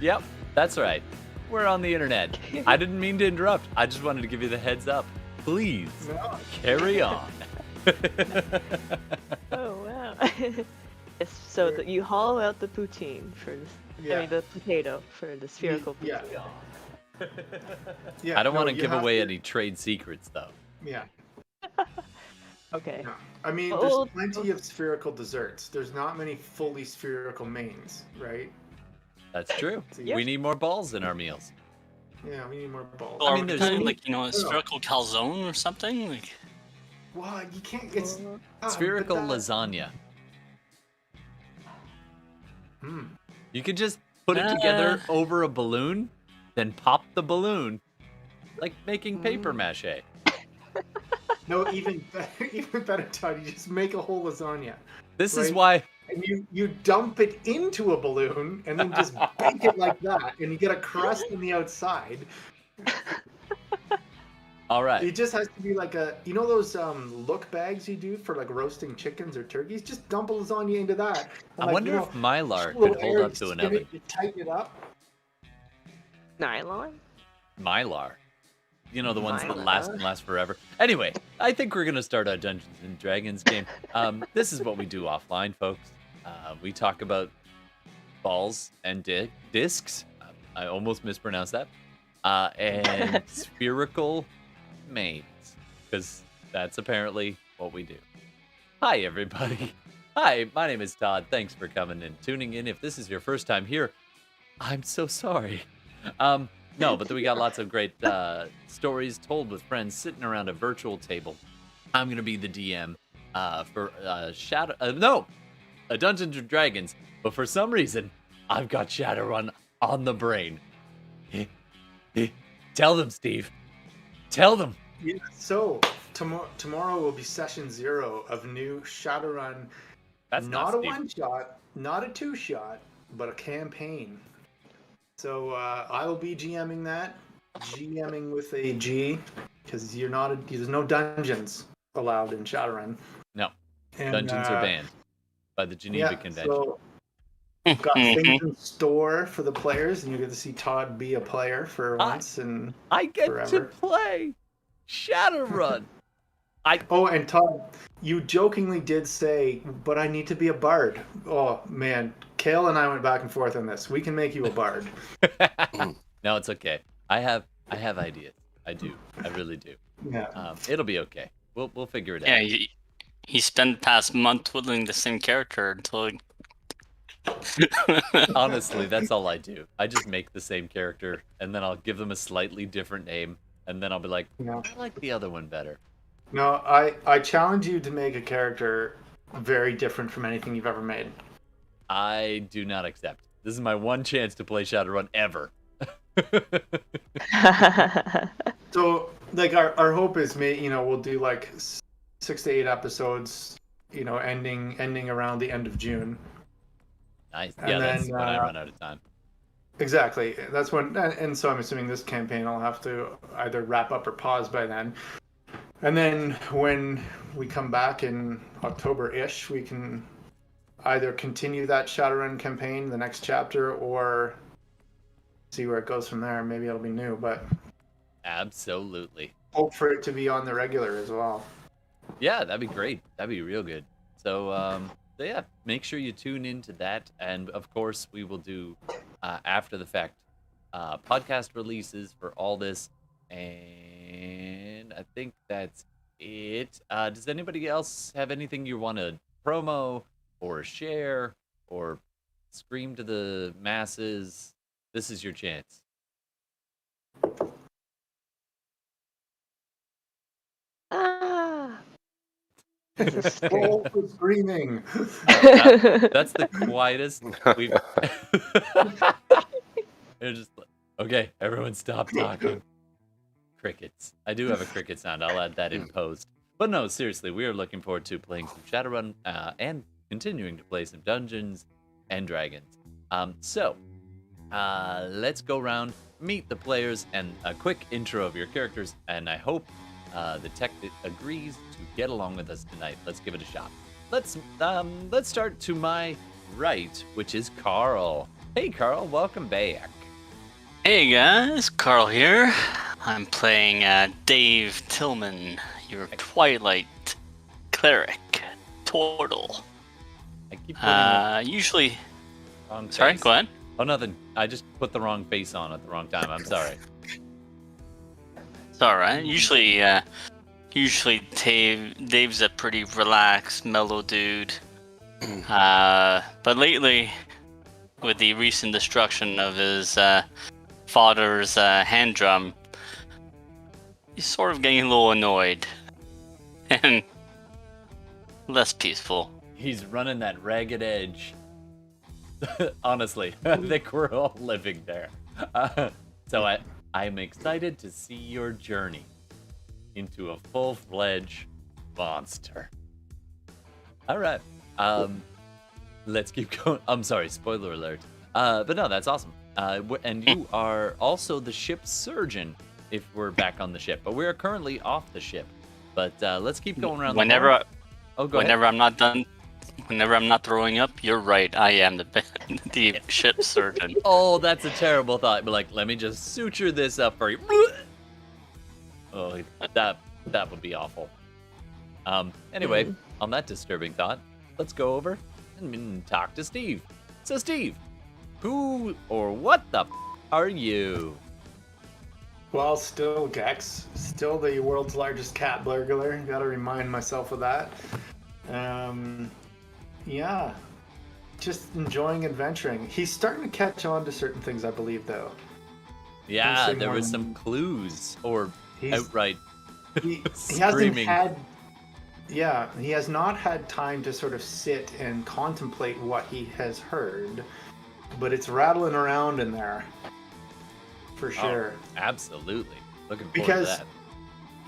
Yep, that's right. We're on the internet. I didn't mean to interrupt. I just wanted to give you the heads up. Please, carry on. Oh, wow. Yes, so you hollow out the poutine for this, I mean, the potato for the spherical poutine. I don't want to give away any trade secrets, though. Yeah. Okay. No. I mean, there's plenty of spherical desserts. There's not many fully spherical mains, right? That's true. We need more balls in our meals. Yeah, we need more balls. Well, I mean, there's like, you know, a spherical calzone or something. Like, well, you can't get spherical lasagna. You could just put it together over a balloon, then pop the balloon, like making paper mache. No, even better, Todd. You just make a whole lasagna. This is why. And you dump it into a balloon and then just bake it like that, and you get a crust on the outside. All right. It just has to be like you know those look bags you do for like roasting chickens or turkeys? Just dump a lasagna into that. And I wonder if Mylar could hold up to an oven. You tighten it up. Nylon? Mylar. You know, the ones that last forever. Anyway, I think we're going to start our Dungeons & Dragons game. This is what we do offline, folks. We talk about balls and discs. I almost mispronounced that. And spherical mains, because that's apparently what we do. Hi, everybody. Hi, my name is Todd. Thanks for coming and tuning in. If this is your first time here, I'm so sorry. No, but we got lots of great stories told with friends sitting around a virtual table. I'm going to be the DM for a Dungeons & Dragons, but for some reason, I've got Shadowrun on the brain. Tell them, Steve. Tell them. Yeah, so tomorrow will be session 0 of new Shadowrun. That's not a one-shot, not a two-shot, but a campaign. So I will be GMing that, GMing with a G, because there's no dungeons allowed in Shadowrun. No, and, dungeons are banned by the Geneva Convention. So we've got things in store for the players, and you get to see Todd be a player for once and I get forever. to play Shadowrun. And Todd, you jokingly did say, but I need to be a bard. Oh man, Kale and I went back and forth on this. We can make you a bard. No, it's okay. I have ideas. I do. I really do. Yeah. It'll be okay. We'll figure it out. Yeah, he spent the past month twiddling the same character until. Honestly, that's all I do. I just make the same character, and then I'll give them a slightly different name, and then I'll be like, I like the other one better. No, I challenge you to make a character very different from anything you've ever made. I do not accept. This is my one chance to play Shadowrun ever. So, like, our hope is, we'll do like 6 to 8 episodes, ending around the end of June. Nice. Yeah, that's when I run out of time. Exactly. That's when, and so I'm assuming this campaign I'll have to either wrap up or pause by then. And then when we come back in October-ish, we can either continue that Shadowrun campaign, the next chapter, or see where it goes from there. Maybe it'll be new, but absolutely hope for it to be on the regular as well. Yeah, that'd be great. That'd be real good. So yeah, make sure you tune into that, and of course we will do after the fact podcast releases for all this. And I think that's it. Does anybody else have anything you want to promo or share or scream to the masses? This is your chance. For screaming. That's the quietest we've. They're just like, okay, everyone stop talking. Crickets. I do have a cricket sound. I'll add that in post. But no, seriously, we are looking forward to playing some Shadowrun and continuing to play some Dungeons and Dragons. So let's go around, meet the players, and a quick intro of your characters. And I hope the tech agrees to get along with us tonight. Let's give it a shot. Let's start to my right, which is Carl. Hey, Carl, welcome back. Hey guys, Carl here. I'm playing Dave Tillman, your Twilight Cleric, Tortle. I keep putting Usually... wrong Sorry, face. go ahead. Oh, nothing. I just put the wrong face on at the wrong time. I'm sorry. It's alright. Usually Dave's a pretty relaxed, mellow dude. But lately, with the recent destruction of his father's hand drum, he's sort of getting a little annoyed and less peaceful. He's running that ragged edge. Honestly, I think we're all living there. So I'm excited to see your journey into a full-fledged monster. All right. Let's keep going. I'm sorry, spoiler alert. But no, that's awesome. And you are also the ship's surgeon if we're back on the ship. But we are currently off the ship. But let's keep going around Whenever ahead. I'm not done, whenever I'm not throwing up, you're right. I am the ship surgeon. Oh, that's a terrible thought. But like, let me just suture this up for you. Oh, that would be awful. Anyway, on that disturbing thought, let's go over and talk to Steve. So Steve, who or what the are you? Well, still Gex, still the world's largest cat burglar. Gotta remind myself of that. Yeah, just enjoying adventuring. He's starting to catch on to certain things, I believe, though. Yeah, there was some clues or outright he screaming. He has not had time to sort of sit and contemplate what he has heard, but it's rattling around in there for sure. Oh, absolutely, looking forward Because, to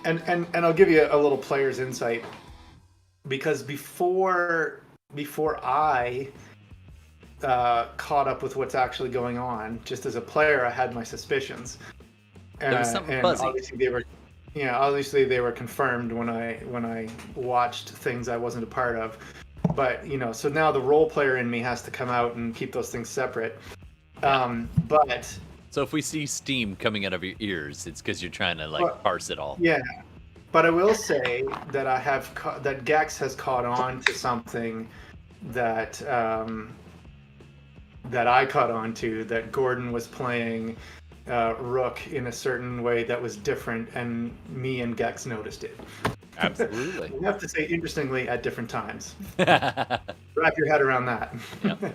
that. And I'll give you a little player's insight. Because before I caught up with what's actually going on, just as a player, I had my suspicions. There was something fuzzy. Obviously they were confirmed when I watched things I wasn't a part of. But so now the role player in me has to come out and keep those things separate. But so if we see steam coming out of your ears, it's because you're trying to parse it all. Yeah. But I will say that that Gex has caught on to something that that I caught on to, that Gordon was playing Rook in a certain way that was different, and me and Gex noticed it. Absolutely. You have to say, interestingly, at different times. Wrap your head around that. Yep.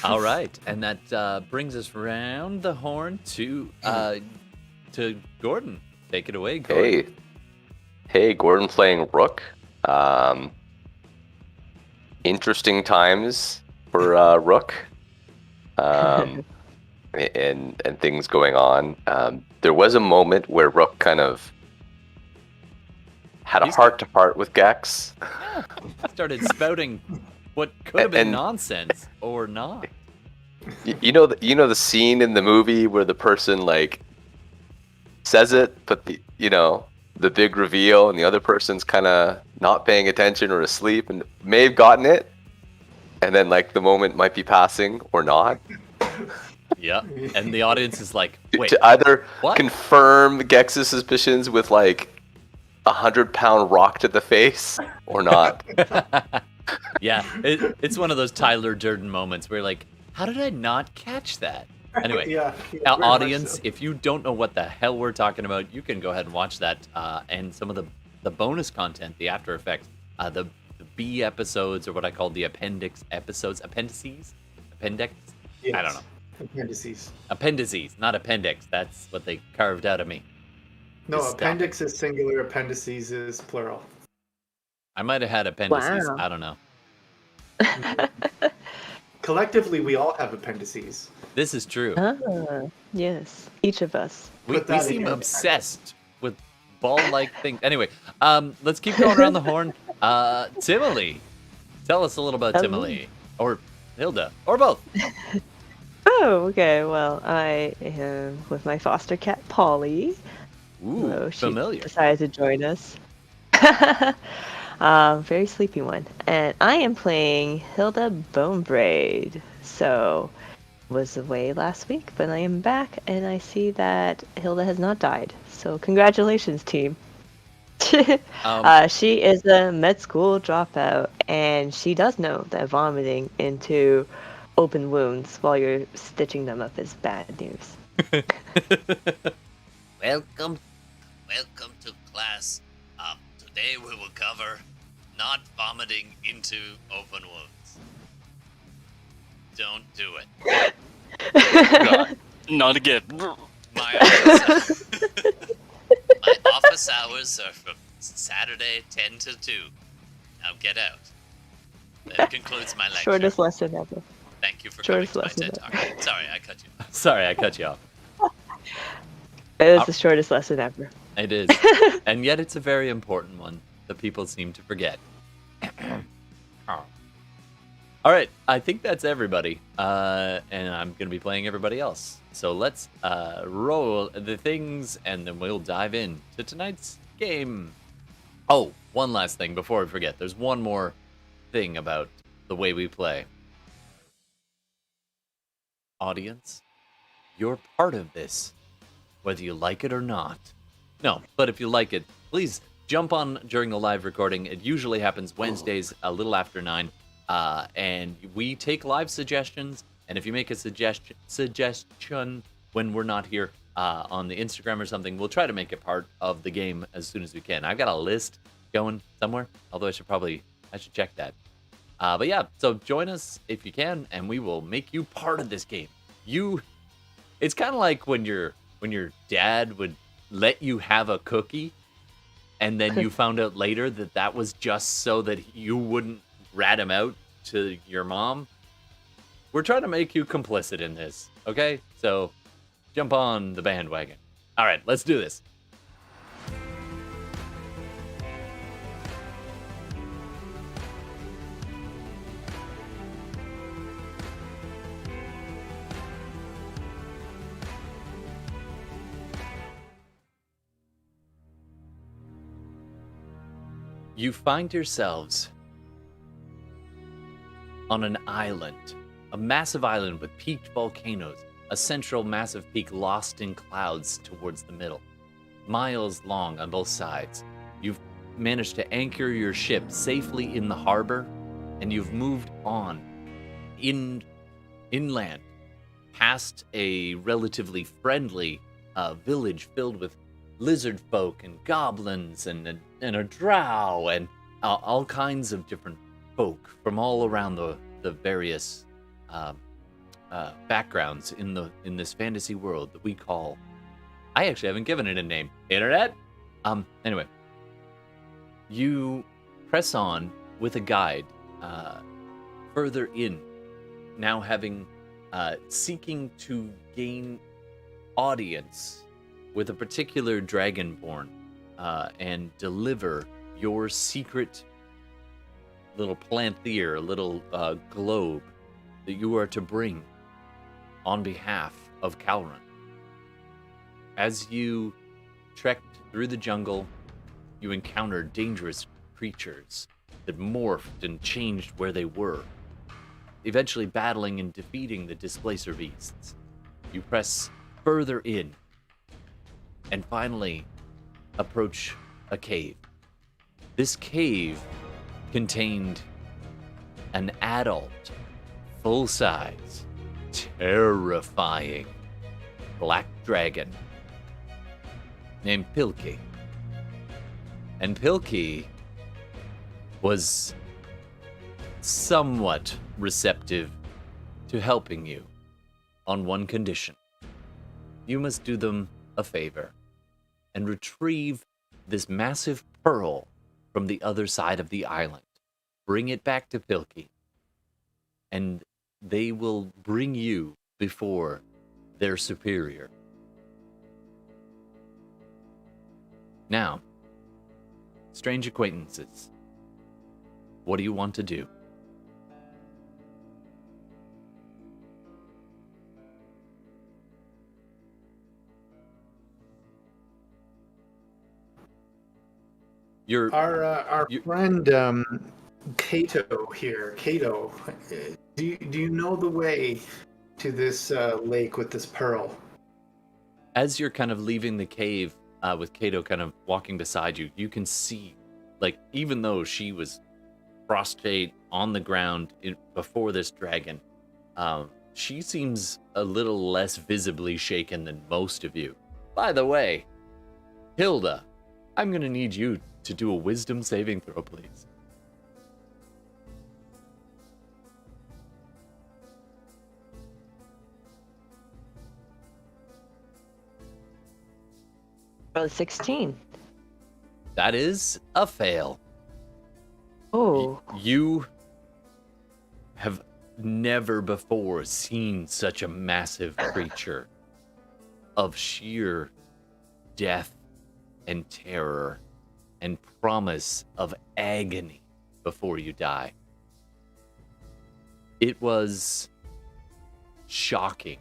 All right, and that brings us round the horn to Gordon. Take it away, Gordon. Hey, Gordon playing Rook. Interesting times for Rook, and things going on. There was a moment where Rook kind of had a heart-to-heart with Gex. Yeah, started spouting what could have been nonsense or not. You know the scene in the movie where the person says it, but the big reveal, and the other person's kind of not paying attention or asleep and may have gotten it, and then the moment might be passing or not. Yeah, and the audience is like, wait, to either what? Confirm Gex's suspicions with 100-pound rock to the face or not. Yeah, it's one of those Tyler Durden moments where how did I not catch that? Anyway, audience, if you don't know what the hell we're talking about, you can go ahead and watch that and some of the bonus content, the after effects, the B episodes, or what I call the appendix episodes. Appendices? Appendix? Yes. I don't know. Appendices, not appendix. That's what they carved out of me. No, appendix is singular, appendices is plural. I might have had appendices. Wow. I don't know. Collectively, we all have appendices. This is true. Yes, each of us. We seem obsessed with ball-like things. Anyway, let's keep going around the horn. Tihmily, tell us a little about Tihmily, or Hilda, or both. Oh, okay. Well, I am with my foster cat, Polly. Ooh, So she familiar. decided to join us. Very sleepy one. And I am playing Hilda Bonebraid. So, was away last week, but I am back, and I see that Hilda has not died. So, congratulations, team. She is a med school dropout, and she does know that vomiting into open wounds while you're stitching them up is bad news. Welcome to class. Today we will cover not vomiting into open wounds. Don't do it. God, not again. My office hours are from Saturday 10 to 2. Now get out. That concludes my lecture. Shortest lesson ever. Thank you for coming to my TED Talk. Sorry, I cut you off. It was the shortest lesson ever. It is. And yet it's a very important one that people seem to forget. All right, I think that's everybody. And I'm going to be playing everybody else. So let's roll the things, and then we'll dive in to tonight's game. Oh, one last thing before we forget. There's one more thing about the way we play. Audience, you're part of this, whether you like it or not. No, but if you like it, please jump on during the live recording. It usually happens Wednesdays a little after 9. And we take live suggestions, and if you make a suggestion when we're not here on the Instagram or something, we'll try to make it part of the game as soon as we can. I've got a list going somewhere, although I should check that. But yeah, so join us if you can, and we will make you part of this game. It's kind of like when your dad would let you have a cookie, and then you found out later that was just so that you wouldn't rat him out to your mom. We're trying to make you complicit in this, okay? So jump on the bandwagon. All right, let's do this. You find yourselves on an island, a massive island with peaked volcanoes, a central massive peak lost in clouds towards the middle, miles long on both sides. You've managed to anchor your ship safely in the harbor, and you've moved on inland, past a relatively friendly village filled with lizard folk and goblins and a drow and all kinds of different folk from all around the various backgrounds in this fantasy world that we call, I actually haven't given it a name, internet. Anyway, you press on with a guide further in, now having seeking to gain audience with a particular dragonborn and deliver your secret little planthier, little globe that you are to bring on behalf of Calrun. As you trekked through the jungle, you encountered dangerous creatures that morphed and changed where they were, eventually battling and defeating the displacer beasts. You press further in and finally approach a cave. This cave contained an adult, full-size, terrifying black dragon named Pilkey. And Pilkey was somewhat receptive to helping you on one condition. You must do them a favor and retrieve this massive pearl from the other side of the island. Bring it back to Pilkey, and they will bring you before their superior. Now, strange acquaintances, what do you want to do? Our you- friend Kato here. Kato, do you know the way to this lake with this pearl? as you're kind of leaving the cave, with Kato kind of walking beside you, you can see, like, even though she was prostrate on the ground before this dragon, she seems a little less visibly shaken than most of you. By the way, Hilda, I'm gonna need you to do a wisdom saving throw, please. Oh, 16. That is a fail. Oh. You have never before seen such a massive creature of sheer death and terror and promise of agony before you die. It was shocking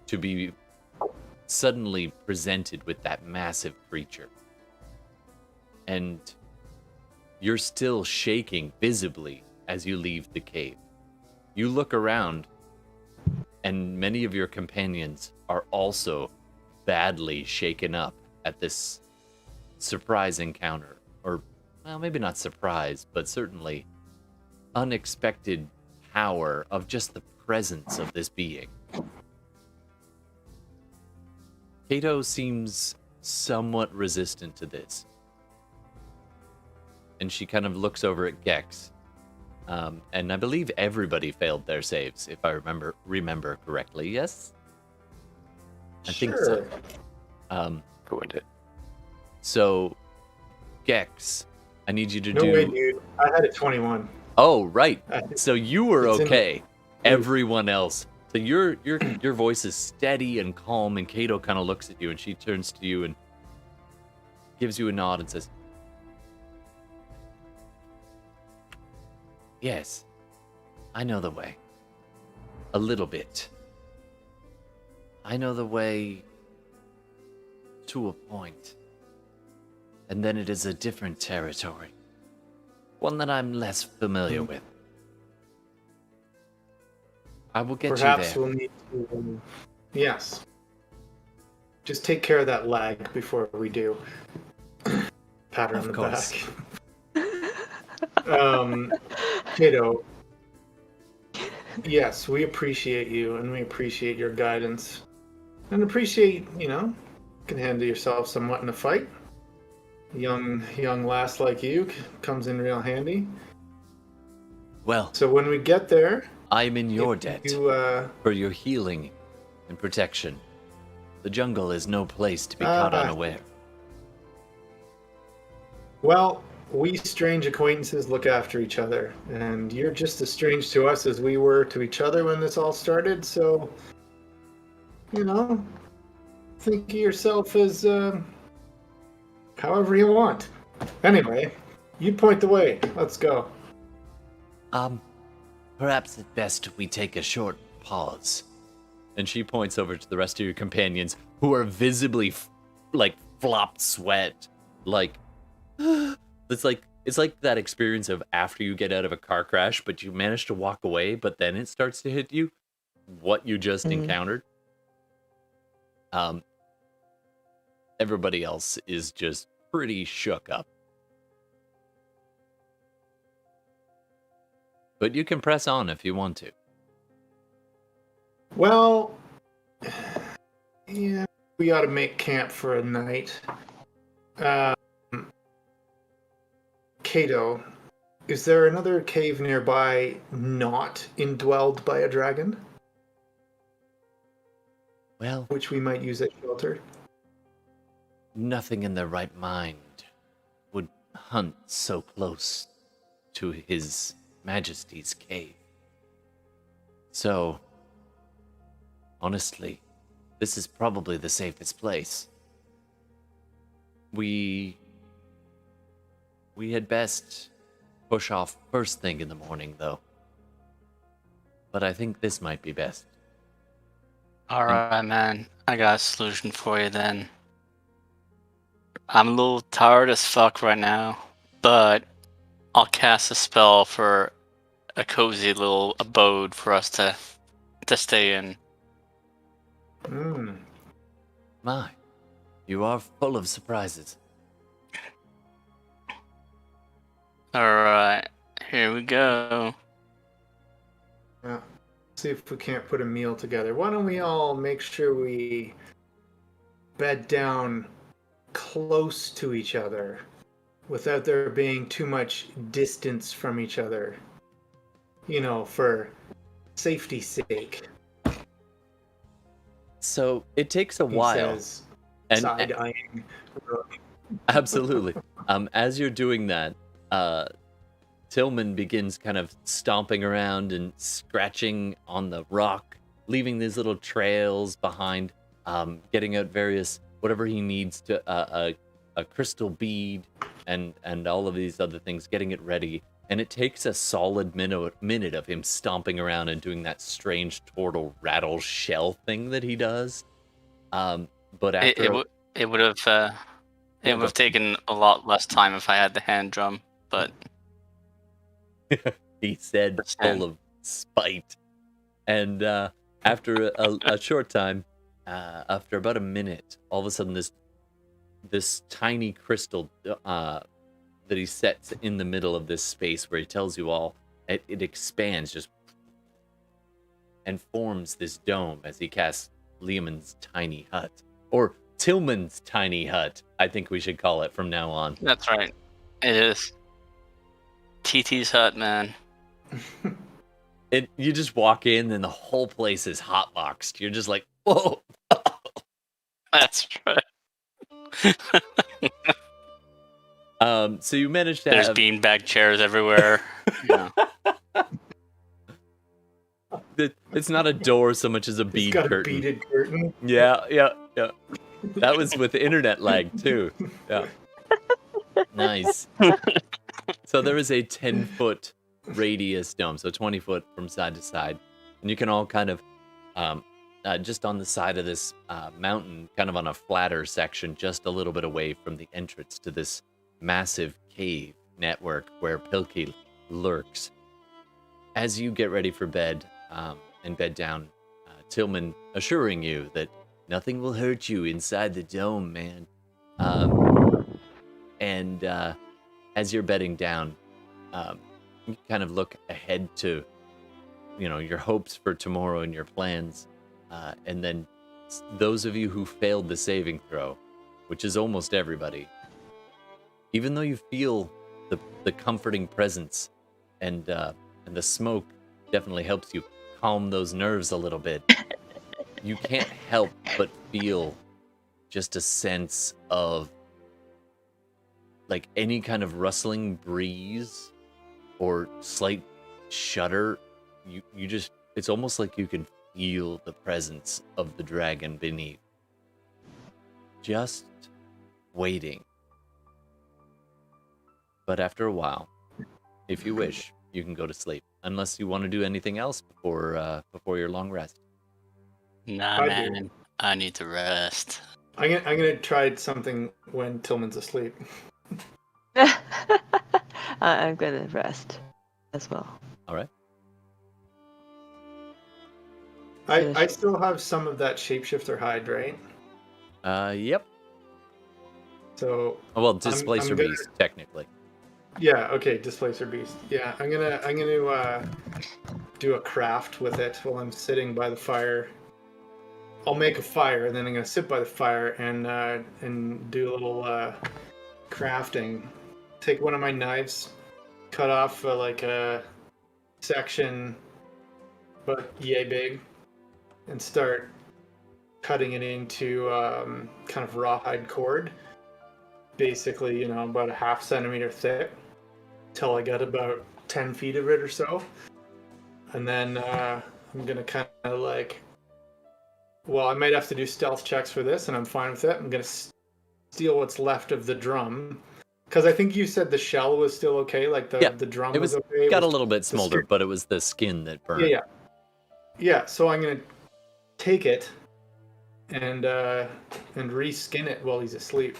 to be suddenly presented with that massive creature. And you're still shaking visibly as you leave the cave. You look around, and many of your companions are also badly shaken up at this surprise encounter. Or, well, maybe not surprise, but certainly unexpected power of just the presence of this being. Kato seems somewhat resistant to this. And she kind of looks over at Gex. And I believe everybody failed their saves, if I remember correctly. Yes? I think so. Go into it. So, Gex, I need you to No do... way, dude. I had a 21. Oh, right. So you were It's in okay. Everyone else. So your voice is steady and calm, and Kato kind of looks at you, and she turns to you and gives you a nod and says, "Yes, I know the way. A little bit. I know the way to a point. And then it is a different territory. One that I'm less familiar with. I will get Perhaps you we'll need to. Yes. Just take care of that lag before we do. Pat her on Of the course. back. Kato. Yes, we appreciate you, and we appreciate your guidance, and appreciate, you can handle yourself somewhat in a fight. Young lass like you comes in real handy. Well, So when we get there, I am in your if debt you, for your healing and protection. The jungle is no place to be caught unaware. well, we strange acquaintances look after each other, and you're just as strange to us as we were to each other when this all started, so, think of yourself as, however you want. Anyway, you point the way. Let's go. Perhaps it's best we take a short pause. And she points over to the rest of your companions, who are visibly, flopped sweat. It's like that experience of after you get out of a car crash, but you manage to walk away, but then it starts to hit you what you just encountered. Everybody else is just pretty shook up. But you can press on if you want to. Well, yeah, we ought to make camp for a night. Kato, is there another cave nearby not indwelled by a dragon, Well, which we might use as shelter? nothing in their right mind would hunt so close to His Majesty's cave. So, honestly, this is probably the safest place. We had best push off first thing in the morning, though. But I think this might be best. Alright, man. I got a solution for you then. I'm a little tired as fuck right now, but I'll cast a spell for a cozy little abode for us to stay in. My, you are full of surprises. Alright, here we go. Yeah. See if we can't put a meal together. Why don't we all make sure we bed down close to each other without there being too much distance from each other? You know, for safety's sake. So it takes a He while. says, And side-eyeing Rook. absolutely. As you're doing that, Tillman begins kind of stomping around and scratching on the rock, leaving these little trails behind, getting out various whatever he needs to a crystal bead and all of these other things, getting it ready. And it takes a solid minute of him stomping around and doing that strange Tortle rattle shell thing that he does. But after It would have taken a lot less time if I had the hand drum, but he said, full of spite. And after a short time, after about a minute, all of a sudden this tiny crystal that he sets in the middle of this space where he tells you all, it expands just and forms this dome as he casts Leomund's tiny hut. Or Tillman's tiny hut, I think we should call it from now on. that's right. It is. TT's hut, man. You just walk in and the whole place is hotboxed. You're just like, whoa. That's right. So you managed to There's have... beanbag chairs everywhere. Yeah. It's not a door so much as a He's bead got curtain. a beaded curtain. Yeah. That was with internet lag too. Yeah. Nice. So there is a 10-foot radius dome, so 20 foot from side to side. And you can all kind of, just on the side of this mountain, kind of on a flatter section, just a little bit away from the entrance to this massive cave network where Pilkey lurks. As you get ready for bed and bed down, Tillman assuring you that nothing will hurt you inside the dome, man. And as you're bedding down, you kind of look ahead to, your hopes for tomorrow and your plans. And then those of you who failed the saving throw, which is almost everybody, even though you feel the comforting presence and the smoke definitely helps you calm those nerves a little bit, you can't help but feel just a sense of like any kind of rustling breeze or slight shudder. You just, it's almost like you can feel the presence of the dragon beneath, just waiting. But after a while, if you wish, you can go to sleep, unless you want to do anything else before your long rest. Nah, man. I need to rest. I'm gonna try something when Tillman's asleep. I'm gonna rest as well. All right. I still have some of that shapeshifter hide, right? Yep. So Well, Displacer I'm gonna- Beast, technically. yeah, okay, Displacer Beast. Yeah, I'm gonna do a craft with it while I'm sitting by the fire. I'll make a fire, and then I'm gonna sit by the fire and do a little crafting. Take one of my knives, cut off like a section, but yay big, and start cutting it into kind of rawhide cord. Basically, about a ½ centimeter thick, till I get about 10 feet of it or so. And then I'm gonna kind of like, well, I might have to do stealth checks for this, and I'm fine with it. I'm gonna steal what's left of the drum, because I think you said the shell was still okay, like the drum It was okay. got a little bit smoldered, but it was the skin that burned. Yeah. So I'm gonna take it and reskin it while he's asleep.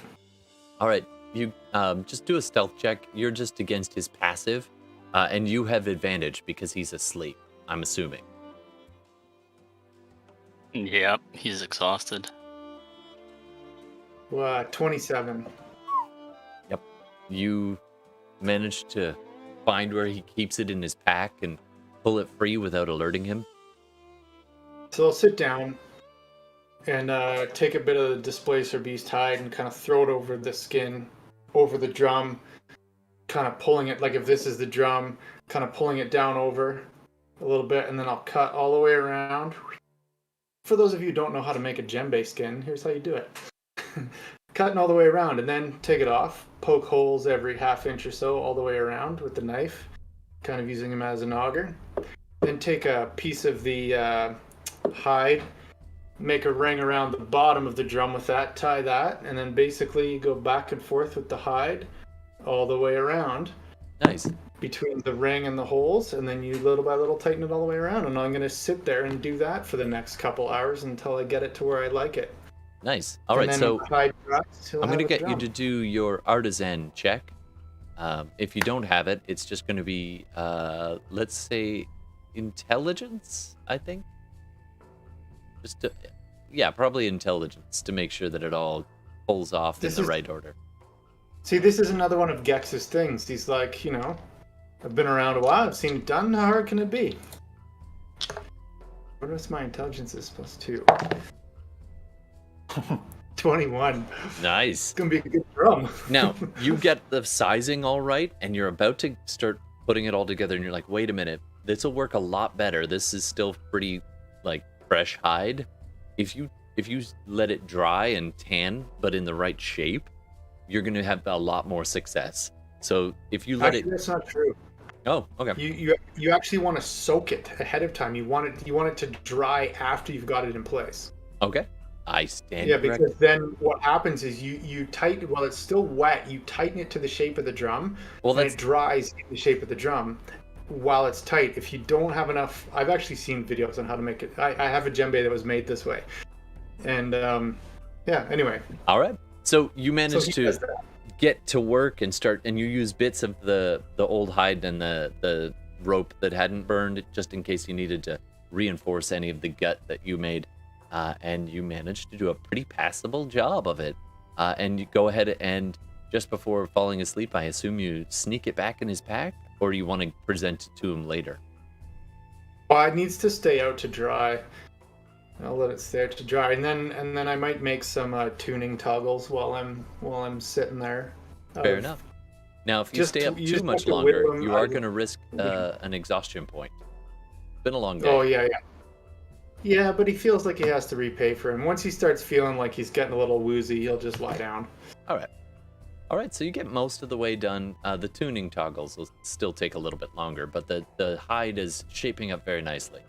All right, you just do a stealth check. You're just against his passive, and you have advantage because he's asleep, I'm assuming. Yep, he's exhausted. 27. Yep. You managed to find where he keeps it in his pack and pull it free without alerting him. So I'll sit down and take a bit of the Displacer Beast hide and kind of throw it over the skin, over the drum, kind of pulling it, like if this is the drum, kind of pulling it down over a little bit, and then I'll cut all the way around. For those of you who don't know how to make a djembe skin, here's how you do it. Cutting all the way around, and then take it off, poke holes every half inch or so all the way around with the knife, kind of using them as an auger. Then take a piece of the hide, make a ring around the bottom of the drum with that, tie that, and then basically go back and forth with the hide all the way around. Nice. Between the ring and the holes, and then you little by little tighten it all the way around. And I'm going to sit there and do that for the next couple hours until I get it to where I like it. Nice. All right, so I'm going to get you drum. to do your Artisan Check. If you don't have it, it's just going to be, let's say, Intelligence, I think. Just to, yeah, probably Intelligence to make sure that it all pulls off in the right order. See, this is another one of Gex's things. He's like, you know, I've been around a while. I've seen it done. How hard can it be? What is my intelligence is +2? 21. Nice. It's going to be a good drum. Now, you get the sizing all right, and you're about to start putting it all together, and you're like, wait a minute. This will work a lot better. This is still pretty, like, fresh hide. If you let it dry and tan, but in the right shape, you're going to have a lot more success. So if you let Actually, it... That's not true. Oh, okay. You actually want to soak it ahead of time. You want it to dry after you've got it in place. Okay. I stand Yeah, corrected. because then what happens is you tighten, while it's still wet, you tighten it to the shape of the drum, and it dries in the shape of the drum while it's tight. If you don't have enough, I've actually seen videos on how to make it. I have a djembe that was made this way. And yeah, anyway. All right. So you managed to get to work and start, and you use bits of the old hide and the rope that hadn't burned, just in case you needed to reinforce any of the gut that you made. And you managed to do a pretty passable job of it. And you go ahead and just before falling asleep, I assume you sneak it back in his pack, or do you want to present it to him later? Well, it needs to stay out to dry. I'll let it stay out to dry, and then I might make some tuning toggles while I'm sitting there. Fair enough. Now, if you stay up too much longer, you are going to risk an exhaustion point. It's been a long day. Oh yeah. Yeah, but he feels like he has to repay for him. Once he starts feeling like he's getting a little woozy, he'll just lie down. All right, so you get most of the way done. The tuning toggles will still take a little bit longer, but the hide is shaping up very nicely.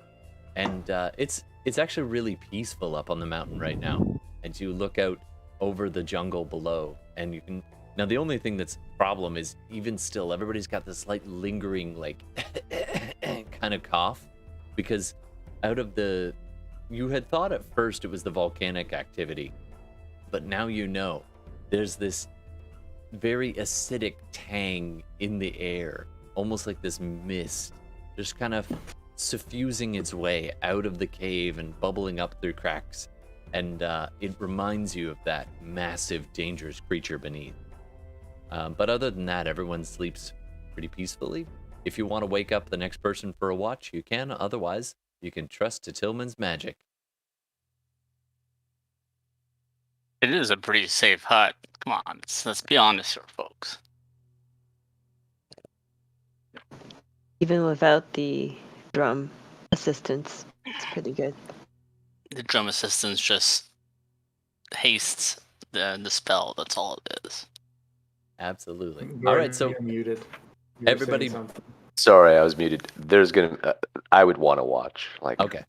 And it's actually really peaceful up on the mountain right now. And you look out over the jungle below, and you can... Now, the only thing that's a problem is, even still, everybody's got this slight lingering, like, kind of cough. Because out of the... You had thought at first it was the volcanic activity. But now you know. There's this very acidic tang in the air. Almost like this mist. Just kind of suffusing its way out of the cave and bubbling up through cracks. And it reminds you of that massive, dangerous creature beneath. But other than that, everyone sleeps pretty peacefully. If you want to wake up the next person for a watch, you can. Otherwise, you can trust to Tillman's magic. It is a pretty safe hut. Come on, let's be honest here, folks. Even without the drum assistance, it's pretty good. The drum assistance just hastes the spell. That's all it is. Absolutely. All right, so muted. everybody... Sorry, I was muted. I would want to watch. Okay.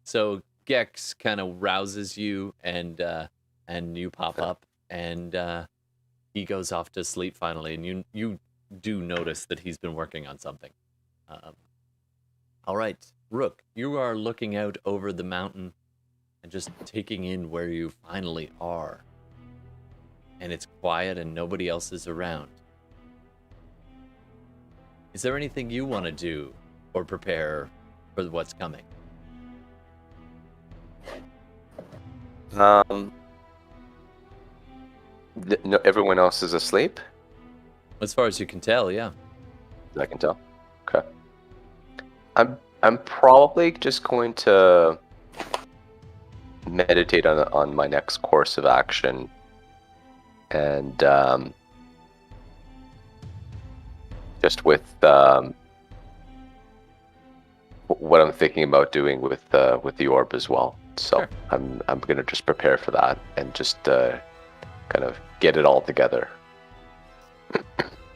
So Gex kind of rouses you, and you pop up, and he goes off to sleep finally, and you do notice that he's been working on something. All right, Rook, you are looking out over the mountain and just taking in where you finally are. and it's quiet and nobody else is around. Is there anything you want to do or prepare for what's coming? No, everyone else is asleep? As far as you can tell, yeah. I can tell. Okay. I'm probably just going to meditate on my next course of action, and just with what I'm thinking about doing with the orb as well. So Sure. I'm gonna just prepare for that and just kind of get it all together.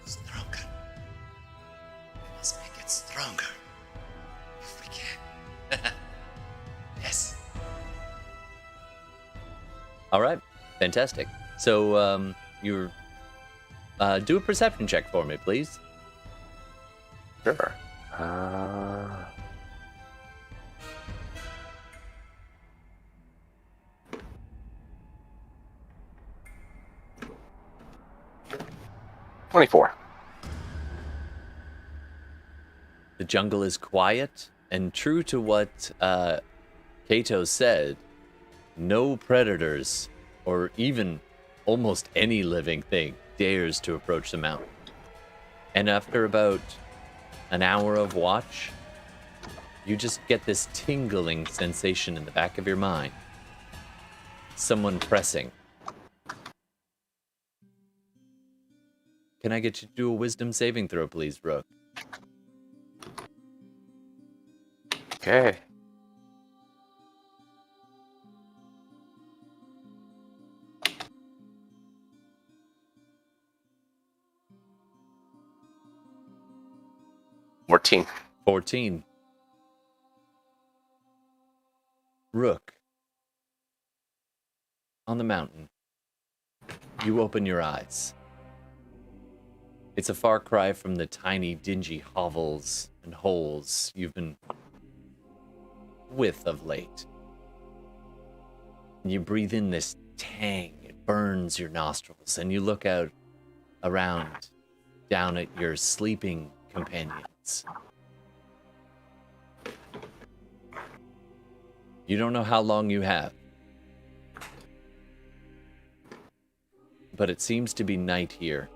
Stronger. We must make it stronger. If we can. Yes. All right, fantastic. So you're do a perception check for me, please. Sure. 24. The jungle is quiet, and true to what Kato said, no predators or even almost any living thing dares to approach the mountain. And after about an hour of watch, you just get this tingling sensation in the back of your mind. Someone pressing. Can I get you to do a wisdom saving throw, please, Rook? Okay. $14. 14. Rook. On the mountain. You open your eyes. It's a far cry from the tiny, dingy hovels and holes you've been with of late. You breathe in this tang. It burns your nostrils, and you look out around, down at your sleeping companions. You don't know how long you have, but it seems to be night here,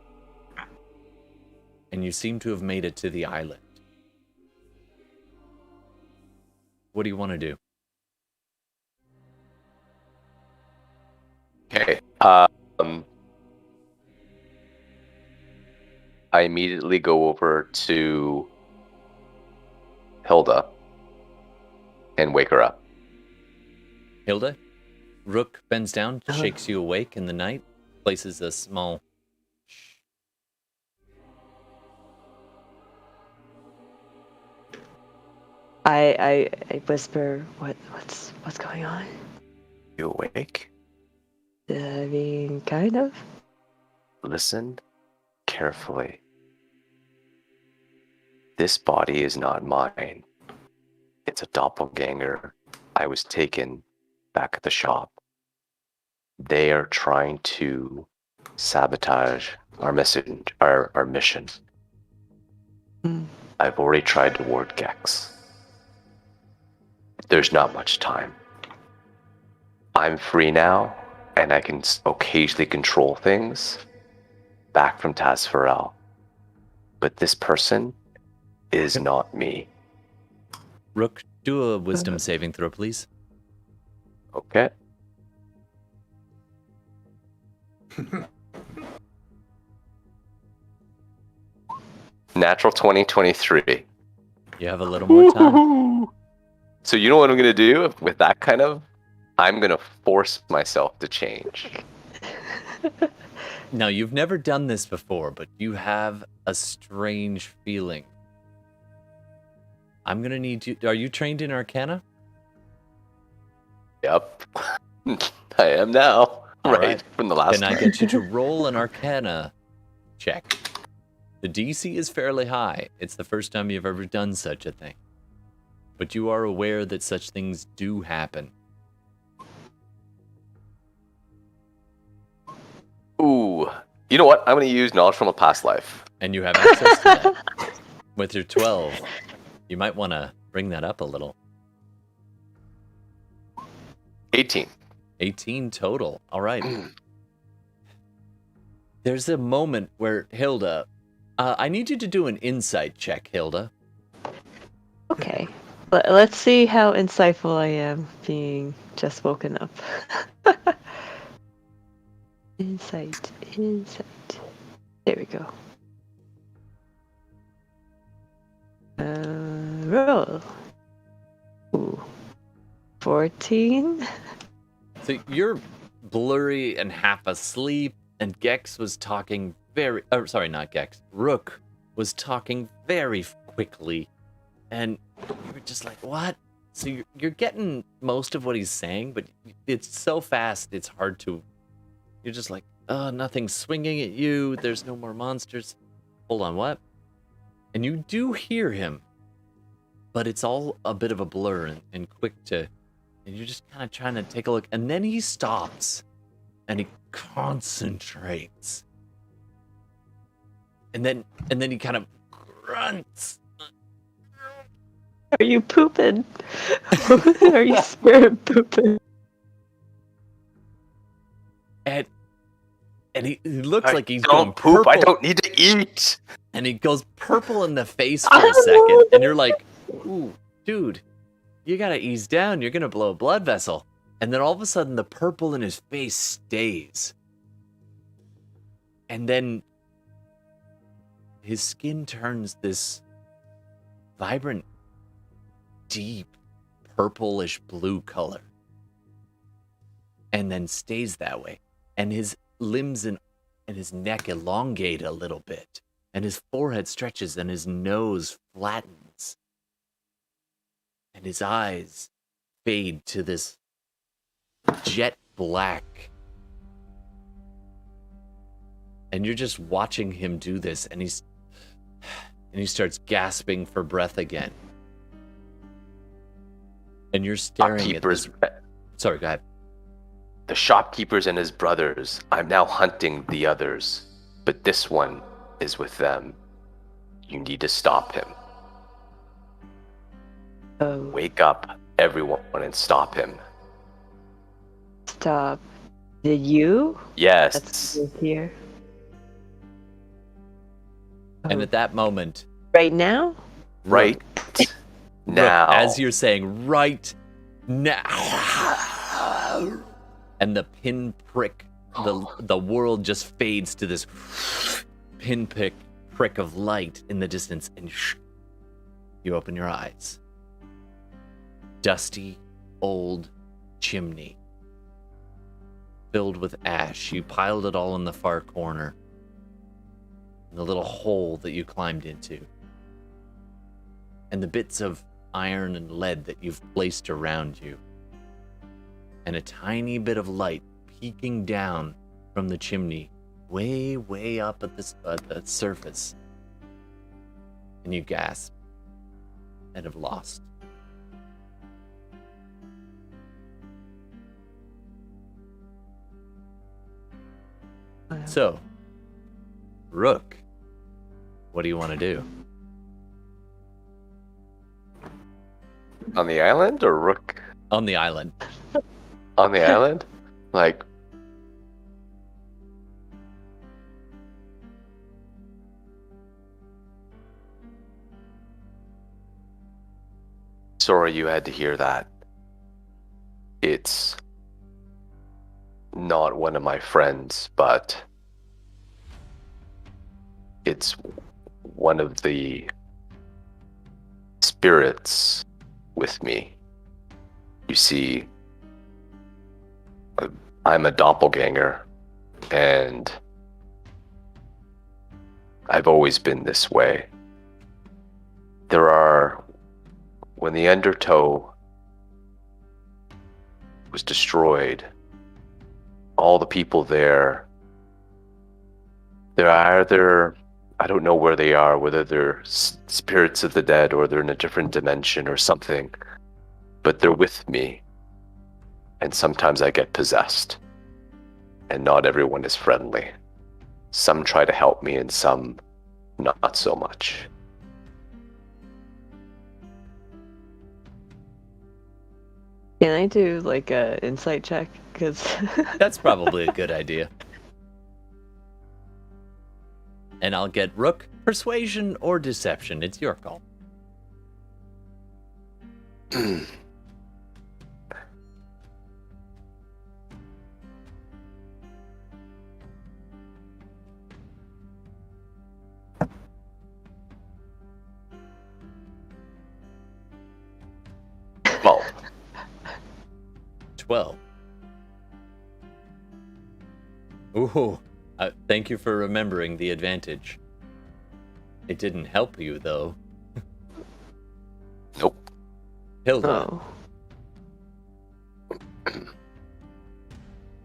and you seem to have made it to the island. What do you want to do? Okay. I immediately go over to Hilda and wake her up. Hilda? Rook bends down, shakes you awake in the night, places a small... I whisper, what's going on? You awake? I mean, kind of. Listen carefully. This body is not mine. It's a doppelganger. I was taken back at the shop. They are trying to sabotage our mission. Our mission. I've already tried to ward Gex. There's not much time. I'm free now, and I can occasionally control things back from Tazfarel. But this person is not me. Rook, do a wisdom saving throw, please. Okay. Natural 2023. You have a little more time. So you know what I'm going to do with that kind of? I'm going to force myself to change. Now, you've never done this before, but you have a strange feeling. I'm going to need you... Are you trained in Arcana? Yep. I am now. All right. From the last Can I time. get you to roll an Arcana check? The DC is fairly high. It's the first time you've ever done such a thing. But you are aware that such things do happen. Ooh. You know what? I'm going to use knowledge from a past life. And you have access to that. With your 12, you might want to bring that up a little. 18. 18 total. All right. There's a moment where Hilda, I need you to do an insight check, Hilda. Okay. Let's see how insightful I am being just woken up. Insight. There we go. Roll. Ooh. 14. So you're blurry and half asleep, and Gex was talking not Gex. Rook was talking very quickly, and you were just like, what? So you're getting most of what he's saying, but it's so fast, it's hard to... You're just like, oh, nothing's swinging at you, there's no more monsters. Hold on, what? And you do hear him, but it's all a bit of a blur and quick to... And you're just kind of trying to take a look. And then he stops, and he concentrates. And then he kind of grunts. Are you pooping? Are you spirit pooping? And he looks like he's don't going poop. purple. I don't need to eat. And he goes purple in the face for a second. And you're like, ooh, dude, you gotta ease down. You're gonna blow a blood vessel. And then all of a sudden, the purple in his face stays. And then his skin turns this vibrant, deep, purplish blue color. And then stays that way. And his limbs and his neck elongate a little bit. And his forehead stretches and his nose flattens. And his eyes fade to this jet black. And you're just watching him do this, and he starts gasping for breath again. And you're staring at this. Sorry, go ahead. The shopkeepers and his brothers. I'm now hunting the others, but this one is with them. You need to stop him. Oh. Wake up, everyone, and stop him. Stop. Did you? Yes. That's here. And at that moment, Right now? Right now. as you're saying, right now, and the pinprick, the world just fades to this pinprick of light in the distance, and you open your eyes. Dusty, old chimney filled with ash. You piled it all in the far corner, in the little hole that you climbed into, and the bits of iron and lead that you've placed around you, and a tiny bit of light peeking down from the chimney, way up at the surface, and you gasp and have lost. So, Rook, what do you want to do? On the island or Rook? On the island. On the island? Like, sorry you had to hear that. It's not one of my friends, but it's one of the spirits with me. You see, I'm a doppelganger, and I've always been this way. When the Undertow was destroyed, all the people they're either, I don't know where they are, whether they're spirits of the dead or they're in a different dimension or something, but they're with me. And sometimes I get possessed. And not everyone is friendly. some try to help me and some not so much. Can I do like a insight check? Because That's probably a good idea. And I'll get Rook, persuasion or deception. It's your call. Well, 12. Ooh, thank you for remembering the advantage. It didn't help you, though. nope. Hilda, oh,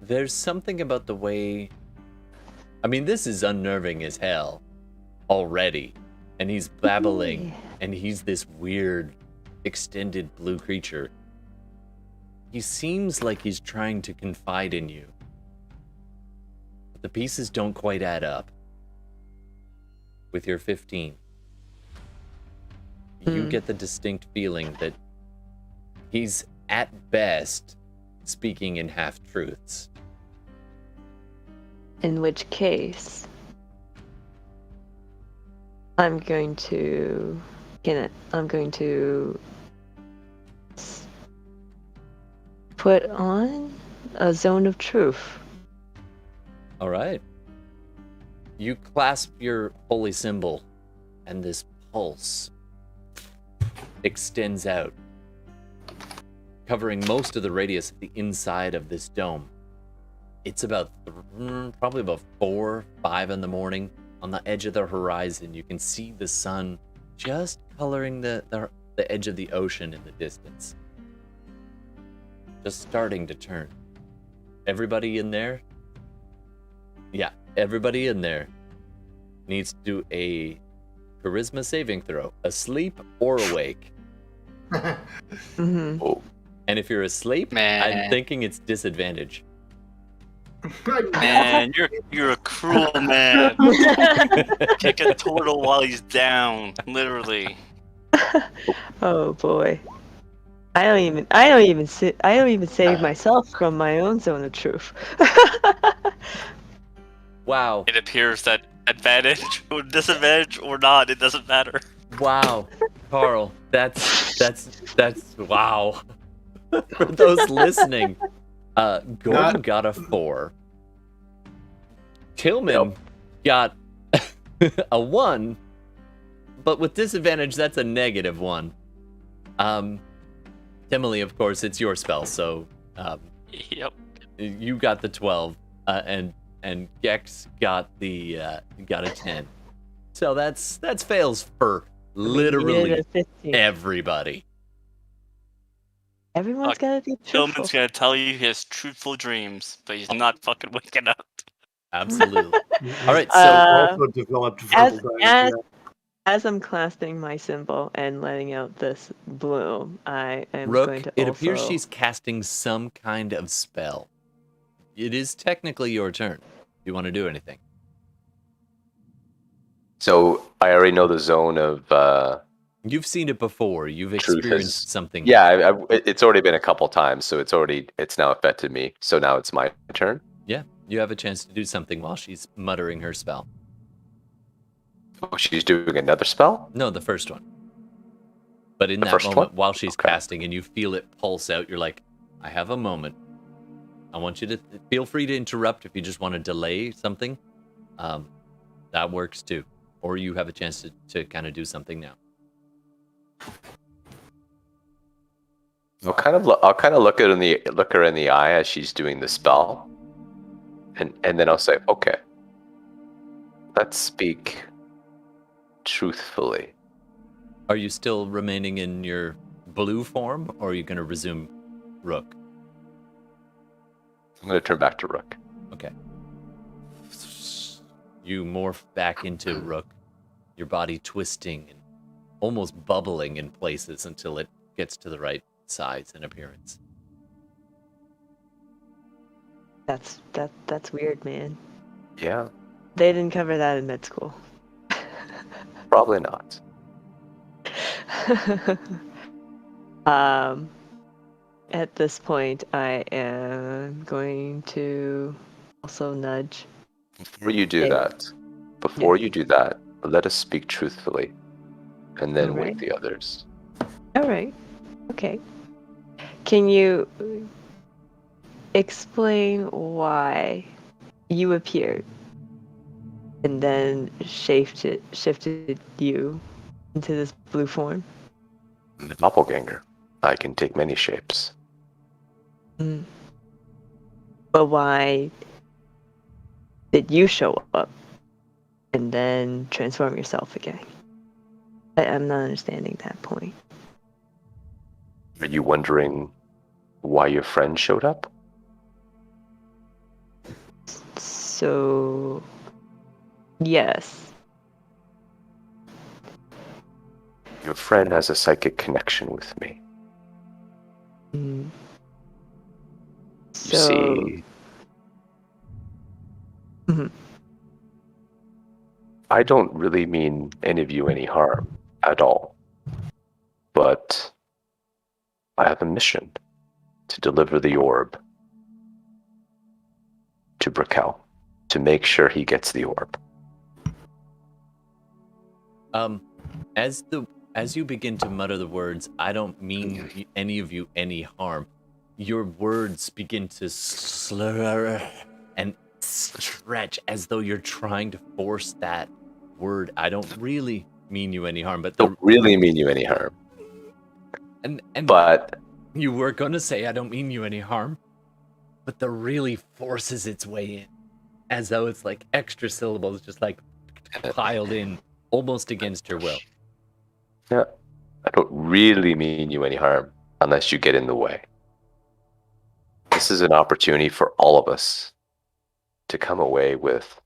there's something about the way... I mean, this is unnerving as hell already. And he's babbling, and he's this weird, extended blue creature. He seems like he's trying to confide in you. But the pieces don't quite add up. With your 15, you get the distinct feeling that he's, at best, speaking in half-truths. in which case, I'm going to put on a zone of truth. All right. You clasp your holy symbol, and this pulse extends out, covering most of the radius of the inside of this dome. It's about probably about 4, 5 in the morning. On the edge of the horizon, you can see the sun just coloring the edge of the ocean in the distance. Just starting to turn. Everybody in there? Yeah, everybody in there needs to do a charisma saving throw, asleep or awake. Mm-hmm. Oh, And if you're asleep, Man. I'm thinking it's disadvantage. Man, you're a cruel man. Kick a turtle while he's down, literally. Oh boy. I don't even save myself from my own zone of truth. Wow. It appears that advantage or disadvantage or not, it doesn't matter. Wow. Carl, that's wow. For those listening, Gordon got a 4. Tillman got a 1, but with disadvantage, that's a -1. Tihmily, of course, it's your spell, so Yep. you got the 12, and Gex got a 10. So that's fails for literally everybody. Everyone's Fuck. gotta be truthful. Tillman's gonna tell you he has truthful dreams, but he's not fucking waking up. Absolutely. All right, so Also developed as- verbal as- diarrhea. As I'm casting my symbol and letting out this bloom, I am Rook, going to it also... appears she's casting some kind of spell. It is technically your turn. If you want to do anything. so I already know the zone of. You've seen it before. You've Truth experienced is- something. Yeah, it's already been a couple times, so it's now affected me. So now it's my turn. Yeah, you have a chance to do something while she's muttering her spell. Oh, she's doing another spell. No, the first one. But in The that first moment, one? while she's Okay. casting and you feel it pulse out, you're like, I have a moment. I want you to feel free to interrupt if you just want to delay something. That works too. Or you have a chance to kind of do something now. I'll kind of look her in the eye as she's doing the spell, and then I'll say, okay, let's speak truthfully. Are you still remaining in your blue form, or are you going to resume Rook? I'm going to turn back to Rook. Okay. You morph back into Rook, your body twisting and almost bubbling in places until it gets to the right size and appearance. That's weird, man. Yeah. They didn't cover that in med school. Probably not. At this point, I am going to also nudge. Before you do Okay. that, let us speak truthfully, and then Alright. wake the others. All right. Okay. Can you explain why you appeared and then shifted you into this blue form? The doppelganger. I can take many shapes. Mm. But why did you show up and then transform yourself again? I'm not understanding that point. Are you wondering why your friend showed up? So, yes. Your friend has a psychic connection with me. Mm. You So, see, Mhm. I don't really mean any of you any harm at all. But I have a mission to deliver the orb to Brickell, to make sure he gets the orb. As you begin to mutter the words, I don't mean any of you any harm, your words begin to slur and stretch as though you're trying to force that word. I don't really mean you any harm, but Don't really mean you any harm. and But you were gonna say I don't mean you any harm, but the really forces its way in, as though it's like extra syllables just like piled in almost against your will. yeah, I don't really mean you any harm unless you get in the way. This is an opportunity for all of us to come away with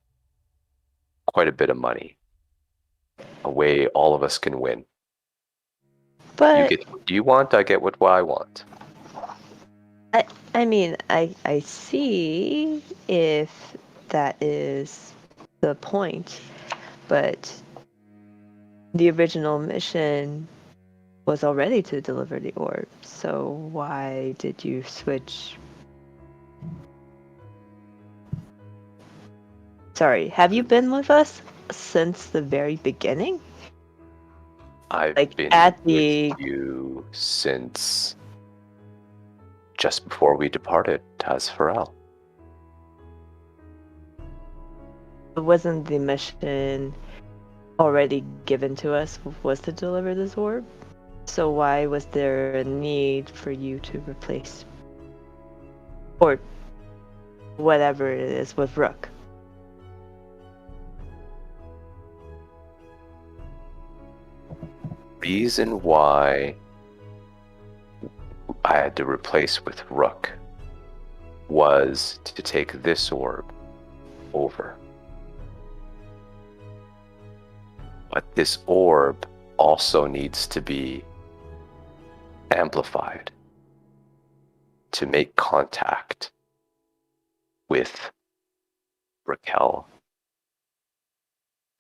quite a bit of money. A way all of us can win. You but get what you want, I get what I want. I mean, I see if that is the point, but the original mission was already to deliver the orb, so why did you switch? Sorry, have you been with us since the very beginning? I've Like, been at with the- you since just before we departed Tazfarel. Wasn't the mission already given to us was to deliver this orb? So why was there a need for you to replace or whatever it is with Rook? Reason why I had to replace with Rook was to take this orb over. But this orb also needs to be amplified to make contact with Raquel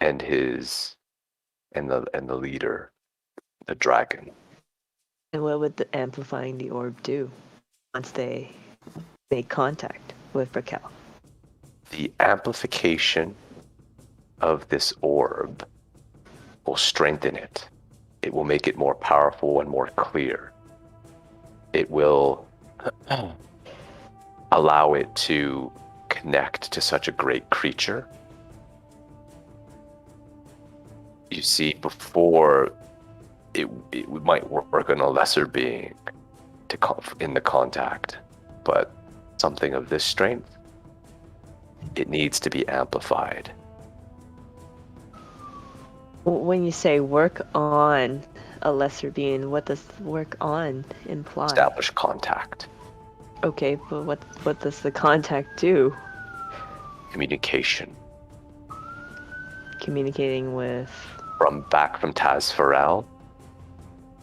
and the leader, the dragon. And what would the amplifying the orb do once they make contact with Raquel? The amplification of this orb will strengthen it. It will make it more powerful and more clear. It will allow it to connect to such a great creature. You see, before it might work on a lesser being in the contact, but something of this strength, it needs to be amplified. When you say work on a lesser being, what does work on imply? Establish contact. Okay, but what does the contact do? Communication. Communicating with... From Tazfarel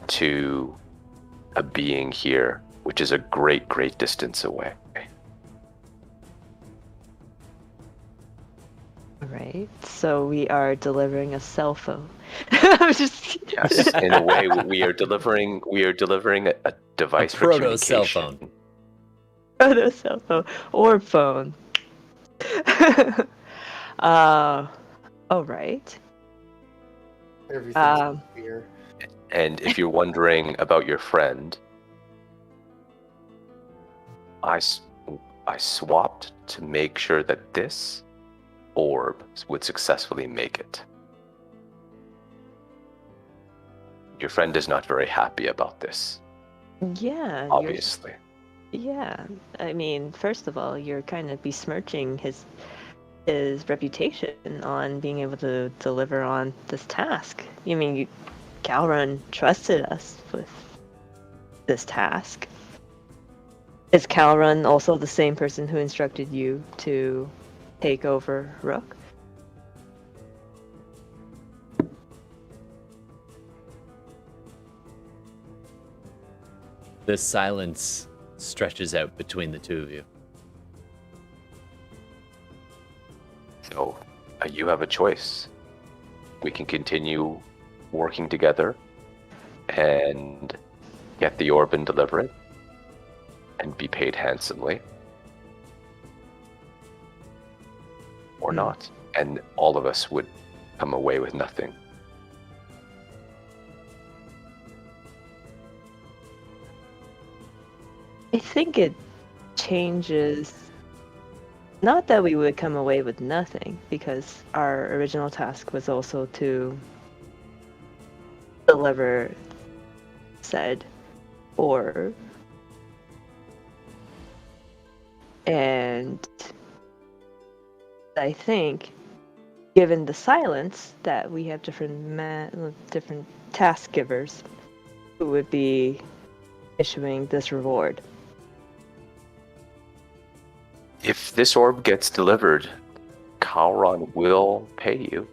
to a being here, which is a great, great distance away. All right. So we are delivering a cell phone. I'm just. Yes, in a way, we are delivering a device for proto cell communication. phone. Proto cell phone or phone. All right. Everything's clear. And if you're wondering about your friend, I swapped to make sure that this orb would successfully make it. Your friend is not very happy about this, Yeah. obviously. Yeah. I mean, first of all, you're kind of besmirching his reputation on being able to deliver on this task. I mean, Calrun trusted us with this task. Is Calrun also the same person who instructed you to take over Rook? The silence stretches out between the two of you. So, you have a choice. We can continue working together and get the orb and deliver it and be paid handsomely. Or not. And all of us would come away with nothing. I think it changes. Not that we would come away with nothing, because our original task was also to deliver said orb. And I think, given the silence, that we have different task givers who would be issuing this reward. If this orb gets delivered, Calron will pay you.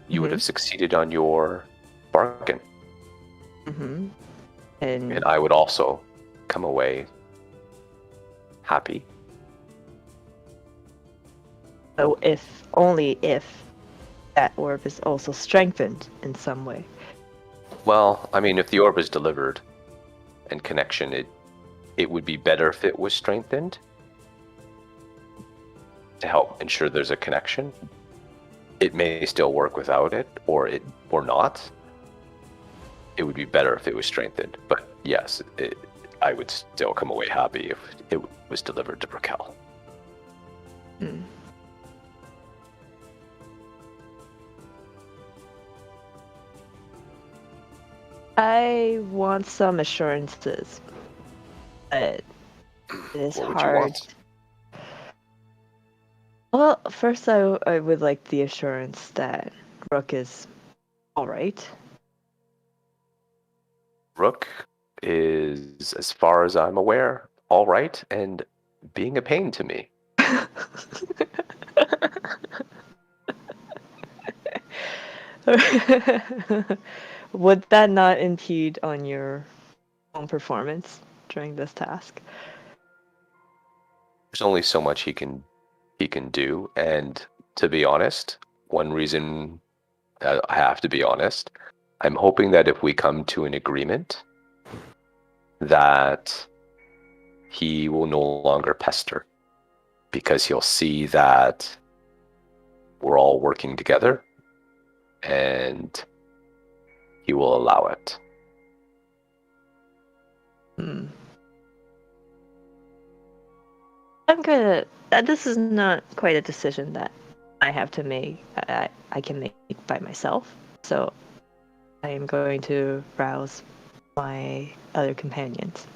You would have succeeded on your bargain. Mm-hmm. And I would also come away happy. so only if that orb is also strengthened in some way. Well, I mean, if the orb is delivered and connection, it would be better if it was strengthened to help ensure there's a connection. It may still work without it, or not. It would be better if it was strengthened, but yes, I would still come away happy if it was delivered to Raquel. Mm. I want some assurances, but it is What would you hard. want? Well, first I would like the assurance that Rook is all right. Rook is, as far as I'm aware, all right, and being a pain to me. Would that not impede on your own performance during this task? There's only so much he can do, and to be honest, one reason I have to be honest, I'm hoping that if we come to an agreement, that he will no longer pester, because he'll see that we're all working together, and he will allow it. This is not quite a decision that I have to make. I can make by myself. So I am going to rouse my other companions.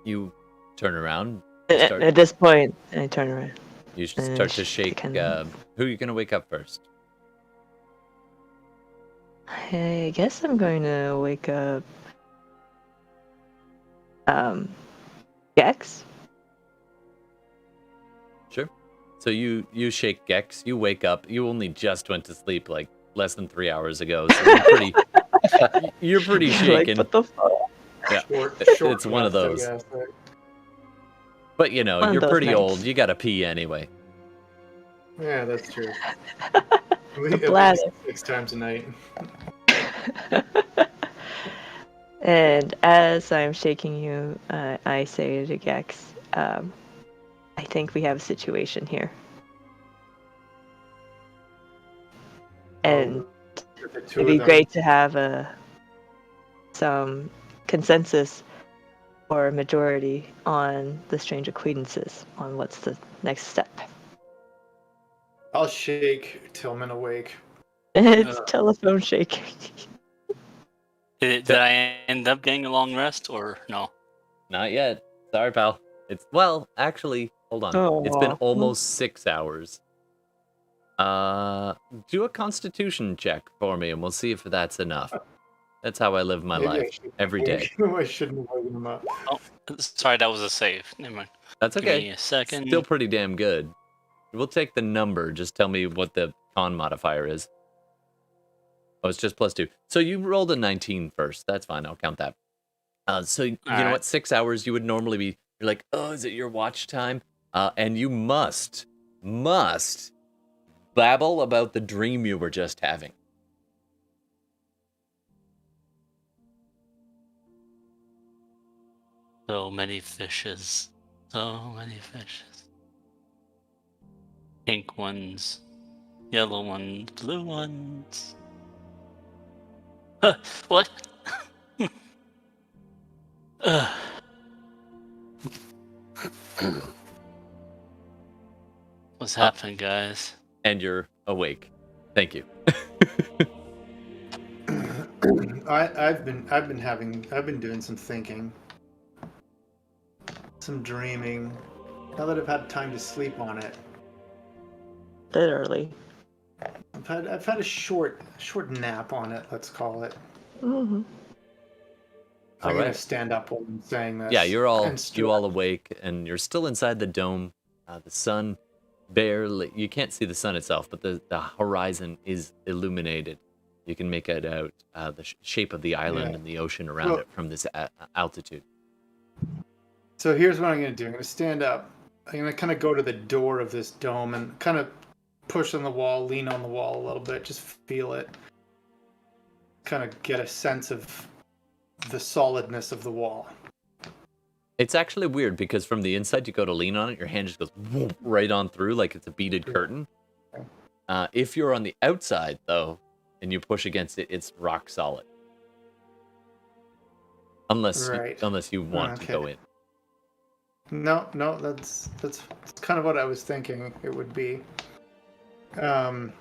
You turn around. At this point, I turn around. You should start to shake. Who are you going to wake up first? I guess I'm going to wake up Gex. Sure. So you shake Gex. You wake up. You only just went to sleep like less than 3 hours ago. So you're pretty shaken. Like, what the fuck? Yeah, Short it's one of rest, I those. guess, right? But you know, On you're those pretty nights. old. You gotta pee anyway. Yeah, that's true. The At bladder. least 6 times a night. And as I'm shaking you, I say to Gex, I think we have a situation here. And The two it'd of be them. great to have some consensus or majority on the strange acquaintances, on what's the next step. I'll shake Tillman awake. It's telephone shaking. Did I end up getting a long rest or no? Not yet. Sorry, pal. Actually, hold on. It's been Aw. almost 6 hours. Do a Constitution check for me, and we'll see if that's enough. That's how I live my Maybe I life shouldn't every have day. woken- I shouldn't have woken him up. Oh, sorry, that was a save. Never mind. That's Give me okay. a second. Still pretty damn good. We'll take the number. Just tell me what the con modifier is. Oh, it's just +2. So you rolled a 19 first. That's fine. I'll count that. So you know Alright. what? 6 hours. You would normally be. You're like, oh, is it your watch time? And you must babble about the dream you were just having. So many fishes. So many fishes. Pink ones. Yellow ones. Blue ones. What? What's happening, guys? And you're awake. Thank you. I've been doing some thinking, some dreaming. Now that I've had time to sleep on it, Literally. I've had a short nap on it. Let's call it. Mm-hmm. I'm All gonna right. stand up while I'm saying this. Yeah, you're all and you all awake, and you're still inside the dome. The sun barely. You can't see the sun itself, but the horizon is illuminated. You can make it out the shape of the island Yeah. and the ocean around Well- it from this altitude. So here's what I'm gonna do. I'm gonna stand up. I'm gonna kind of go to the door of this dome and kind of push on the wall, lean on the wall a little bit, just feel it. Kind of get a sense of the solidness of the wall. It's actually weird because from the inside, you go to lean on it, your hand just goes whoop, right on through like it's a beaded curtain. If you're on the outside, though, and you push against it, it's rock solid. Unless Right. you want to go in. No, that's kind of what I was thinking it would be. I'm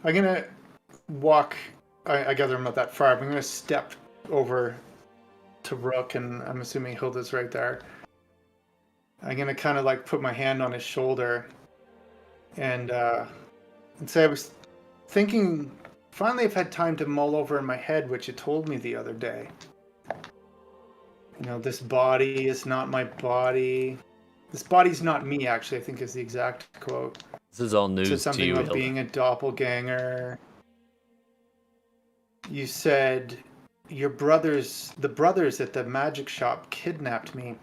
gonna walk. I gather I'm not that far. But I'm gonna step over to Rook, and I'm assuming Hilda's right there. I'm gonna kind of like put my hand on his shoulder, and say I was thinking. Finally, I've had time to mull over in my head what you told me the other day. You know, this body is not my body. This body's not me, actually, I think is the exact quote. This is all So news to something you, about Hilda. being a doppelganger. You said the brothers at the magic shop kidnapped me.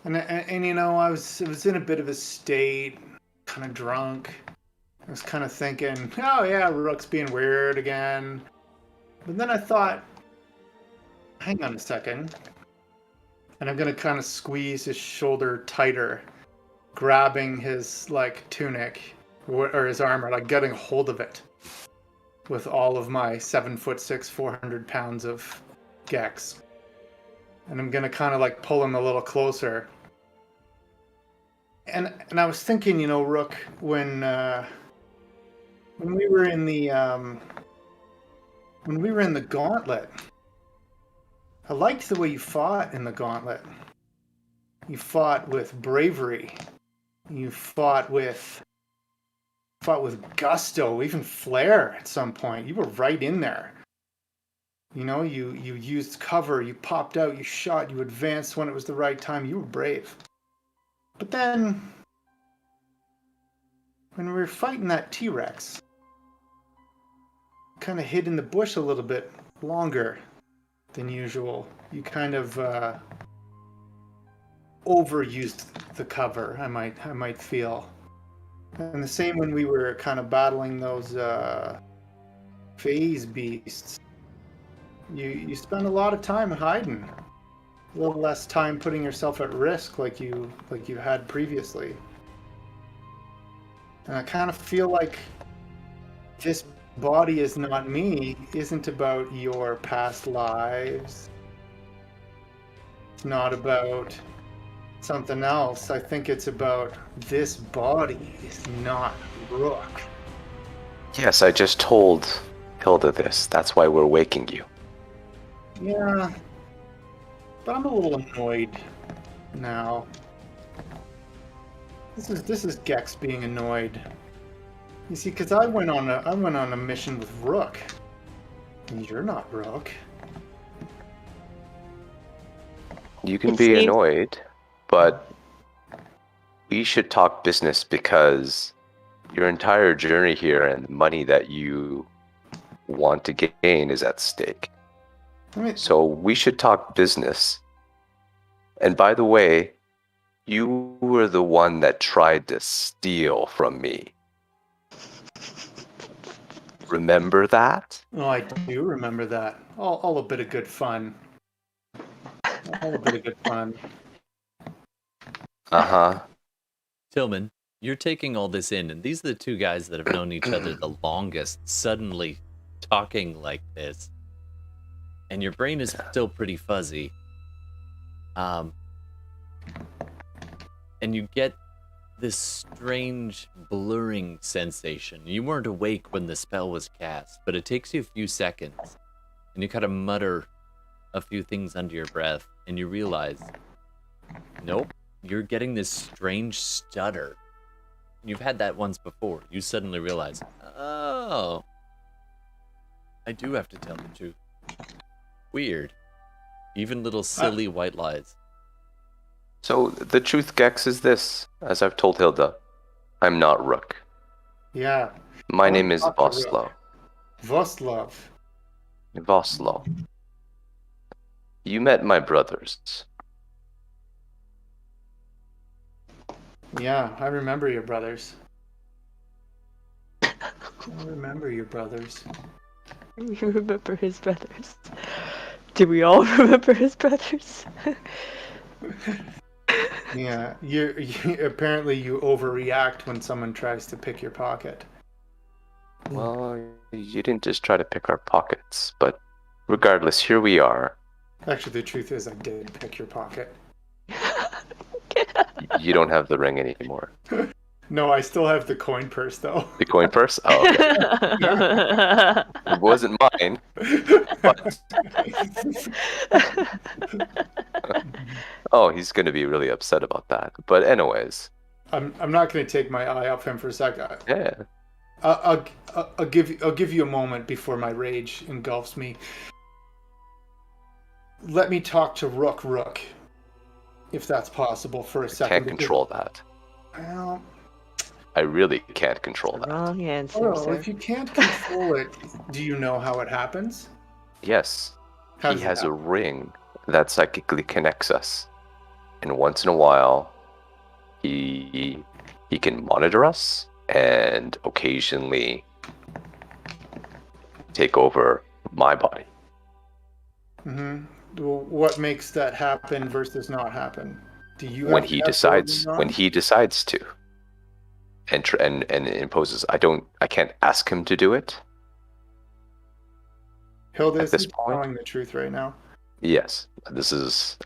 And you know, I was in a bit of a state, kind of drunk. I was kind of thinking, oh yeah, Rook's being weird again. But then I thought, hang on a second. And I'm gonna kind of squeeze his shoulder tighter, grabbing his like tunic or his armor, like getting hold of it with all of my 7'6", 400 pounds of Gex. And I'm gonna kind of like pull him a little closer. And I was thinking, you know, Rook, when we were in the gauntlet, I liked the way you fought in the gauntlet. You fought with bravery. You fought with gusto, even flair at some point. You were right in there. You know, you used cover, you popped out, you shot, you advanced when it was the right time. You were brave. But then, when we were fighting that T-Rex, kind of hid in the bush a little bit longer than usual. You kind of overused the cover. I might feel, and the same when we were kind of battling those phase beasts. You spend a lot of time hiding, a little less time putting yourself at risk like you had previously. And I kind of feel like this body is not me isn't about your past lives. It's not about something else. I think it's about this body is not Rook. Yes, I just told Hilda this. That's why we're waking you. Yeah, but I'm a little annoyed now. This is Gex being annoyed. You see, because I went on a mission with Rook, and you're not Rook. You can be annoyed, but we should talk business because your entire journey here and the money that you want to gain is at stake. So we should talk business. And by the way, you were the one that tried to steal from me. Remember that? Oh, I do remember that. All a bit of good fun. All a bit of good fun. Uh-huh. Tillman, you're taking all this in, and these are the two guys that have known each other the longest, suddenly talking like this. And your brain is still pretty fuzzy. And you get this strange blurring sensation. You weren't awake when the spell was cast, but it takes you a few seconds. And you kind of mutter a few things under your breath, and you realize, nope, you're getting this strange stutter. You've had that once before. You suddenly realize, oh, I do have to tell the truth. Weird. Even little silly white lies. So the truth, Gex, is this. As I've told Hilda, I'm not Rook. Yeah. My name is Vostlo. Vostlo. Vostlo. You met my brothers. Yeah, I remember your brothers. I remember your brothers. You remember his brothers. Do we all remember his brothers? Yeah, you apparently you overreact when someone tries to pick your pocket. Well, you didn't just try to pick our pockets, but regardless, here we are. Actually, the truth is I did pick your pocket. You don't have the ring anymore. No, I still have the coin purse, though. The coin purse? Oh, okay. It wasn't mine. But... Oh, he's going to be really upset about that. But anyways. I'm not going to take my eye off him for a second. Yeah. I'll give you a moment before my rage engulfs me. Let me talk to Rook, if that's possible, for a second. I can't control that. Well, I really can't control that. Wrong answer, sir. If you can't control it, do you know how it happens? Yes. How he has a ring that psychically connects us. And once in a while, he can monitor us and occasionally take over my body. Mm-hmm. Well, what makes that happen versus not happen? Do you when he decides to and imposes? I can't ask him to do it. Hilda, is he telling the truth right now? Yes,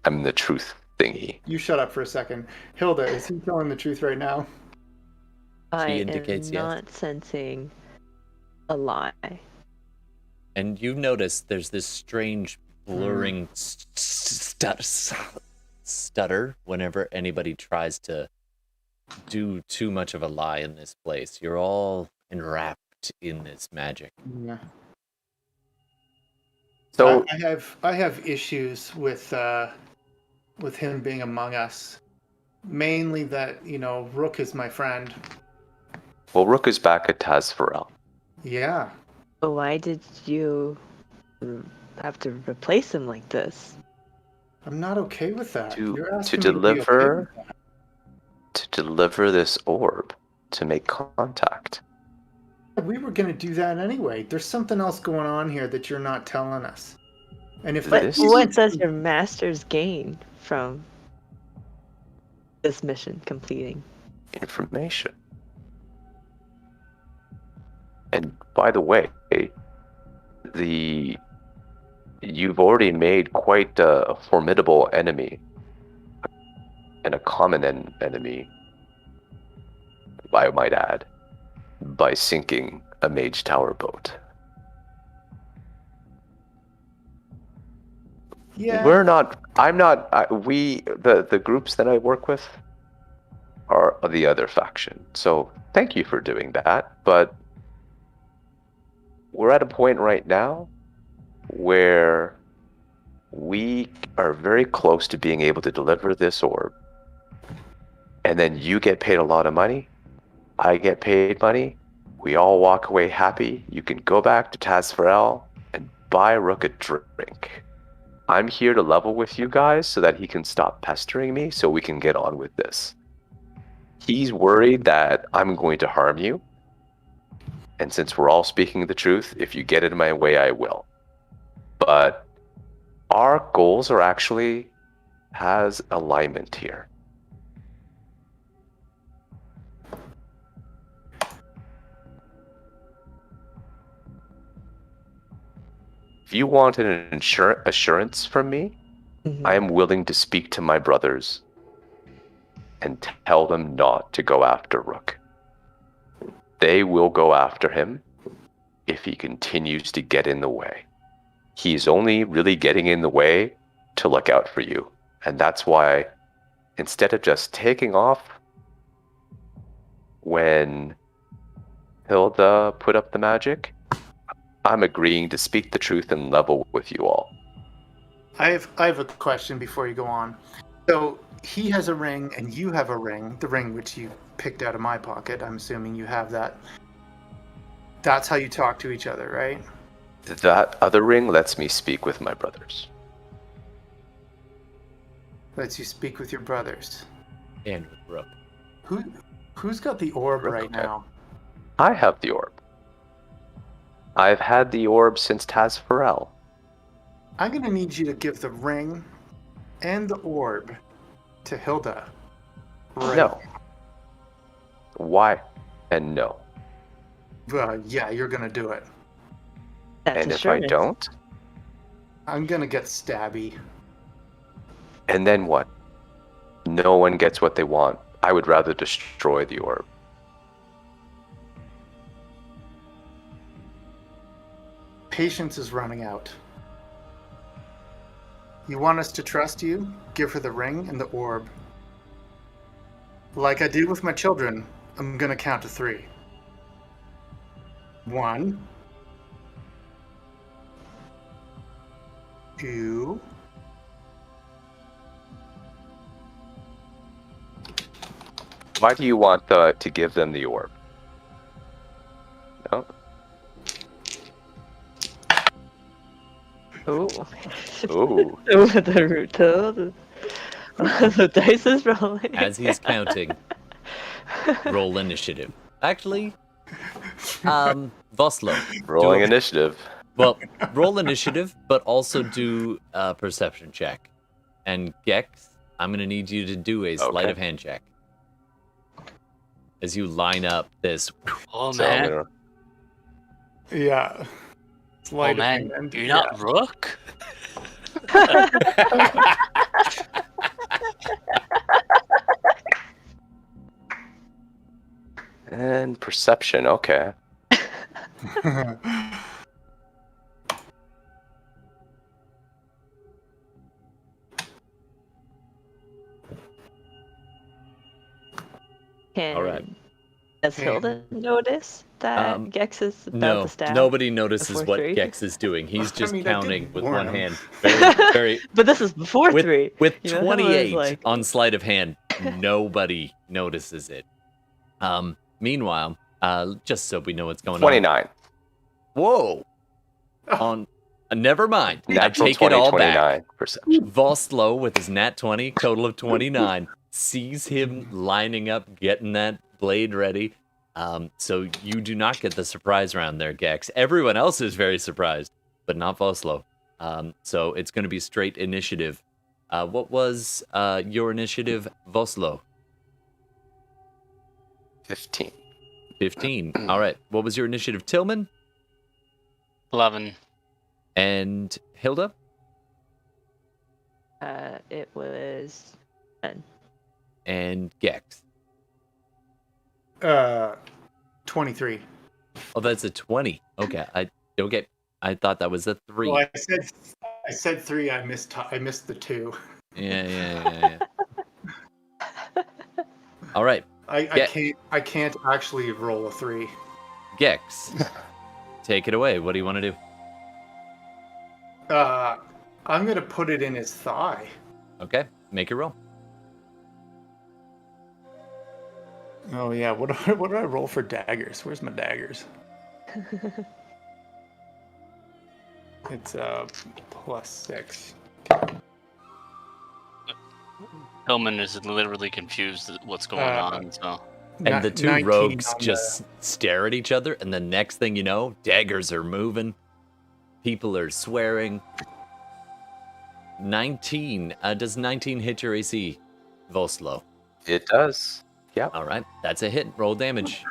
I'm the truth thingy. You shut up for a second. Hilda, is he telling the truth right now? I indicates am yes. not sensing a lie. And you notice there's this strange blurring stutter whenever anybody tries to do too much of a lie in this place. You're all enwrapped in this magic. Yeah. So I have issues with him being among us. Mainly that, Rook is my friend. Well, Rook is back at Tazfarel. Yeah. But why did you have to replace him like this? I'm not okay with that. You're to asking me to be okay deliver with that. to deliver this orb, to make contact. We were going to do that anyway. There's something else going on here that you're not telling us. And if But This- what does your masters gain from this mission completing? Information. And by the way, you've already made quite a formidable enemy, and a common enemy, I might add, by sinking a mage tower boat. Yeah. The groups that I work with are the other faction. So thank you for doing that, but we're at a point right now where we are very close to being able to deliver this orb. And then you get paid a lot of money, I get paid money, we all walk away happy. You can go back to Tazfarel and buy Rook a drink. I'm here to level with you guys so that he can stop pestering me so we can get on with this. He's worried that I'm going to harm you. And since we're all speaking the truth, if you get in my way, I will. But our goals are actually has alignment here. If you want an assurance from me, Mhm. I am willing to speak to my brothers and tell them not to go after Rook. They will go after him if he continues to get in the way. He's only really getting in the way to look out for you. And that's why, instead of just taking off when Hilda put up the magic, I'm agreeing to speak the truth and level with you all. I have a question before you go on. So he has a ring and you have a ring, the ring which you picked out of my pocket. I'm assuming you have that. That's how you talk to each other, right? That other ring lets me speak with my brothers. Lets you speak with your brothers. And with Rook. Who's got the orb Rook, right okay. now? I have the orb. I've had the orb since Tazfarel. I'm gonna need you to give the ring and the orb to Hilda. Right. No. Why? And no. Yeah, you're gonna do it. That's And if I assurance. don't, I'm gonna get stabby. and then what? No one gets what they want. I would rather destroy the orb. Patience is running out. You want us to trust you? Give her the ring and the orb. Like I did with my children, I'm gonna count to 3. 1, 2. Why do you want to give them the orb? No? Ooh. Ooh. Ooh, the root toe. The dice is rolling. As he's counting, roll initiative. Actually, Vostlo. Rolling do- initiative. Well, roll initiative, but also do a perception check. And Gex, I'm going to need you to do a sleight Okay. of hand check. As you line up this. Oh So I'm man, gonna- Yeah. oh Sleight of man, hand, you're yeah. not Rook? And perception, okay. Can All right. Does Hilda notice that Gex is about No, to stab? nobody notices before what 3? Gex is doing. He's just I mean, I did counting with warn one him. hand. Very, very. But this is before 3. With You know, Hilda was 28 like- on sleight of hand, nobody notices it. Meanwhile, just so we know what's going on. 29. Whoa! On Never mind. Natural I take it all back. 29 perception. Vostlo with his nat 20, total of 29, sees him lining up, getting that blade ready. So you do not get the surprise round there, Gex. Everyone else is very surprised, but not Vostlo. So it's going to be straight initiative. What was your initiative, Vostlo? 15. 15. All right. What was your initiative, Tillman? 11. And Hilda? It was 10. And Gex? 23. Oh, that's a 20. Okay. I thought that was a 3. Well, I said 3. I missed the 2. Yeah. All right. I can't actually roll a 3. Gex, take it away. What do you want to do? I'm gonna put it in his thigh. Okay, make your roll. Oh yeah, what do I roll for daggers? Where's my daggers? It's +6. Tillman is literally confused at what's going on. So. And the two 19 rogues on just stare at each other, and the next thing you know, daggers are moving. People are swearing. 19. Does 19 hit your AC, Vostlo? It does. Yeah. All right, that's a hit. Roll damage.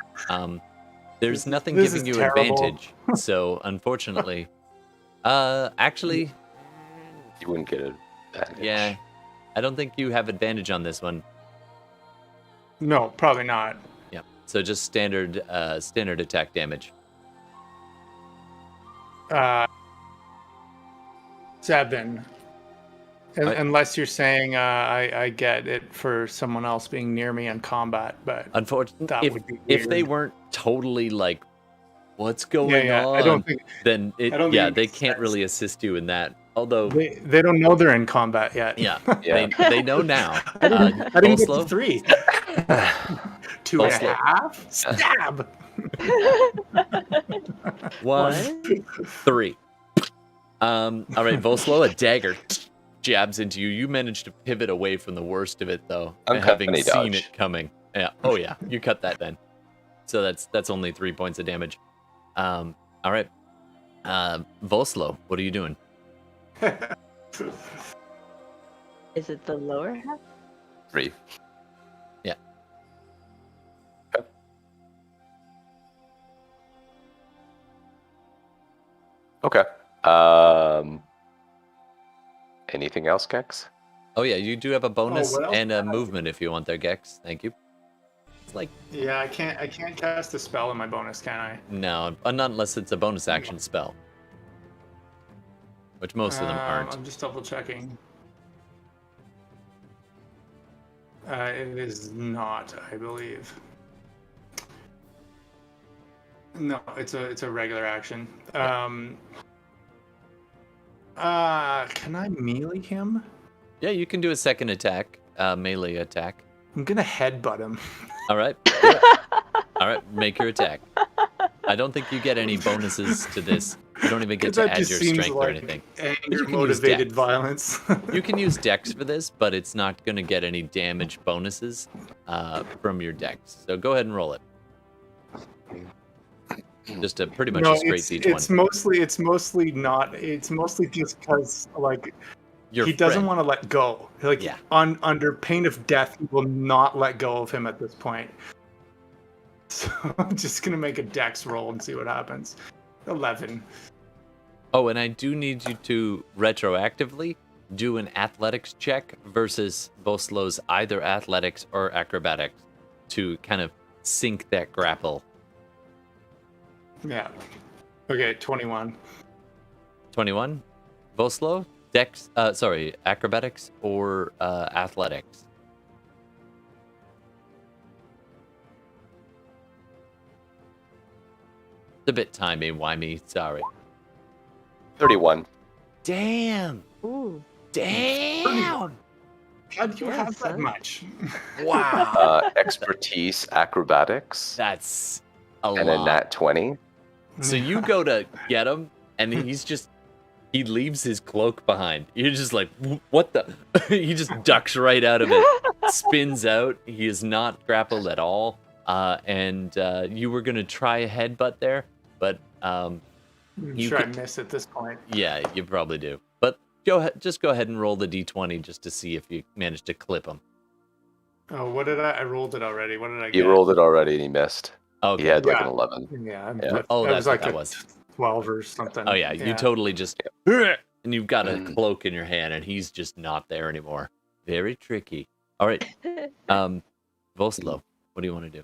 There's nothing this giving is you terrible. advantage, so unfortunately, actually, You wouldn't get it. yeah, I don't think you have advantage on this one. No, probably not. Yeah, so just standard attack damage. 7. Unless you're saying I get it for someone else being near me in combat, but Unfortunately, that would be if they weird. weren't totally like, what's going on? I don't think then it, I don't yeah, think they it makes can't sense. really assist you in that. Although, they don't know they're in combat yet. yeah, Yeah. They know now. I didn't get to Vostlo? 3. 2.5. Stab. 1, 3. All right, Vostlo, a dagger jabs into you. You manage to pivot away from the worst of it, though, having Uncanny seen dodge. it coming. Yeah. Oh yeah, you cut that then. So that's only 3 points of damage. All right, Vostlo, what are you doing? Is it the lower half? 3. Yeah. Okay. Anything else, Gex? Oh yeah, you do have a bonus what else and a do I have? movement if you want there, Gex. Thank you. It's like Yeah, I can't cast a spell in my bonus, can I? no, not unless it's a bonus action spell, which most of them aren't. I'm just double checking. It is not, I believe. No, it's a regular action. Can I melee him? Yeah, you can do a second attack, melee attack. I'm gonna headbutt him. All right. Do it. All right, make your attack. I don't think you get any bonuses to this. You don't even get to That add just your seems strength or like anything. But you can use anger-motivated dex. violence. You can use dex for this, but it's not going to get any damage bonuses from your dex. So go ahead and roll it. Just a pretty much a straight D20. it's mostly just because like Your he doesn't friend. want to let go. Like Yeah. under pain of death, he will not let go of him at this point. So I'm just gonna make a dex roll and see what happens. 11. Oh, and I do need you to retroactively do an athletics check versus Vostlo's either athletics or acrobatics to kind of sink that grapple. Yeah. Okay, 21. 21. Vostlo, acrobatics or athletics? It's a bit timey-wimey, sorry. 31. Damn! Ooh. Damn! How do you Yeah, have that son. much? Wow! Expertise, acrobatics, That's a and a lot. nat 20. So you go to get him, and he's just he leaves his cloak behind. You're just like, what the? He just ducks right out of it, spins out. He is not grappled at all. And you were going to try a headbutt there, but I'm sure I miss at this point. yeah, you probably do. But just go ahead and roll the d20 just to see if you manage to clip him. Oh, what did I rolled it already. What did I get? He rolled it already and he missed. Okay. He had like Yeah. an 11. Yeah. Yeah. Oh, that that's was like what that a was. 12 or something. Oh yeah, you totally just and you've got a cloak in your hand, and he's just not there anymore. Very tricky. All right, Vostlo, what do you want to do?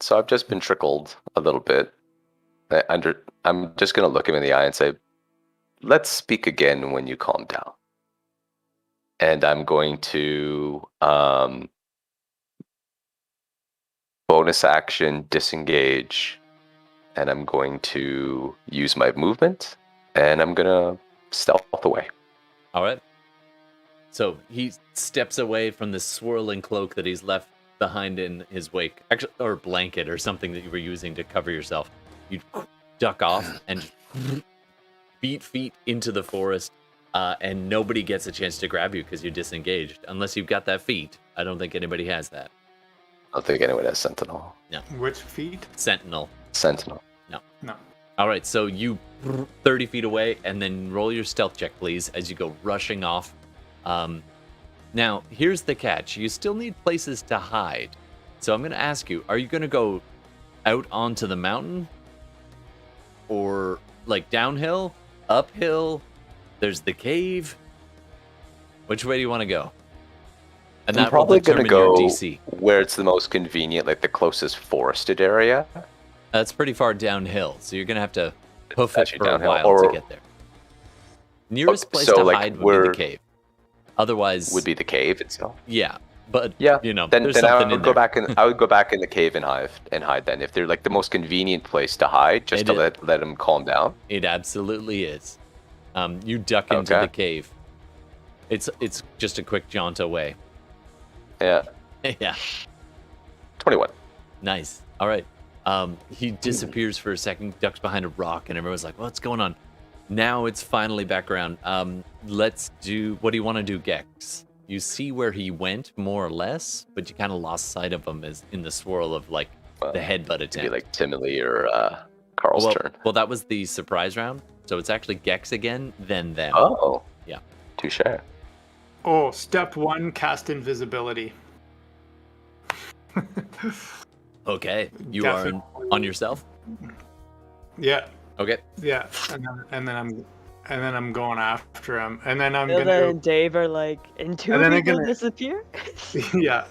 So I've just been trickled a little bit. I'm just gonna look him in the eye and say, "Let's speak again when you calm down." And I'm going to bonus action disengage, and I'm going to use my movement, and I'm gonna stealth away. All right. So he steps away from the swirling cloak that he's left behind in his wake, actually, or blanket or something that you were using to cover yourself. You duck off and beat feet into the forest, and nobody gets a chance to grab you because you're disengaged. Unless you've got that feat. I don't think anybody has that. I don't think anyone has Sentinel. No. Which feet? Sentinel. Sentinel. No. All right, so you 30 feet away, and then roll your stealth check, please, as you go rushing off. Now, here's the catch. You still need places to hide. So I'm going to ask you, are you going to go out onto the mountain? Or, like, downhill? Uphill? There's the cave? Which way do you want to go? And I'm that will probably going to determine your go DC. where it's the most convenient, like the closest forested area. That's pretty far downhill, so you're going to have to hoof it Actually for a downhill, while or- to get there. Nearest Okay, place so, to like, hide would be we're- the cave. Otherwise, Would be the cave itself. yeah, but Yeah, you know, then there's I something would in go there. back in. I would go back in the cave and hide then. If they're like the most convenient place to hide, just to let them calm down. It absolutely is. You duck into Okay. the cave. It's just a quick jaunt away. Yeah, Yeah, 21. nice. All right. He disappears for a second, ducks behind a rock, and everyone's like, "What's going on?" Now it's finally back around. Let's do. What do you want to do, Gex? You see where he went, more or less, but you kind of lost sight of him as in the swirl of like the headbutt attempt. It'd be like Tihmily or Carl's turn. Well, that was the surprise round, so it's actually Gex again, then them. Oh, Yeah. touche. Oh, step 1, cast invisibility. Okay, you are Definitely. on yourself. Yeah, Okay. yeah, and then I'm going after him, and then I'm Hilda gonna and Dave are like, and two And then I'm people gonna- disappear? yeah,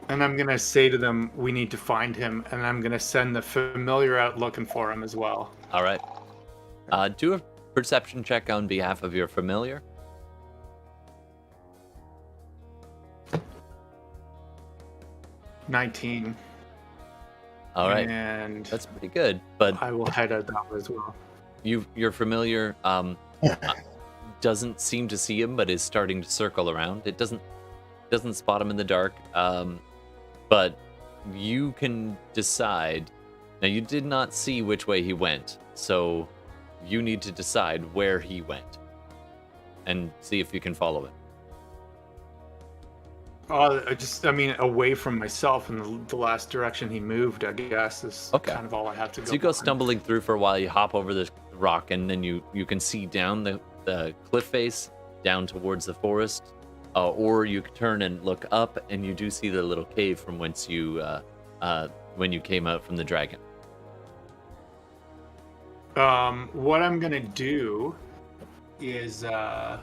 and I'm gonna say to them, we need to find him, and I'm gonna send the familiar out looking for him as well. All right. Do a perception check on behalf of your familiar. $19. All right. And That's pretty good, but I will head out that way as well. your familiar doesn't seem to see him, but is starting to circle around. It doesn't spot him in the dark, but you can decide. Now, you did not see which way he went, so you need to decide where he went and see if you can follow it. I mean, away from myself in the last direction he moved, I guess, is Okay. kind of all I have to go. So you go on. stumbling through for a while. You hop over this rock, and then you can see down the cliff face down towards the forest, or you can turn and look up, and you do see the little cave from whence you when you came out from the dragon. What I'm gonna do is I'm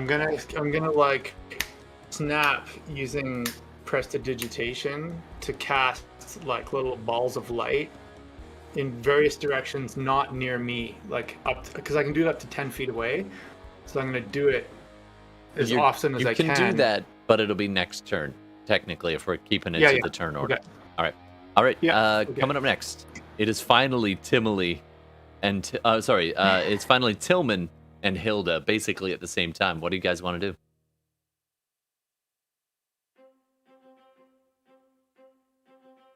gonna like snap using prestidigitation to cast like little balls of light in various directions, not near me, like up because I can do it up to 10 feet away. So I'm gonna do it as often as I can. You can do that, but it'll be next turn, technically, if we're keeping it to the turn order. Okay. All right. Yeah, okay. Coming up next, it is finally Tihmily and it's finally Tillman and Hilda, basically at the same time. What do you guys want to do?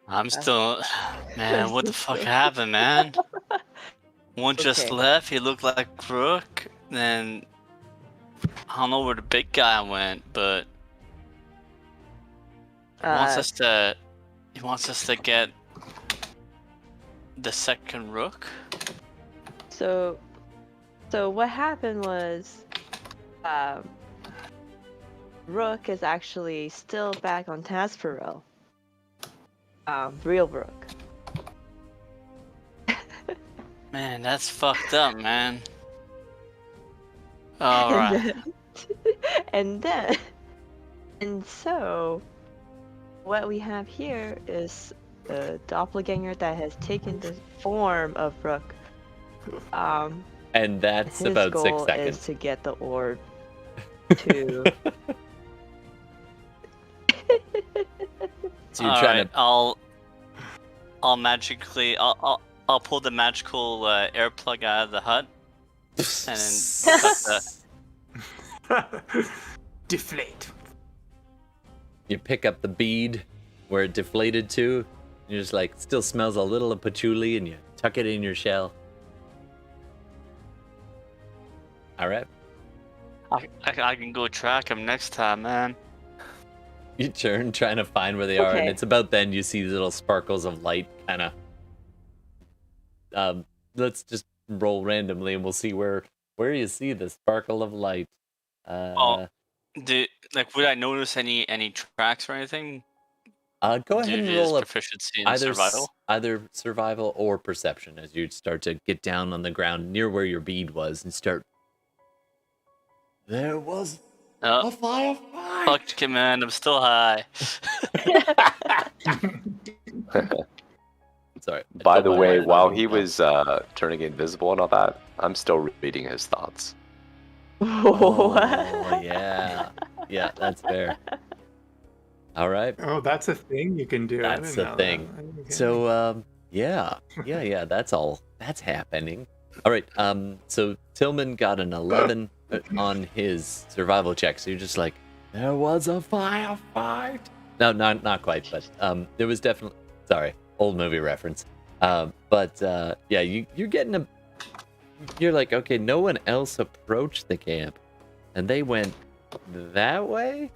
I'm still, man. What the fuck happened, man? One just Okay. left. He looked like Rook. Then I don't know where the big guy went, but he wants us to. He wants us to get the second Rook. So what happened was, Rook is actually still back on task for real. Real Rook. Man, that's fucked up, man. All right. And so, what we have here is the doppelganger that has taken the form of Rook. And that's His about 6 goal seconds. is to get the orb to. So you're trying to. I'll magically. I'll pull the magical air plug out of the hut, and then cut the. Deflate. You pick up the bead where it deflated to. You're just like, still smells a little of patchouli, and you tuck it in your shell. All right. I can go track him next time, man. You turn trying to find where they are, and Okay. it's about then you see little sparkles of light, kind of. Let's just roll randomly, and we'll see where you see the sparkle of light. Would I notice any tracks or anything? Go ahead Due and to his roll a proficiency in either survival. either survival or perception as you start to get down on the ground near where your bead was and start. There was a firefight. Fuck, command. I'm still high. Sorry. By the way, What? while he was turning invisible and all that, I'm still reading his thoughts. Oh, yeah. Yeah, that's fair. All right. Oh, that's a thing you can do. I That's didn't the know thing. that. Okay. So, yeah, that's all. That's happening. All right. So Tillman got an 11 on his survival check. So you're just like, there was a firefight. No, not quite, but there was definitely. Sorry, old movie reference. But yeah, you're getting a. You're like, okay, no one else approached the camp, and they went that way.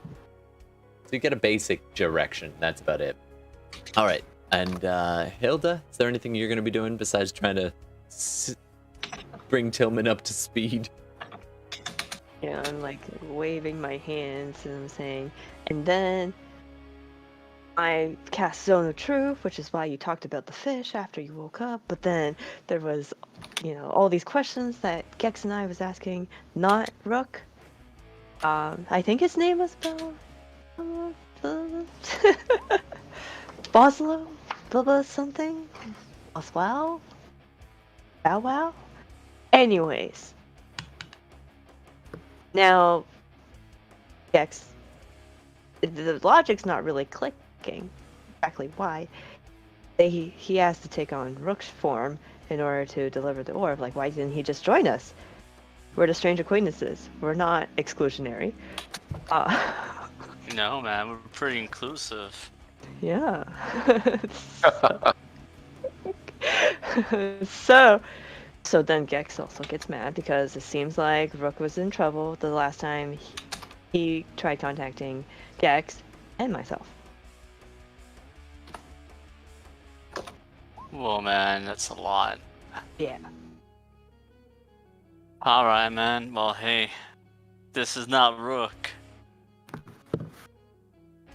So you get a basic direction. That's about it. All right. And Hilda, is there anything you're going to be doing besides trying to bring Tillman up to speed? Yeah, I'm like waving my hands and I'm saying, and then I cast Zone of Truth, which is why you talked about the fish after you woke up. But then there was, all these questions that Gex and I was asking, not Rook. I think his name was Vostlo, blah something, Vostlo, Bow Wow. Anyways, now Gex, the logic's not really clicking. Exactly why he has to take on Rook's form in order to deliver the orb. Like, why didn't he just join us? We're the strange acquaintances. We're not exclusionary. No, man, we're pretty inclusive. Yeah. So then Gex also gets mad because it seems like Rook was in trouble the last time he tried contacting Gex and myself. Whoa, man, that's a lot. Yeah. All right, man. Well, hey, this is not Rook.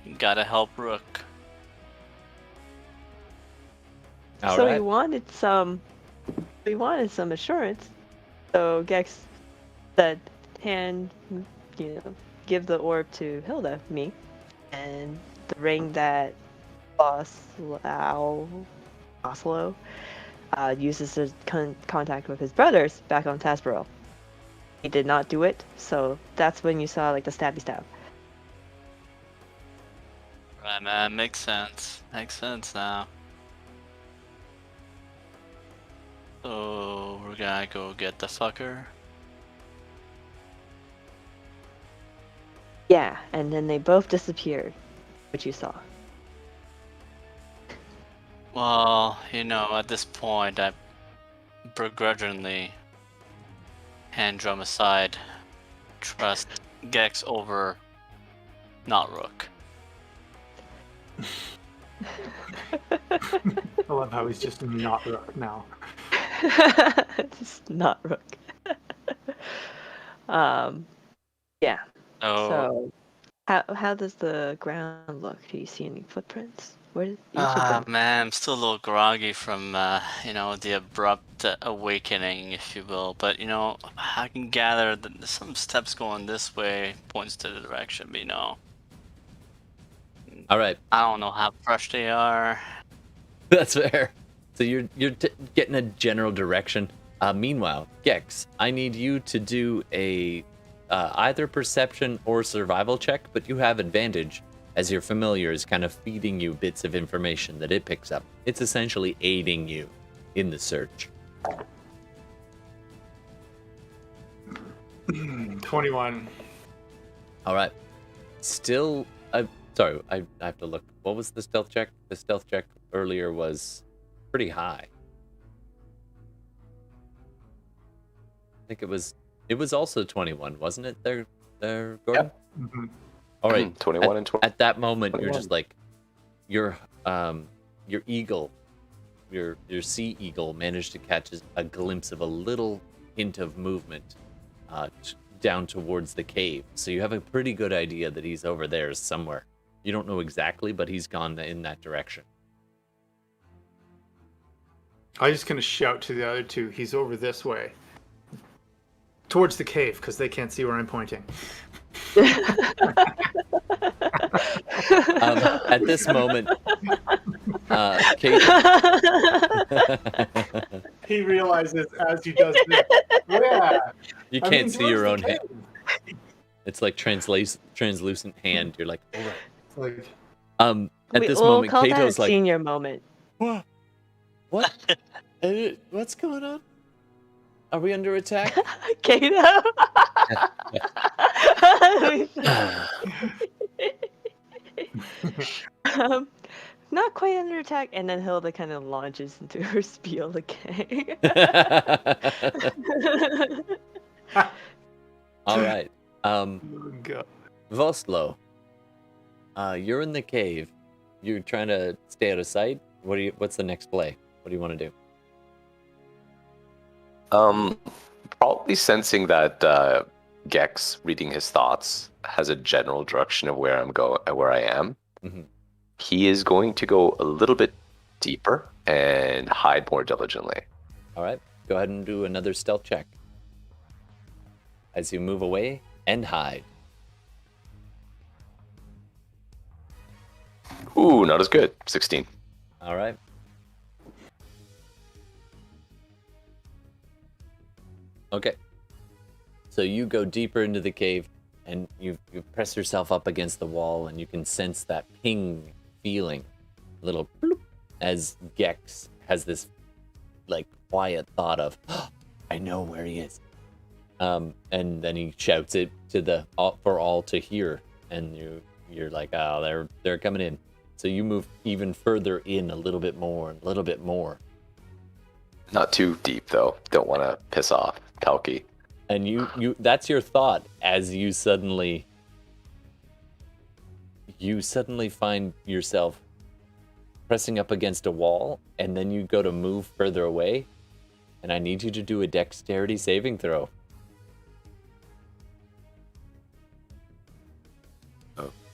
You gotta help Rook. All So right. we wanted some assurance. So Gex said, give the orb to Hilda, me, and the ring that Vostlo uses to contact with his brothers back on Tasbro. He did not do it, so that's when you saw like the stabby stab. Right, man. Makes sense. Makes sense now. So we're gonna go get the fucker. Yeah, and then they both disappeared, which you saw. Well, at this point, I begrudgingly hand drum aside, trust Gex over not Rook. I love how he's just not Rook now. Just not Rook. Yeah. So, how does the ground look? Do you see any footprints? Where did each of them? Man, I'm still a little groggy from the abrupt awakening, if you will. But I can gather that some steps going this way points to the direction. But All right. I don't know how fresh they are. That's fair. So you're getting a general direction. Meanwhile, Gex, I need you to do a either perception or survival check, but you have advantage as your familiar is kind of feeding you bits of information that it picks up. It's essentially aiding you in the search. 21. All right. Still, sorry, I have to look. What was the stealth check? The stealth check earlier was pretty high. I think it was also 21, wasn't it? There, Gordon? Yep. Mm-hmm. All right. 21 and 20. At that moment, 21. you're just like, your eagle, your sea eagle managed to catch a glimpse of a little hint of movement down towards the cave. So you have a pretty good idea that he's over there somewhere. You don't know exactly, but he's gone in that direction. I'm just going to shout to the other two, he's over this way. Towards the cave, because they can't see where I'm pointing. At this moment, Kate... He realizes as he does this. Yeah. You can't see your own hand. It's like translucent hand. You're like, all right. Like, at this we'll moment, call that a Kato's like, senior moment. what? What's going on? Are we under attack? Kato. Not quite under attack, and then Hilda kind of launches into her spiel again. All right. oh God. Vostlo, you're in the cave. You're trying to stay out of sight. What's the next play? What do you want to do? Probably sensing that Gex, reading his thoughts, has a general direction of where I am. Mm-hmm. He is going to go a little bit deeper and hide more diligently. All right. Go ahead and do another stealth check as you move away and hide. Ooh, not as good. 16. All right. Okay. So you go deeper into the cave, and you press yourself up against the wall, and you can sense that ping feeling, little bloop, as Gex has this like quiet thought of, oh, I know where he is. And then he shouts it to for all to hear, and you're like, oh, they're coming in. So you move even further in a little bit more, and a little bit more. Not too deep though. Don't want to piss off Talkie. And you that's your thought as you suddenly find yourself pressing up against a wall, and then you go to move further away, and I need you to do a dexterity saving throw.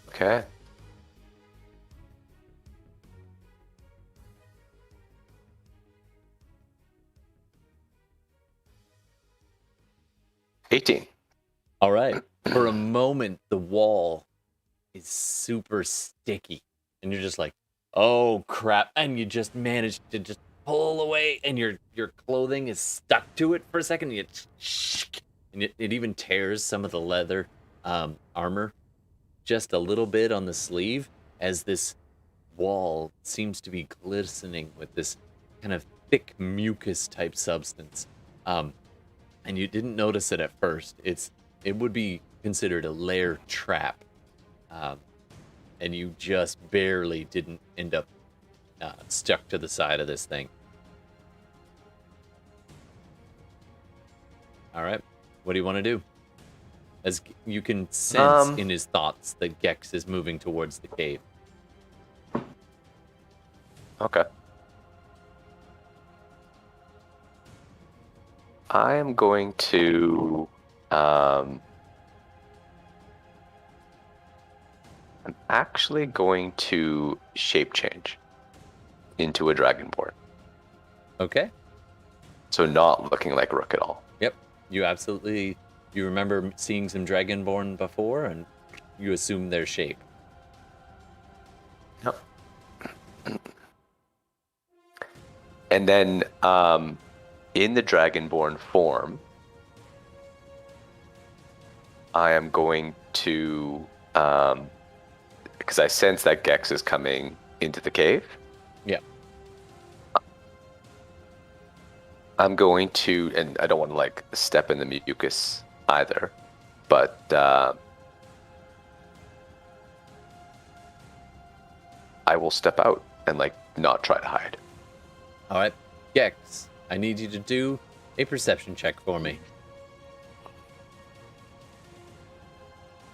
Okay. $18. All right. For a moment, the wall is super sticky, and you're just like, oh crap, and you just manage to just pull away, and your clothing is stuck to it for a second, and it even tears some of the leather armor just a little bit on the sleeve, as this wall seems to be glistening with this kind of thick mucus type substance. And you didn't notice it at first. It would be considered a lair trap. And you just barely didn't end up stuck to the side of this thing. All right. What do you want to do? As you can sense in his thoughts that Gex is moving towards the cave. Okay. I am going to. I'm actually going to shape change into a dragonborn. Okay. So not looking like Rook at all. Yep. You absolutely. You remember seeing some dragonborn before, and you assume their shape. Yep. And then, in the dragonborn form, I am going to, because I sense that Gex is coming into the cave. Yeah. I'm going to, and I don't want to like step in the mucus either, but I will step out and like not try to hide. All right. Gex, I need you to do a perception check for me.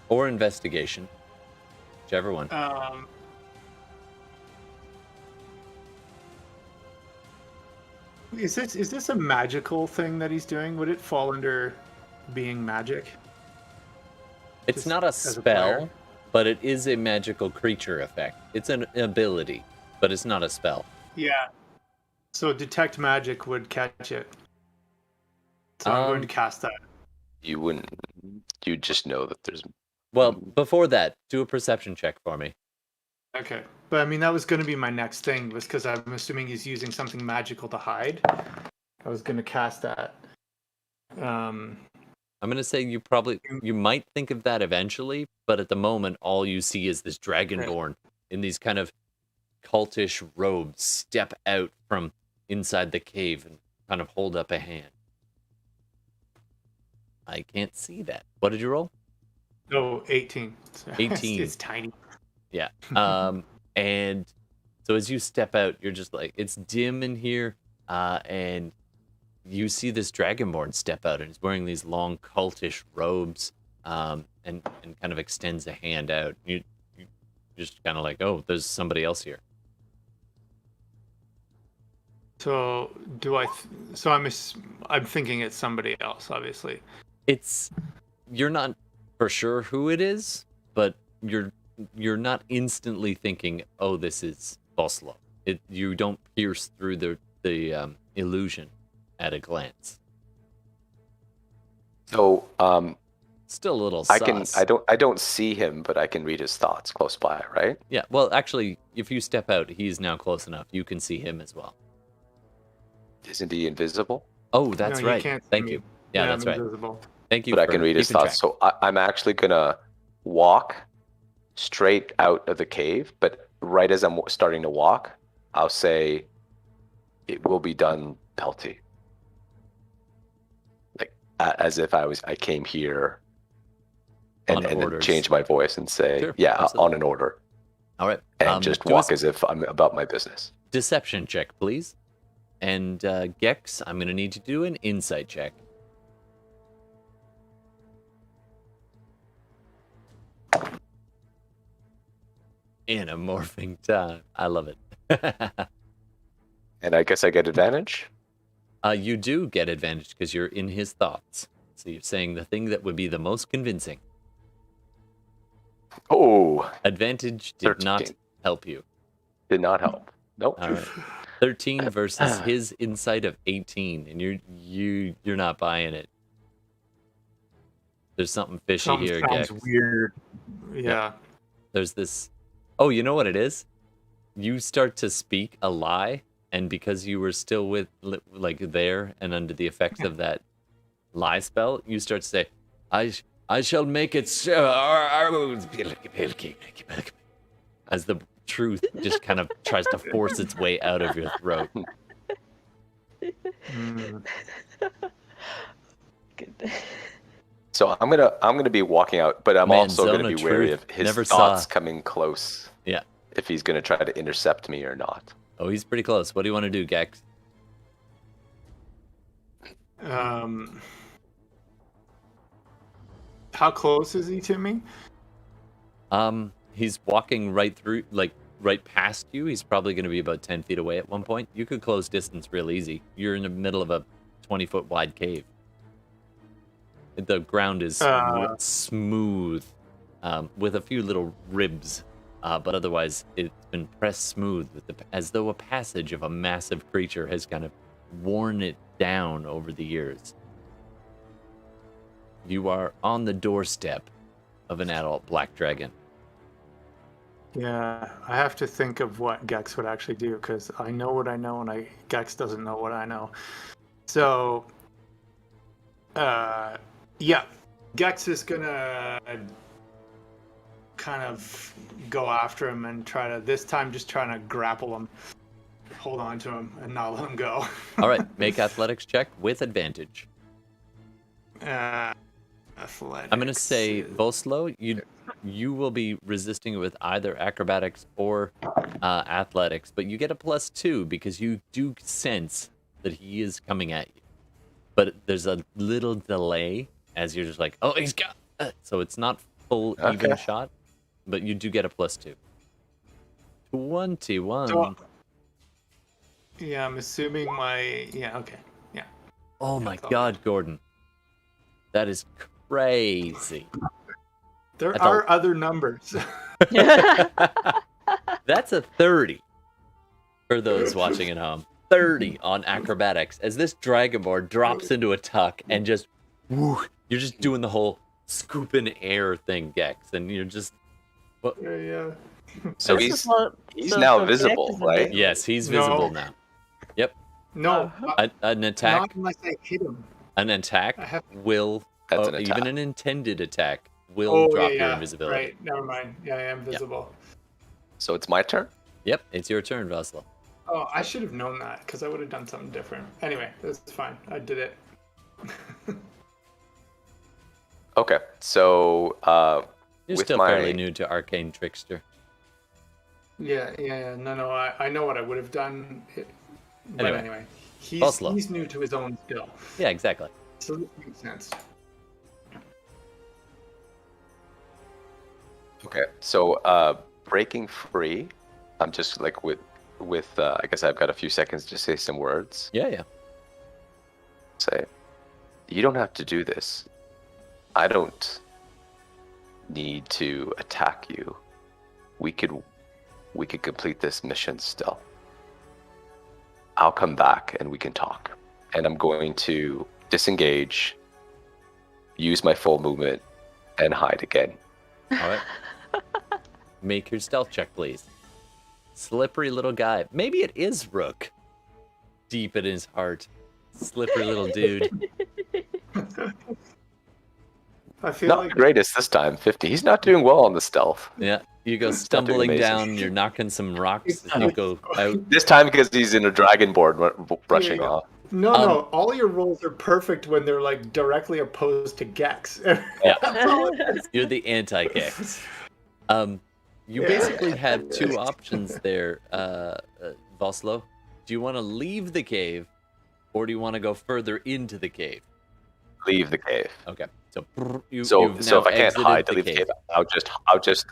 Or investigation. Whichever one. Is this a magical thing that he's doing? Would it fall under being magic? It's Just not a as a spell, player? but it is a magical creature effect. It's an ability, but it's not a spell. Yeah. So detect magic would catch it. So I'm going to cast that. You wouldn't. You just know that there's. Well, before that, do a perception check for me. Okay. But I mean, that was going to be my next thing, was because I'm assuming he's using something magical to hide. I was going to cast that. I'm going to say you might think of that eventually, but at the moment, all you see is this dragonborn in these kind of cultish robes step out from inside the cave and kind of hold up a hand. I can't see that. What did you roll? Oh, 18. 18. It's tiny. Yeah. And so as you step out, you're just like, it's dim in here, and you see this dragonborn step out, and he's wearing these long cultish robes, and kind of extends a hand out. You just kind of like, oh, there's somebody else here. So I'm thinking it's somebody else, obviously. You're not for sure who it is, but you're not instantly thinking, oh, this is Vostlo. You don't pierce through the illusion at a glance. So Still a little sus. I don't see him, but I can read his thoughts close by, right? Yeah, well, actually, if you step out, he's now close enough. You can see him as well. Isn't he invisible? Oh, that's No, you right. can't see Thank me. you. Yeah, I'm that's right. invisible. Thank you. But I for can read his keeping thoughts. track. So I'm actually gonna walk straight out of the cave, but right as I'm starting to walk, I'll say, "It will be done, Pelty." Like as if I came here, and then orders. change my voice and say, Sure, "Yeah, absolutely. on an order," All right. and just do a walk as if I'm about my business. deception check, please. And Gex, I'm going to need you to do an insight check. In a morphing time. I love it. And I guess I get advantage. You do get advantage because you're in his thoughts. So you're saying the thing that would be the most convincing. Oh, Advantage did not 13. help you. did not help. Nope. All right. 13 versus his insight of 18, and you're not buying it. There's something fishy Something here, sounds Gex. weird. Yeah. There's this. Oh, you know what it is? You start to speak a lie, and because you were still like there and under the effects of that lie spell, you start to say, "I shall make it so," as the truth just kind of tries to force its way out of your throat. Good. So I'm gonna be walking out, but I'm Man, also zone gonna of be wary truth. of his Never thoughts saw. coming close. Yeah. If he's gonna try to intercept me or not. Oh, he's pretty close. What do you want to do, Gex? How close is he to me? He's walking right through, like right past you. He's probably going to be about 10 feet away at one point. You could close distance real easy. You're in the middle of a 20-foot wide cave. The ground is smooth, with a few little ribs, but otherwise it's been pressed smooth, as though a passage of a massive creature has kind of worn it down over the years. You are on the doorstep of an adult black dragon. Yeah, I have to think of what Gex would actually do, because I know what I know, and Gex doesn't know what I know. So, yeah, Gex is gonna kind of go after him and this time just trying to grapple him, hold on to him, and not let him go. All right, make athletics check with advantage. Athletics. I'm gonna say, Vostlo, you will be resisting it with either acrobatics or athletics, but you get a +2 because you do sense that he is coming at you. But there's a little delay as you're just like, oh, he's got. So it's not full even shot, but you do get a +2. 21. So, yeah, I'm assuming okay. Yeah. Oh my God, Gordon. That is crazy. There are other numbers. That's a 30 for those watching at home. 30 on acrobatics as this Dragonborn drops into a tuck and just, woo, you're just doing the whole scoop in air thing, Gex, and you're just. Well, yeah. So he's now visible, right? Yes, he's visible now. Yep. No. An attack. Not unless I hit him. An attack will. That's an attack. Even an intended attack will drop your invisibility. Right, never mind. Yeah, I am visible. So it's my turn? Yep, it's your turn, Vostlo. Oh, I should have known that, because I would have done something different. Anyway, that's fine. I did it. Okay, so You're with still my... fairly new to Arcane Trickster. Yeah. No, I know what I would have done. But anyway he's new to his own skill. Yeah, exactly. So this makes sense. Okay, so breaking free, I'm just like with I guess I've got a few seconds to say some words. Yeah. Say, you don't have to do this. I don't need to attack you. We could complete this mission still. I'll come back and we can talk. And I'm going to disengage, use my full movement, and hide again. All right. Make your stealth check, please. Slippery little guy. Maybe it is Rook. Deep in his heart. Slippery little dude. I feel Not like the greatest this time, 50. He's not doing well on the stealth. Yeah. You go stumbling down, you're knocking some rocks as you go out. This time because he's in a dragonborn brushing off. No, all your rolls are perfect when they're like directly opposed to Gex. Yeah. You're the anti-Gex. You basically have two options there, Vostlo. Do you want to leave the cave, or do you want to go further into the cave? Leave the cave. Okay. So if I can't hide to leave the cave, I'll just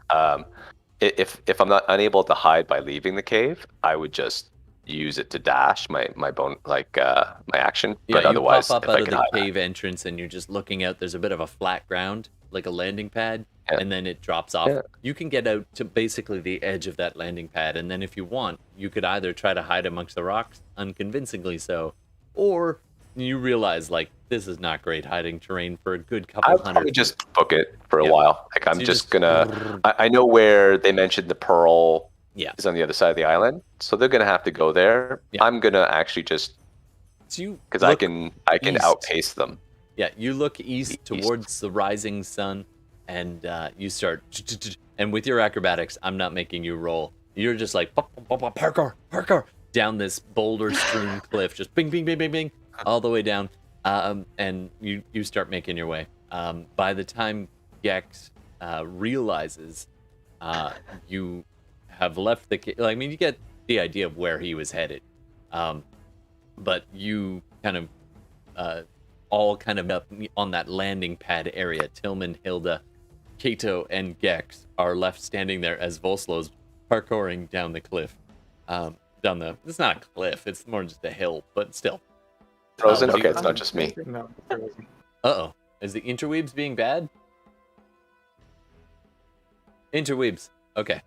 if I'm not unable to hide by leaving the cave, I would just use it to dash my action. Yeah, but otherwise, you pop if up I out of can the hide, cave entrance and you're just looking out. There's a bit of a flat ground, like a landing pad, Yeah. and then it drops off. Yeah. You can get out to basically the edge of that landing pad, and then if you want, you could either try to hide amongst the rocks, unconvincingly so, or you realize like this is not great hiding terrain for a good couple I'll hundred. probably just book it for a while. Like I'm So you just gonna. I know where they mentioned the pearl. Yeah. Is on the other side of the island, so they're gonna have to go there. Yeah. I'm gonna actually just because I can east. outpace them. Yeah, you look east towards the rising sun, and you start. And with your acrobatics, I'm not making you roll. You're just like parkour down this boulder-strewn cliff, just bing, bing, bing, bing, bing, all the way down, and you start making your way. By the time Gex realizes you have left the cave, I mean, you get the idea of where he was headed. But you kind of all kind of up on that landing pad area. Tillman, Hilda, Kato, and Gex are left standing there as Vostlo's parkouring down the cliff. It's not a cliff, it's more just a hill, but still. Frozen? Okay, it's not just me. No, frozen. Uh-oh. Is the interweebs being bad? Interweebs. Okay.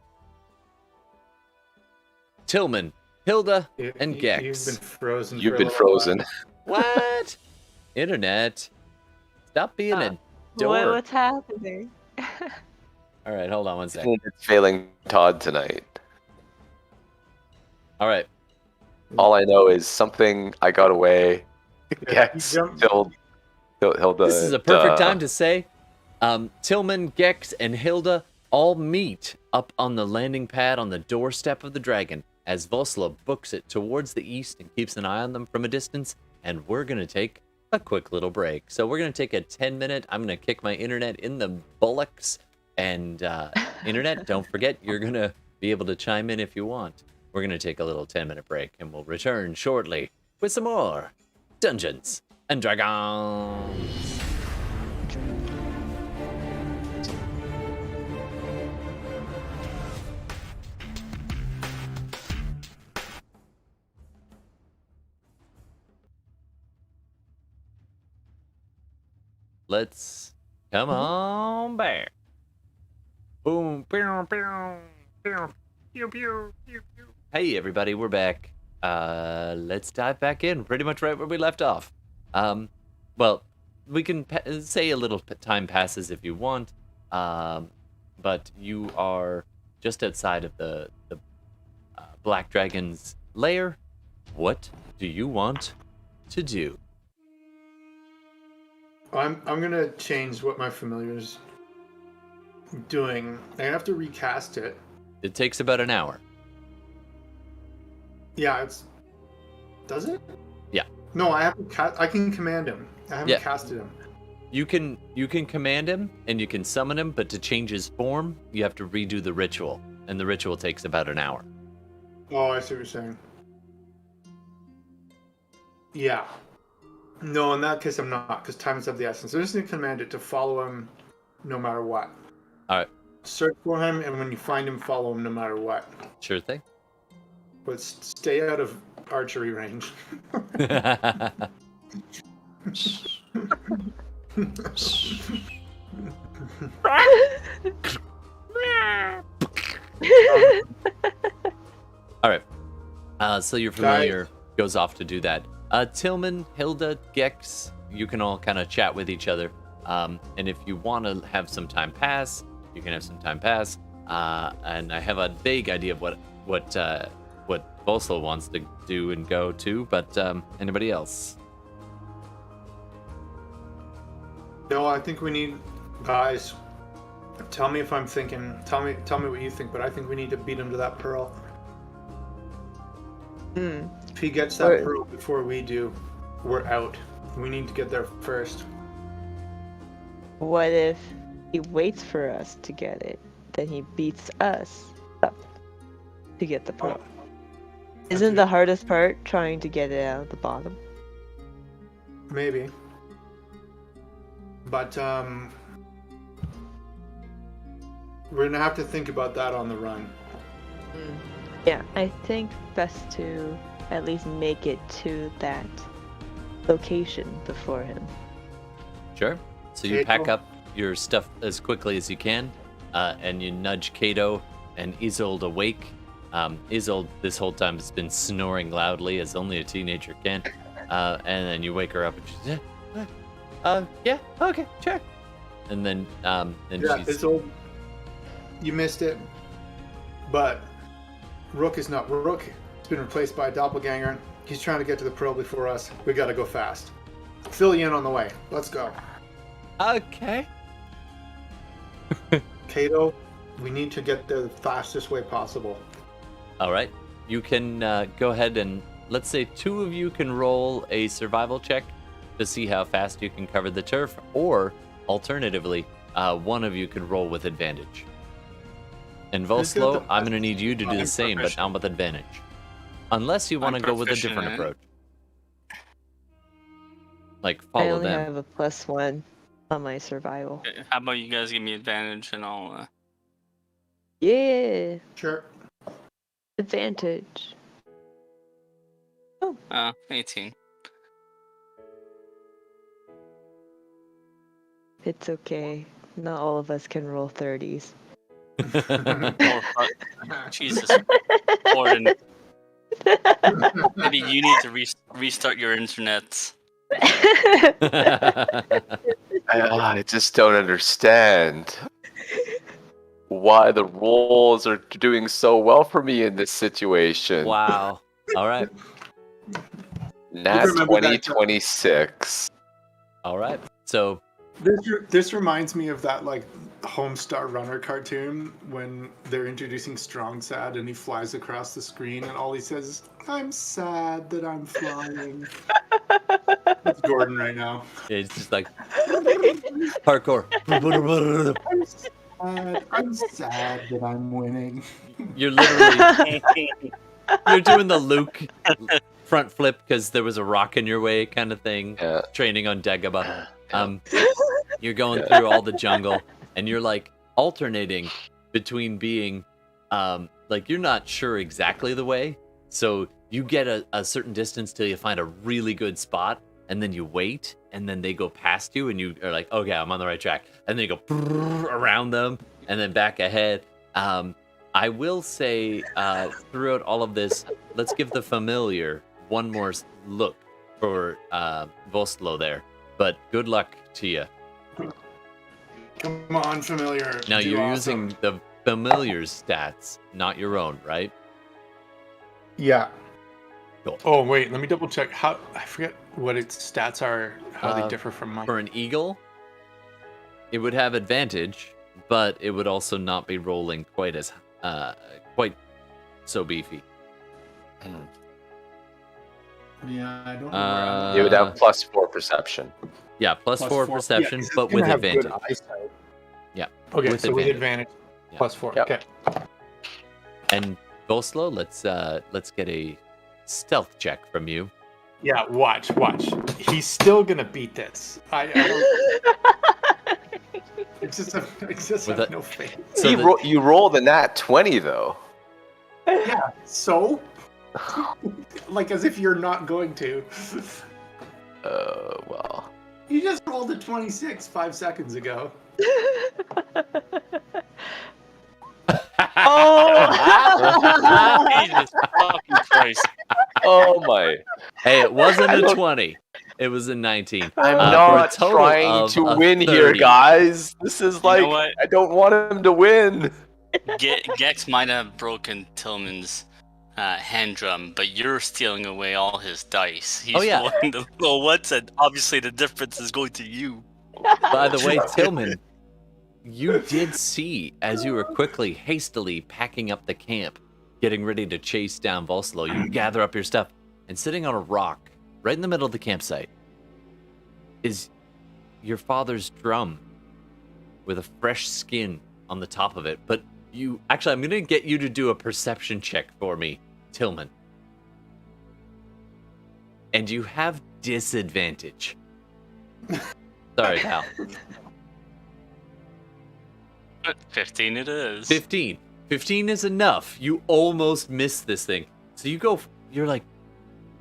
Tillman, Hilda, and Gex. You've been frozen. You've for a been little frozen. What? Internet. Stop being a dork. What's happening? All right, hold on one second. It's failing Todd tonight. All right. All I know is something I got away. Gex, Hilda. This is a perfect time to say Tillman, Gex, and Hilda all meet up on the landing pad on the doorstep of the dragon as Vostlo books it towards the east and keeps an eye on them from a distance. And we're going to take a quick little break. So we're going to take a 10-minute. I'm going to kick my internet in the bullocks. And internet, don't forget, you're going to be able to chime in if you want. We're going to take a little 10-minute break, and we'll return shortly with some more Dungeons and Dragons. Let's come on back. Boom, pew, pew, pew, pew, pew, pew, pew. Hey everybody, we're back. Let's dive back in, pretty much right where we left off. Well, we can say a little time passes if you want, but you are just outside of the Black Dragon's lair. What do you want to do? I'm gonna change what my familiar's doing. I have to recast it. It takes about an hour. Yeah, does it? Yeah. No, I haven't. I can command him. I haven't casted him. You can command him and you can summon him, but to change his form, you have to redo the ritual, and the ritual takes about an hour. Oh, I see what you're saying. Yeah. No, in that case I'm not, because time is of the essence. I'm just going to command it to follow him no matter what. All right. Search for him, and when you find him, follow him no matter what. Sure thing. But stay out of archery range. All right. So your familiar goes off to do that. Tillman, Hilda, Gex, you can all kind of chat with each other. And if you want to have some time pass, you can have some time pass. And I have a vague idea of what Vostlo wants to do and go to, but anybody else? No, I think we need guys. Tell me if I'm thinking. Tell me what you think. But I think we need to beat him to that pearl. If he gets that pearl before we do, we're out. We need to get there first. What if he waits for us to get it, then he beats us up to get the pearl? Isn't the hardest part trying to get it out of the bottom? Maybe. But we're gonna have to think about that on the run. Yeah, I think best to at least make it to that location before him. Sure. So you pack up your stuff as quickly as you can, and you nudge Kato and Isolde awake. Isolde this whole time has been snoring loudly as only a teenager can. And then you wake her up and she's yeah, okay, sure. And then she's... Isolde, you missed it. But Rook is not. Rook has been replaced by a doppelganger. He's trying to get to the pearl before us. We gotta go fast. Fill you in on the way. Let's go. Okay. Kato, we need to get there the fastest way possible. All right. You can go ahead and let's say two of you can roll a survival check to see how fast you can cover the turf, or alternatively, one of you can roll with advantage. And Vostlo, I'm going to need you to do the same, but not with advantage. Unless you want to I'm go with a proficient different in it. approach. Like, I follow only them. have a +1 on my survival. How about you guys give me advantage and I'll. Yeah, Sure. advantage. 18. It's okay. Not all of us can roll 30s. Oh, fuck. Jesus. Gordon, maybe you need to restart your internet. I just don't understand why the rolls are doing so well for me in this situation. Wow. All right. Nat Remember that- 2026. All right. So, This reminds me of that like Homestar Runner cartoon when they're introducing Strong Sad and he flies across the screen and all he says is, "I'm sad that I'm flying." That's Gordon right now. it's just like parkour. I'm sad that I'm winning. You're literally you're doing the Luke front flip because there was a rock in your way kind of thing. Yeah. Training on Dagobah. You're going through all the jungle and you're like alternating between being like you're not sure exactly the way, so you get a certain distance till you find a really good spot, and then you wait, and then they go past you, and you are like, okay, I'm on the right track, and then you go around them, and then back ahead. I will say, throughout all of this, let's give the familiar one more look for Vostlo there. But good luck to you. Come on, familiar. Now Do you're awesome. using the familiar's stats, not your own, right? Yeah. Cool. Oh wait, let me double check. How I forget what its stats are. How they Uh, differ from mine. For an eagle, it would have advantage, but it would also not be rolling quite quite so beefy. Yeah, I don't know. Where I'm You would have +4 perception. Yeah, plus Plus four four. perception, Yeah, 'cause it's but gonna with have good advantage. eyesight. Yeah. Okay, with so with advantage. advantage, Yeah. +4. Yep. Okay. And Vostlo, let's get a stealth check from you. Yeah, watch. He's still gonna beat this. I don't. It's just With have a- no faith. So You roll the nat 20 though. Yeah. So. Like as if you're not going to. Well. You just rolled a 26 5 seconds ago. Jesus fucking Christ. Oh my. Hey, it wasn't I a don't- 20. It was a 19. I'm for a not total trying of to a win here, 30. guys. This is know like what? I don't want him to win. Gex might have broken Tillman's hand drum, but you're stealing away all his dice. He's Oh, yeah. rolling the low ones, and obviously the difference is going to you. By the way, Tillman, you did see as you were hastily packing up the camp, getting ready to chase down Vostlo, you gather up your stuff, and sitting on a rock right in the middle of the campsite is your father's drum with a fresh skin on the top of it. But I'm going to get you to do a perception check for me, Tillman. And you have disadvantage. Sorry, pal. 15 it is. 15. 15 is enough. You almost missed this thing. So you're like,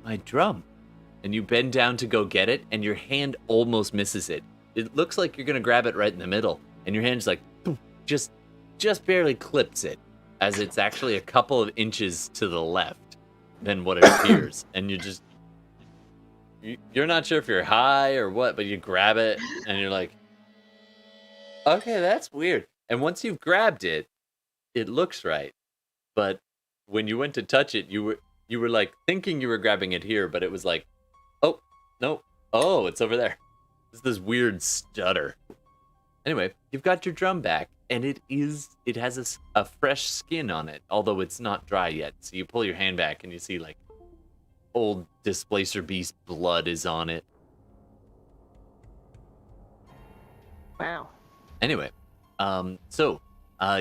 my drum. And you bend down to go get it, and your hand almost misses it. It looks like you're going to grab it right in the middle, and your hand's like, boom, just barely clips it, as it's actually a couple of inches to the left than what it appears. And you're not sure if you're high or what, but you grab it, and you're like, okay, that's weird. And once you've grabbed it, it looks right. But when you went to touch it, you were like thinking you were grabbing it here, but it was like, oh, no. Oh, it's over there. It's this weird stutter. Anyway, you've got your drum back, and it has a fresh skin on it, although it's not dry yet. So you pull your hand back, and you see like old Displacer Beast blood is on it. Wow. Anyway, so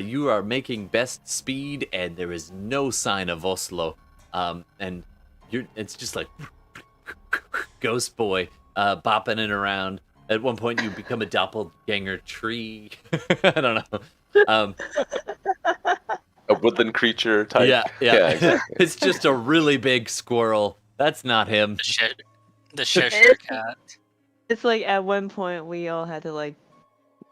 you are making best speed, and there is no sign of Vostlo. and it's just like ghost boy bopping it around. At one point, you become a doppelganger tree. I don't know. A woodland creature type. Yeah. Exactly. It's just a really big squirrel. That's not him. The Cheshire Cat. It's like at one point we all had to like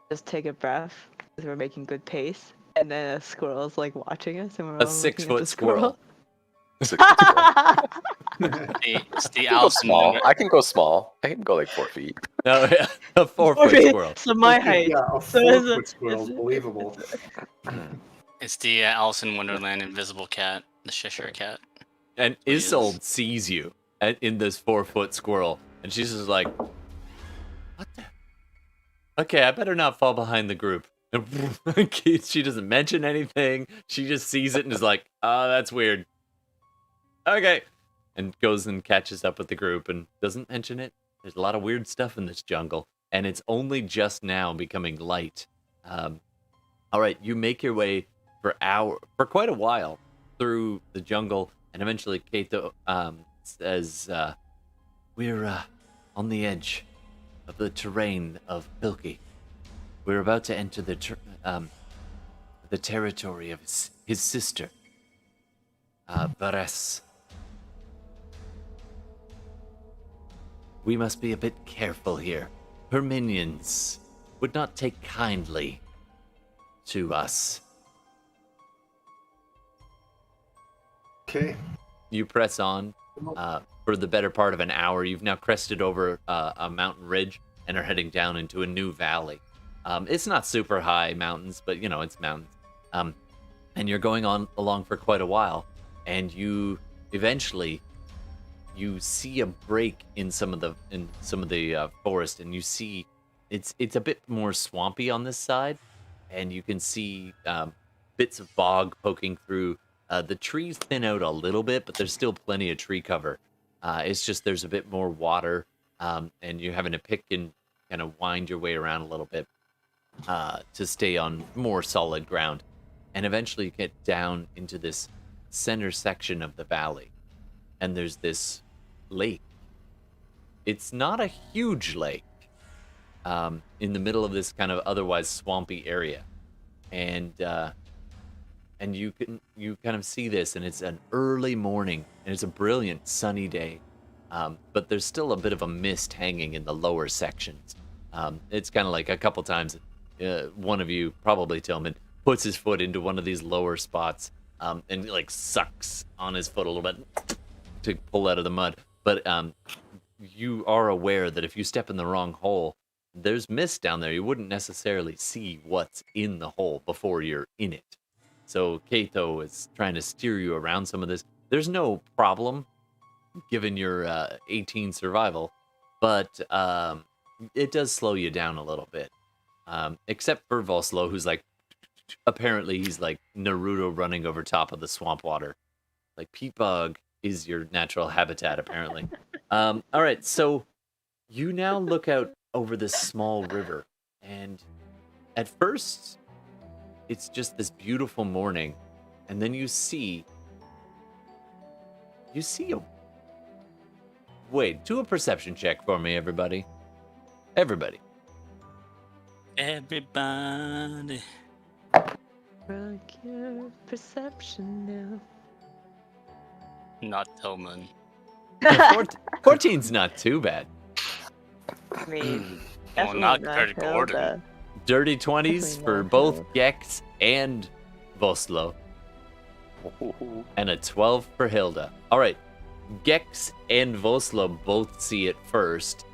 just take a breath because we're making good pace, and then a squirrel's like watching us, and we're A all 6 looking at foot the squirrel. It's the I can go Alison small. Wonder. I can go small. I can go like 4 feet. No, yeah, a 4 foot Okay, squirrel. so my height. Yeah, a So it's 4-foot squirrel is believable. It's the Alice in Wonderland invisible cat, the Cheshire Cat. And Yes. Isolde sees you in this 4 foot squirrel, and she's just like, "What the? Okay, I better not fall behind the group." And she doesn't mention anything. She just sees it and is like, "Oh, that's weird." Okay, and goes and catches up with the group and doesn't mention it. There's a lot of weird stuff in this jungle, and it's only just now becoming light. All right, you make your way for quite a while through the jungle, and eventually Kato says, "We're on the edge of the terrain of Pilkey. We're about to enter the territory of his sister, Vares. We must be a bit careful here. Her minions would not take kindly to us." Okay. You press on for the better part of an hour. You've now crested over a mountain ridge and are heading down into a new valley. It's not super high mountains, but it's mountains. And you're going on along for quite a while, and you eventually see a break in some of the forest, and you see it's a bit more swampy on this side, and you can see bits of bog poking through. The trees thin out a little bit, but there's still plenty of tree cover. It's just there's a bit more water, and you're having to pick and kind of wind your way around a little bit to stay on more solid ground. And eventually you get down into this center section of the valley, and there's this lake. It's not a huge lake in the middle of this kind of otherwise swampy area. And you kind of see this, and it's an early morning, and it's a brilliant sunny day, but there's still a bit of a mist hanging in the lower sections. It's kind of like a couple times, one of you, probably Tillman, puts his foot into one of these lower spots, and like sucks on his foot a little bit to pull out of the mud. But you are aware that if you step in the wrong hole, there's mist down there. You wouldn't necessarily see what's in the hole before you're in it. So Kato is trying to steer you around some of this. There's no problem, given your 18 survival, but it does slow you down a little bit. Except for Vostlo, who's like, apparently he's like Naruto running over top of the swamp water. Like, peat bog is your natural habitat, apparently. All right, so you now look out over this small river, and at first it's just this beautiful morning, and then you see a... Wait, do a perception check for me, everybody. Everybody. Rock your perception now. Not Tillman. 14's not too bad. I mean, Well, definitely not not Kurt Gordon. Hilda. Dirty 20s Definitely for not both Hilda. Gex and Vostlo. And a 12 for Hilda. All right. Gex and Vostlo both see it first.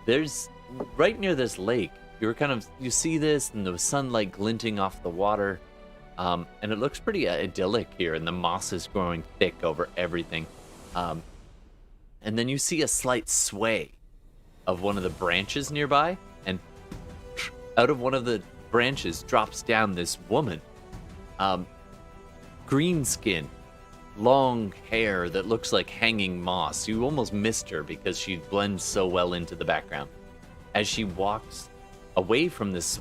There's right near this lake. You see this and the sunlight glinting off the water. And it looks pretty idyllic here, and the moss is growing thick over everything. And then you see a slight sway of one of the branches nearby, and out of one of the branches drops down this woman. Green skin, long hair that looks like hanging moss. You almost missed her because she blends so well into the background. As she walks away from this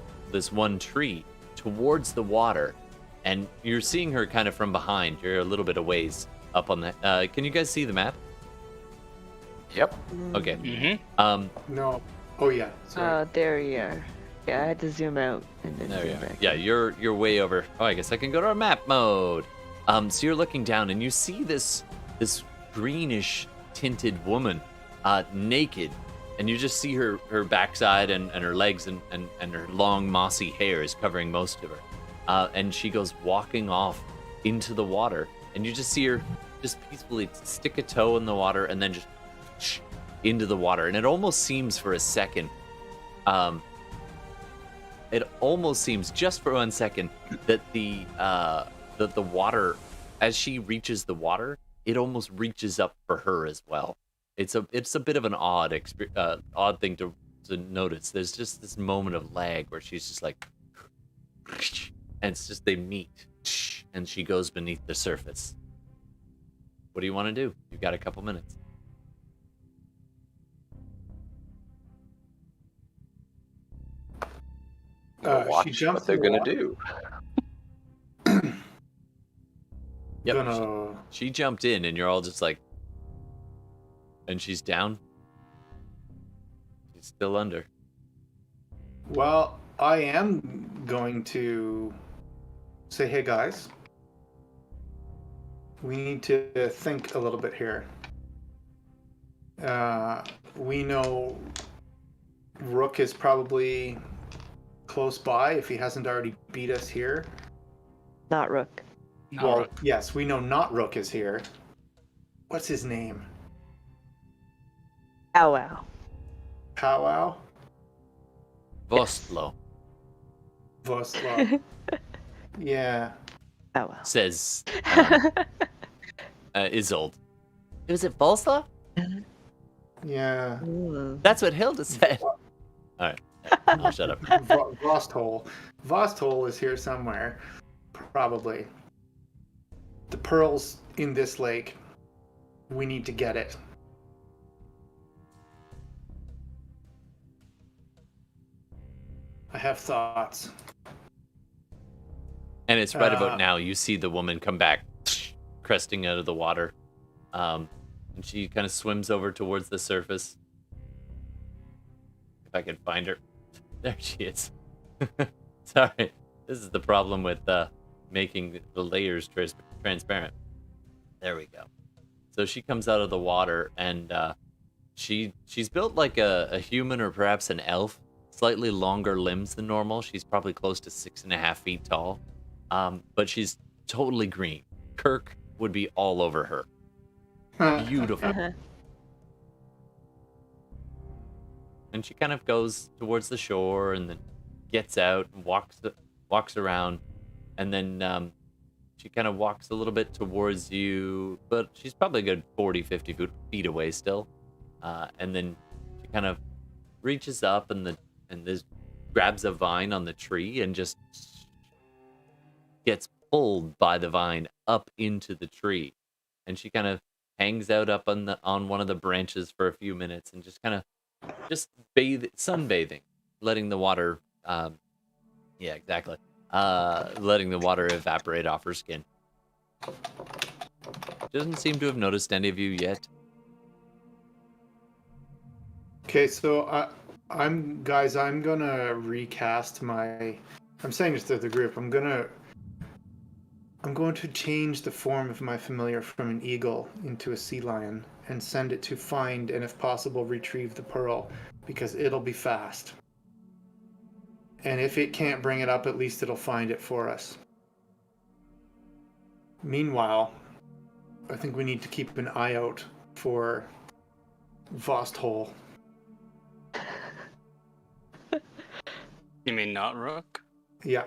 one tree towards the water, and you're seeing her kind of from behind. You're a little bit a ways up on the. Can you guys see the map? Yep. Okay. Mm-hmm. No. Oh yeah. Sorry. Oh, there you are. Yeah, I had to zoom out and then There zoom you are. back. Yeah, you're way over. Oh, I guess I can go to our map mode. So you're looking down and you see this greenish tinted woman, naked, and you just see her backside and her legs and her long mossy hair is covering most of her. And she goes walking off into the water, and you just see her just peacefully stick a toe in the water and then just into the water. And it almost seems for a second, it almost seems just for 1 second that the water, as she reaches the water, it almost reaches up for her as well. It's a bit of an odd thing to notice. There's just this moment of lag where she's just like, and it's just they meet, and she goes beneath the surface. What do you want to do? You've got a couple minutes. Watch she jumps what they're in the gonna water. do. Yep. Gonna... She jumped in, and you're all just like, and she's down. She's still under. Well, I am going to say, hey guys, we need to think a little bit here. We know Rook is probably close by if he hasn't already beat us here. Not Rook. Well, yes, we know not Rook is here. What's his name? Ow wow. Powwow? Vostlo Vostlo. Yeah. Ow wow. says Isolde. Was it Vostlo? Yeah. Ooh. That's what Hilda said. All right, I'll shut up. Vosthole. Vosthole is here somewhere. Probably. The pearl's in this lake. We need to get it. I have thoughts. And it's right about now. You see the woman come back, cresting out of the water, and she kind of swims over towards the surface. If I can find her, there she is. Sorry, this is the problem with making the layers transparent. There we go. So she comes out of the water, and she's built like a human or perhaps an elf. Slightly longer limbs than normal. She's probably close to 6.5 feet tall. But she's totally green. Kirk would be all over her. Beautiful. And she kind of goes towards the shore and then gets out and walks around. And then she kind of walks a little bit towards you, but she's probably a good 40, 50 feet away still. And then she kind of reaches up and this grabs a vine on the tree and just gets pulled by the vine up into the tree. And she kind of hangs out up on one of the branches for a few minutes and just kind of sunbathing, letting the water letting the water evaporate off her skin. Doesn't seem to have noticed any of you yet. Okay, so I'm gonna recast my. I'm saying this to the group. I'm going to change the form of my familiar from an eagle into a sea lion and send it to find and, if possible, retrieve the pearl, because it'll be fast. And if it can't bring it up, at least it'll find it for us. Meanwhile, I think we need to keep an eye out for Vosthole. You mean not Rook? Yeah.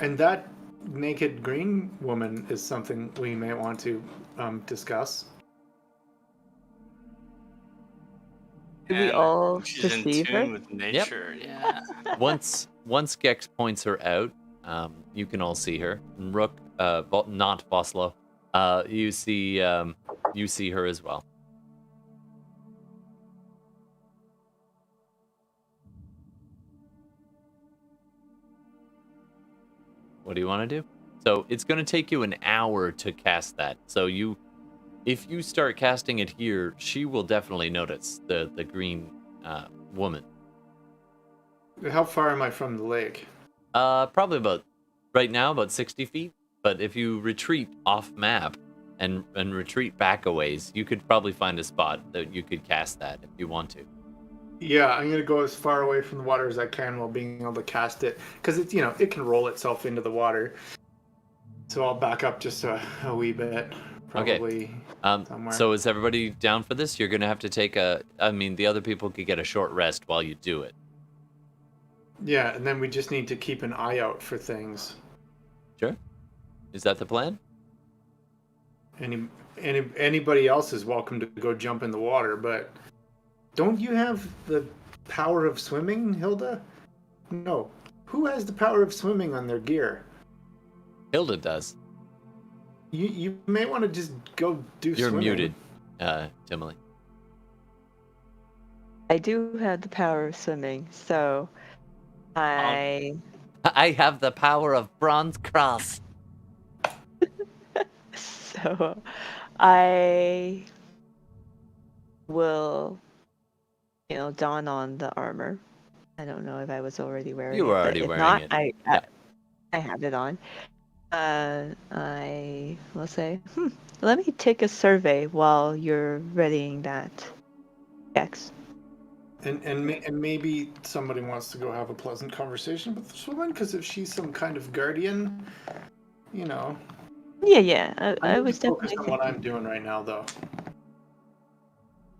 And that naked green woman is something we may want to discuss. Did we all She's in perceive tune her? with nature. Yeah. Once Gex points her out, you can all see her. And Rook, not Vostlo, you see her as well. What do you want to do? So it's going to take you an hour to cast that. So if you start casting it here, she will definitely notice the green woman. How far am I from the lake? Probably right now about 60 feet. But if you retreat off map and retreat back a ways, you could probably find a spot that you could cast that if you want to. Yeah, I'm gonna go as far away from the water as I can while being able to cast it, because it's it can roll itself into the water. So I'll back up just a wee bit, probably somewhere. So is everybody down for this? You're gonna have to take the other people could get a short rest while you do it. Yeah, and then we just need to keep an eye out for things. Sure. Is that the plan? Anybody else is welcome to go jump in the water, but don't you have the power of swimming, Hilda? No. Who has the power of swimming on their gear? Hilda does. You may want to just go do You're swimming. muted, Tihmily. I do have the power of swimming, so I have the power of bronze cross. so I will don on the armor. I don't know if I was already wearing it. You were already but if wearing not, it. I have it on. I will say, let me take a survey while you're readying that. X. And maybe somebody wants to go have a pleasant conversation with this woman, because if she's some kind of guardian, Yeah. I I'm was focused definitely on what I'm doing right now, though.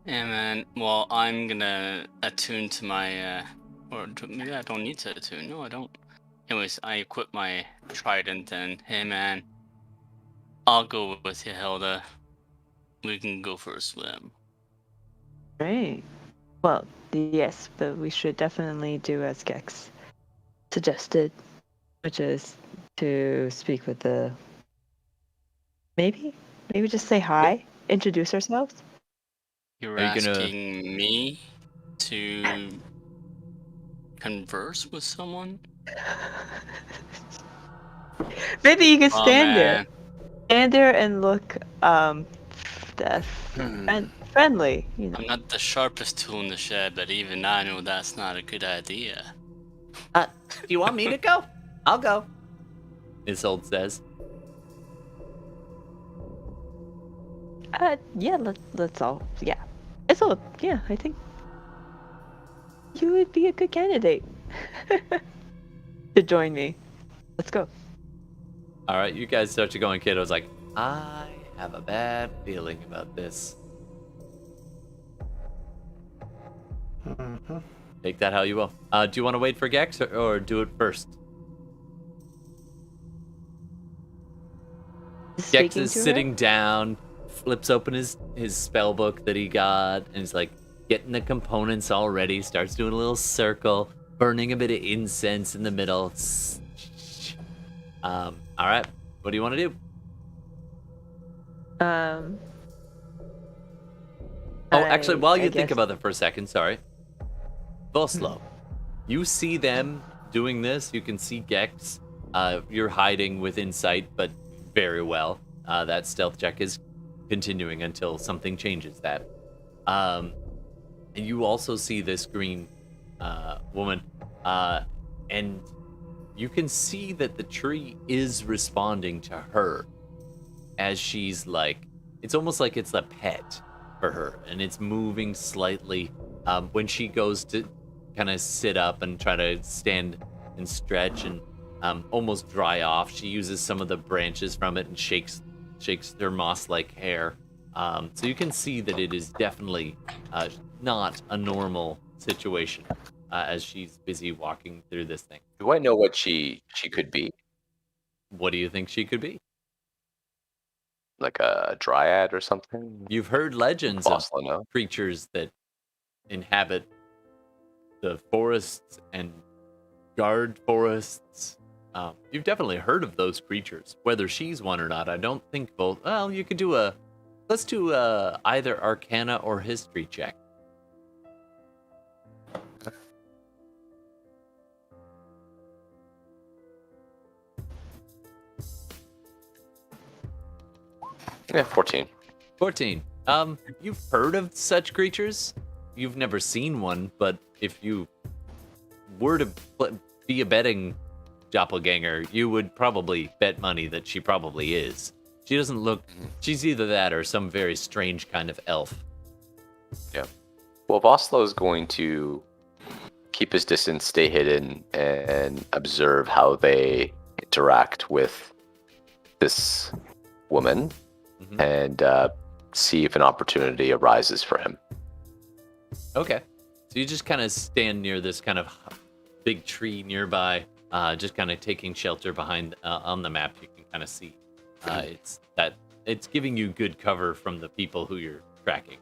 And then, well, I'm gonna attune to my, maybe I don't need to attune. No, I don't. Anyways, I equip my trident and, hey man, I'll go with you, Hilda. We can go for a swim. Great. Well, yes, but we should definitely do as Gex suggested, which is to speak with the. Maybe just say hi, introduce ourselves. You're Are you gonna- asking me to converse with someone? Maybe you can Oh, stand man. there and look friendly. I'm not the sharpest tool in the shed, but even I know that's not a good idea. Do you want me to go? I'll go. Isolde says. Yeah, let's all. Yeah, it's all. Yeah, I think you would be a good candidate to join me. Let's go. All right, you guys start to go, and Kiddo's like, I have a bad feeling about this. Mm-hmm. Take that how you will. Do you want to wait for Gex or do it first? Gex is sitting down, flips open his spell book that he got, and he's like getting the components all ready, starts doing a little circle, burning a bit of incense in the middle. All right, what do you want to do? Actually, while you think about that for a second, sorry. Vostlo, you see them doing this. You can see Gex. You're hiding with insight, but very well. That stealth check is continuing until something changes that. And you also see this green woman, and you can see that the tree is responding to her as she's like, it's almost like it's a pet for her, and it's moving slightly when she goes to kind of sit up and try to stand and stretch and almost dry off. She uses some of the branches from it and shakes her moss-like hair. So you can see that it is definitely not a normal situation as she's busy walking through this thing. Do I know what she could be? What do you think she could be? Like a dryad or something? You've heard legends Vostlo, of no? creatures that inhabit the forests and guard forests. You've definitely heard of those creatures. Whether she's one or not, I don't think both. Well, you could do let's do either Arcana or History check. Yeah, 14. 14. You've heard of such creatures? You've never seen one, but if you were to be a betting doppelganger, you would probably bet money that she probably is. She doesn't look... She's either that or some very strange kind of elf. Yeah. Well, Vostlo is going to keep his distance, stay hidden, and observe how they interact with this woman, and see if an opportunity arises for him. Okay. So you just kind of stand near this kind of big tree nearby, just kind of taking shelter behind on the map. You can kind of see it's giving you good cover from the people who you're tracking.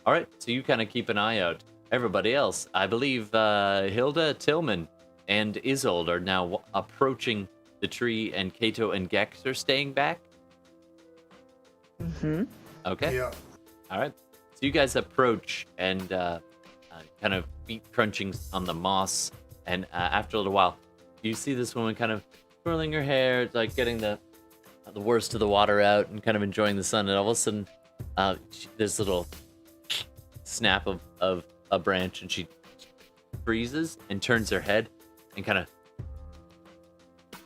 All right, so you kind of keep an eye out. Everybody else, I believe Hilda, Tillman, and Isolde are now approaching the tree, and Kato and Gex are staying back. Mm-hmm. Okay. Yeah. All right. So you guys approach and kind of feet crunching on the moss, and after a little while, you see this woman kind of twirling her hair, like getting the worst of the water out and kind of enjoying the sun, and all of a sudden, there's a little snap of a branch, and she freezes and turns her head and kind of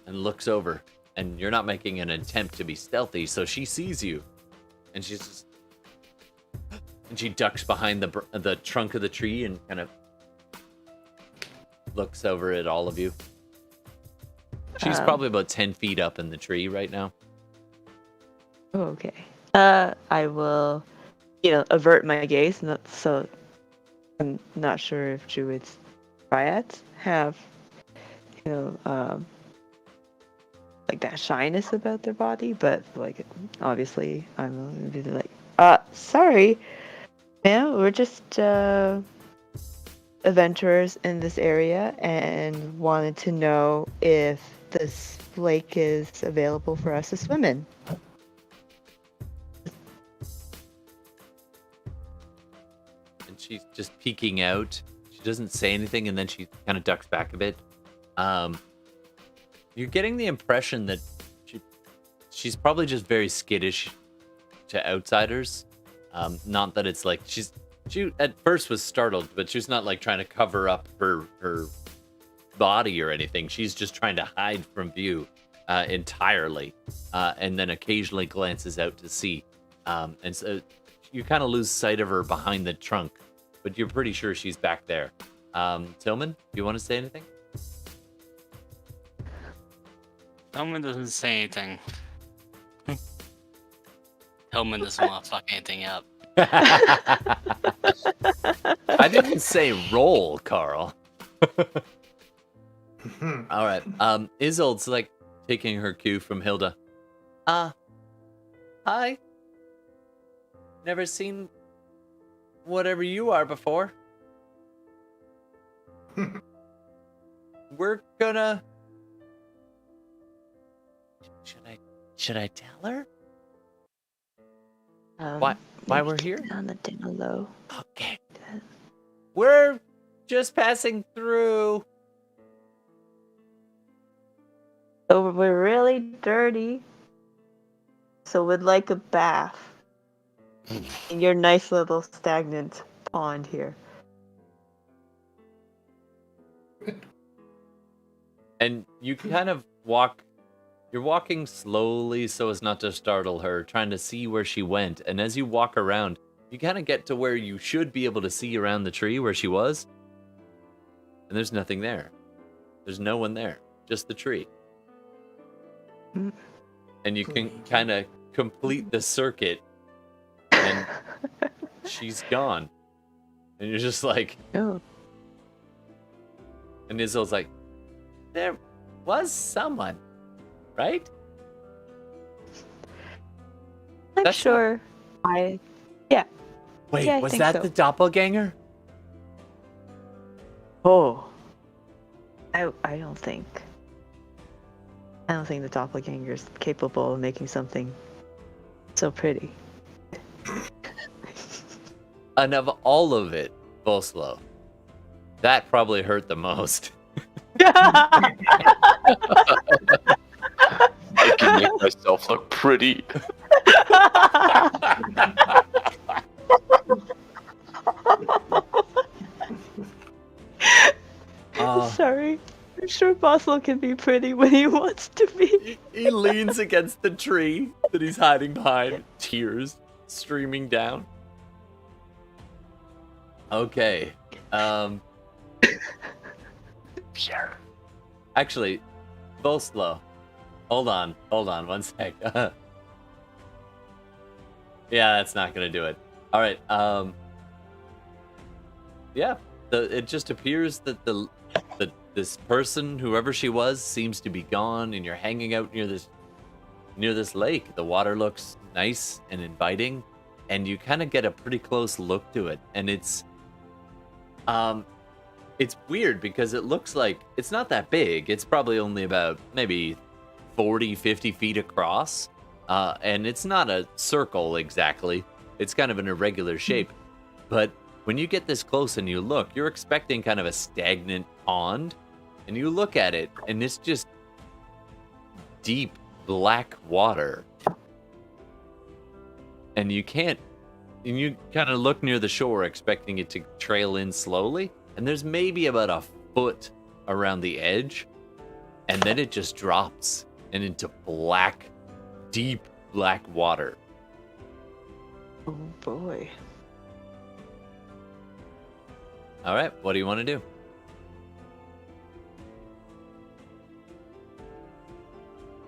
looks over, and you're not making an attempt to be stealthy, so she sees you, and she ducks behind the trunk of the tree and kind of looks over at all of you. She's probably about 10 feet up in the tree right now. Okay. I will, avert my gaze, so I'm not sure if druids, dryads have, like that shyness about their body, but like obviously I'm gonna be like, sorry, ma'am, we're just adventurers in this area and wanted to know if this lake is available for us to swim in. And she's just peeking out. She doesn't say anything, and then she kind of ducks back a bit. You're getting the impression that she's probably just very skittish to outsiders. Not that it's like she at first was startled, but she's not like trying to cover up her body or anything. She's just trying to hide from view entirely, and then occasionally glances out to sea. And so you kind of lose sight of her behind the trunk, but you're pretty sure she's back there. Tillman, do you want to say anything? Tillman doesn't say anything. Tillman doesn't want to fuck anything up. I didn't say roll, Carl. All right. Isolde's like taking her cue from Hilda. Hi. Never seen whatever you are before. We're gonna... Should I tell her? Why we're here? On the down low. Okay. We're just passing through. So we're really dirty. So we'd like a bath. In your nice little stagnant pond here. And you kind of you're walking slowly so as not to startle her, trying to see where she went. And as you walk around, you kind of get to where you should be able to see around the tree where she was. And there's nothing there. There's no one there, just the tree. And you can kind of complete the circuit, and she's gone. And you're just like... Oh. And Isolde's like, there was someone, right? I'm That's sure. Wait, Yeah, I was think that so. the doppelganger? Oh. I don't think the doppelganger's capable of making something so pretty. And of all of it, Vostlo, that probably hurt the most. I can make myself look pretty. Sorry. I'm sure Vostlo can be pretty when he wants to be. He leans against the tree that he's hiding behind, tears streaming down. Okay. Actually, Vostlo. Hold on 1 sec. Yeah, that's not gonna do it. All right. Yeah. It just appears that this person, whoever she was, seems to be gone, and you're hanging out near this lake. The water looks nice and inviting, and you kind of get a pretty close look to it, and it's weird because it looks like it's not that big. It's probably only about maybe 40-50 feet across, and it's not a circle exactly. It's kind of an irregular shape, but when you get this close and you look, you're expecting kind of a stagnant pond, and you look at it, and it's just deep black water. And you kind of look near the shore expecting it to trail in slowly, and there's maybe about a foot around the edge, and then it just drops and into black, deep black water. Oh boy. All right, what do you want to do?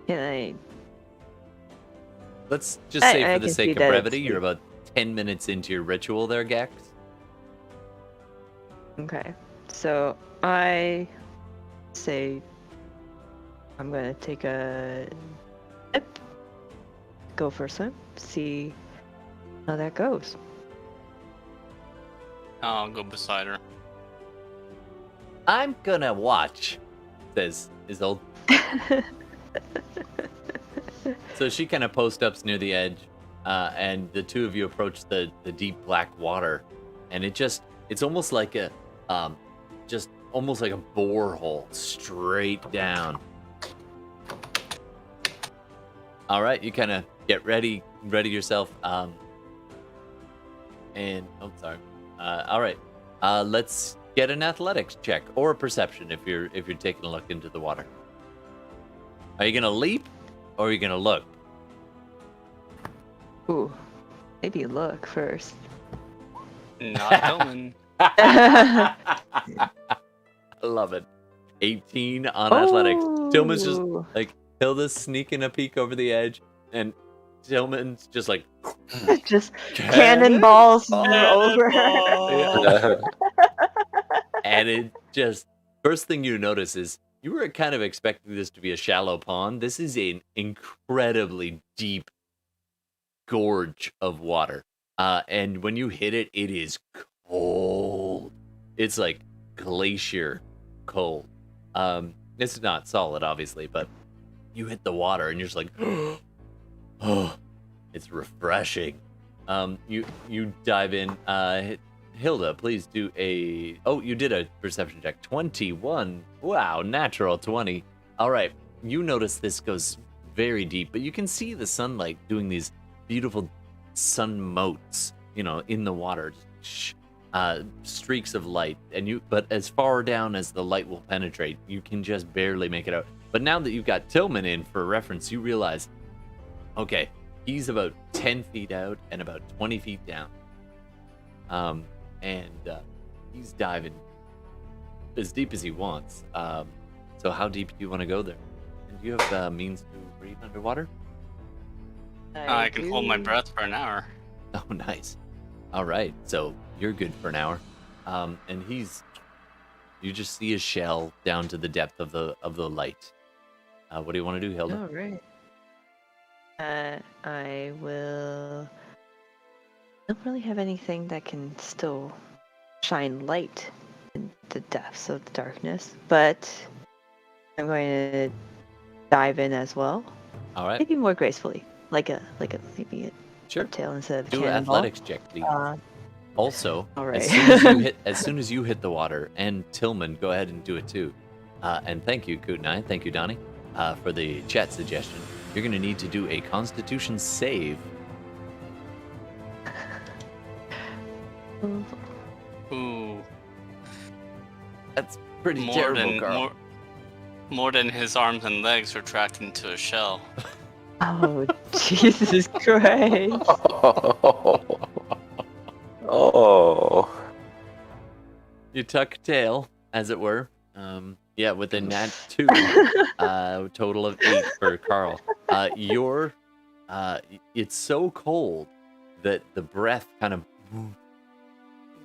Can I? Let's just say, I for the can sake see of that brevity, it's- you're about 10 minutes into your ritual there, Gax. Okay. So I say I'm gonna take a dip, go for a swim, see how that goes. I'll go beside her. I'm gonna watch, says Isolde. So she kind of post-ups near the edge, and the two of you approach the deep black water, and it's almost like a borehole straight down. All right, you kind of get ready yourself, all right, let's get an athletics check or a perception if you're taking a look into the water. Are you gonna leap or are you gonna look? Ooh, maybe look first. Not Tillman. I love it. 18 on athletics. Tillman's just Ooh. like, Hilda's sneaking a peek over the edge, and Tillman's just like, Just cannonballs over her. Yeah. And it just, first thing you notice is you were kind of expecting this to be a shallow pond. This is an incredibly deep gorge of water. And when you hit it, it is cold. It's like glacier cold. It's not solid, obviously, but you hit the water and you're just like, oh, it's refreshing. You dive in. Hilda, please do a... Oh, you did a perception check. 21. Wow, natural 20. All right, you notice this goes very deep, but you can see the sunlight doing these beautiful sun motes, in the water. Streaks of light. But as far down as the light will penetrate, you can just barely make it out. But now that you've got Tillman in for reference, you realize, okay, he's about 10 feet out and about 20 feet down. He's diving as deep as he wants. So how deep do you want to go there? And do you have means to breathe underwater? I can hold my breath for an hour. Oh, nice. All right, so you're good for an hour. And you just see a shell down to the depth of the light. What do you want to do, Hilda? All right. I will. I don't really have anything that can still shine light in the depths of the darkness, but I'm going to dive in as well. All right. Maybe more gracefully, like maybe a Sure. tail instead of Do an cannonball. athletics check, please. Also, all right. as soon as you hit the water, and Tillman, go ahead and do it too. And thank you, Kootenai. Thank you, Donnie, for the chat suggestion. You're going to need to do a Constitution save Ooh, That's pretty more terrible, than Carl. more than his arms and legs retract into a shell. Oh, Jesus Christ. Oh. You tuck tail, as it were. Yeah, with a nat 2, total of 8 for Carl. It's so cold that the breath kind of,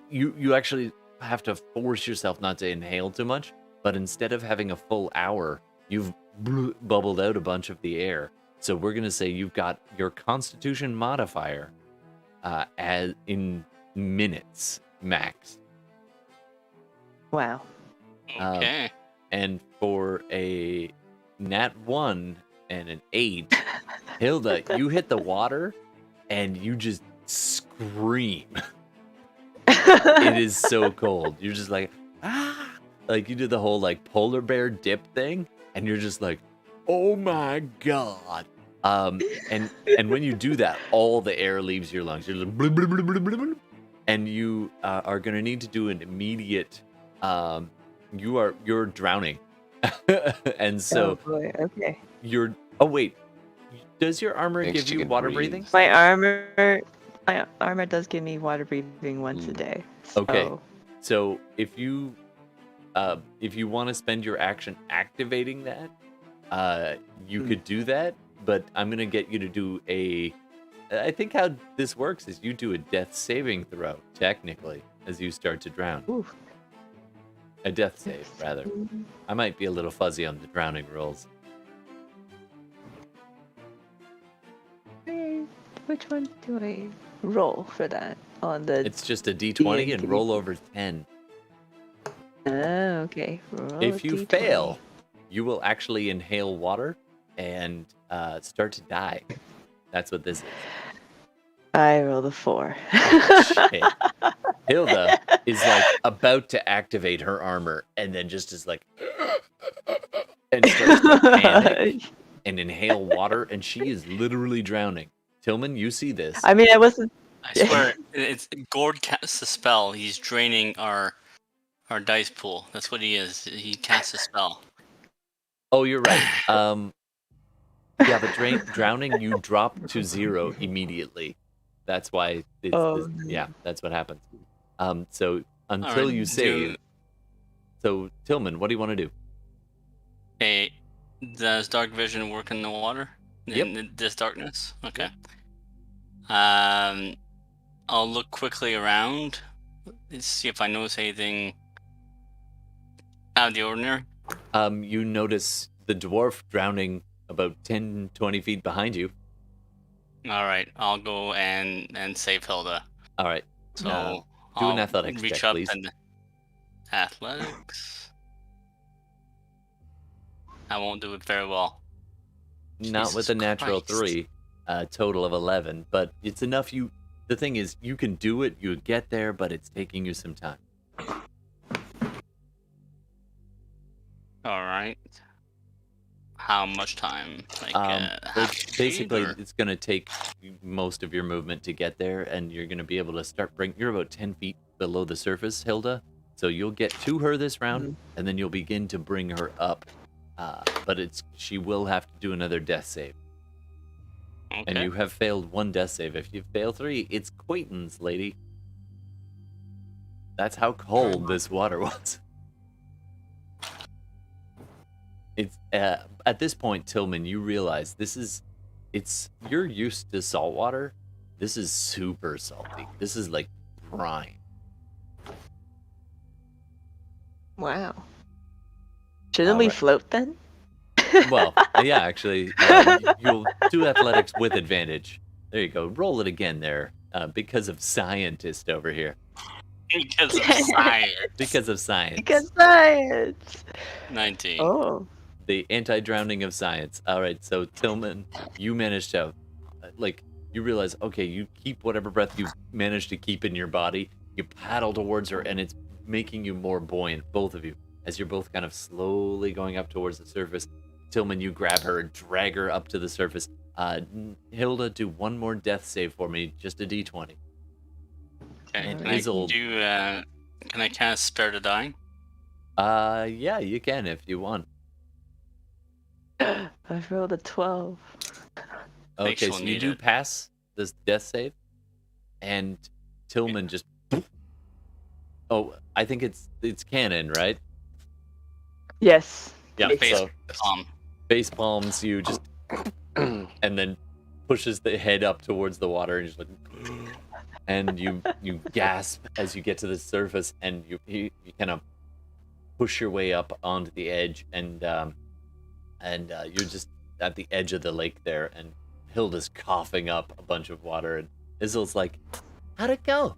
you actually have to force yourself not to inhale too much, but instead of having a full hour, you've bubbled out a bunch of the air. So we're gonna say you've got your Constitution modifier as in minutes max. Wow. Okay. And for a nat 1 and an 8, Hilda, you hit the water and you just scream. It is so cold. You're just like, ah! Like you did the whole like polar bear dip thing, and you're just like, oh my god. And when you do that, all the air leaves your lungs. You're like, blub, blub, blub, blub, blub, blub. And you are gonna need to do an immediate. You're drowning, and so Oh boy. Okay. you're. Oh wait, does your armor Thinks give she you can water breathe. breathing? My armor does give me water breathing once a day. So... Okay. So if you want to spend your action activating that, you could do that. But I'm gonna get you to do a. I think how this works is you do a death saving throw technically as you start to drown. Ooh. A death save rather. I might be a little fuzzy on the drowning rules. Which one do I roll for that? On the. It's just a d20 and D&D. roll over 10. Oh, okay. Roll If a you D20. fail, you will actually inhale water and start to die. That's what this is. I rolled a 4. Shit. Hilda is like about to activate her armor and then just is like and starts to panic and inhale water, and she is literally drowning. Tillman, you see this. I mean, I wasn't. I swear, it's Gord casts a spell. He's draining our dice pool. That's what he is. He casts a spell. Oh, you're right. Yeah, but drowning, you drop to 0 immediately. That's why yeah, that's what happens. So until Alright, you save. So Tillman, what do you want to do? Hey, does dark vision work in the water? Yep. In this darkness? Okay. I'll look quickly around. Let's see if I notice anything out of the ordinary. You notice the dwarf drowning about 10-20 feet behind you. All right, I'll go and save Hilda. All right. So do an I'll athletics reach check, up please. and athletics. I won't do it very well. Not with a Jesus natural Christ. 3, total of 11, but it's enough. The thing is, you can do it, you get there, but it's taking you some time. All right. How much time? Like Basically, or... it's going to take most of your movement to get there, and you're going to be able to start you're about 10 feet below the surface, Hilda, so you'll get to her this round, and then you'll begin to bring her up, but she will have to do another death save. Okay. And you have failed 1 death save. If you fail 3, it's Acquaintance, lady. That's how cold this water was. It's at this point, Tillman, you realize you're used to salt water. This is super salty. This is like brine. Wow. Shouldn't we Alright. float then? Well, yeah, actually, you'll do athletics with advantage. There you go. Roll it again there, because of scientist over here. Because of science. Because of science. Because science. 19. Oh. The anti-drowning of science. All right, so Tillman, you managed to, you realize, okay, you keep whatever breath you managed to keep in your body. You paddle towards her, and it's making you more buoyant, both of you, as you're both kind of slowly going up towards the surface. Tillman, you grab her and drag her up to the surface. Hilda, do one more death save for me, just a d20. Okay, And can I Isolde- do? Can I cast Spare the Dying? Yeah, you can if you want. I've rolled a 12. Okay, she'll so you need do it. pass this death save, and Tillman just. Oh, I think it's canon, right? Yes. Yeah. Face So palm. face palms you just, and then pushes the head up towards the water and just like, and you gasp as you get to the surface, and you kind of push your way up onto the edge, and you're just at the edge of the lake there, and Hilda's coughing up a bunch of water, and Isolde's like, "How'd it go?"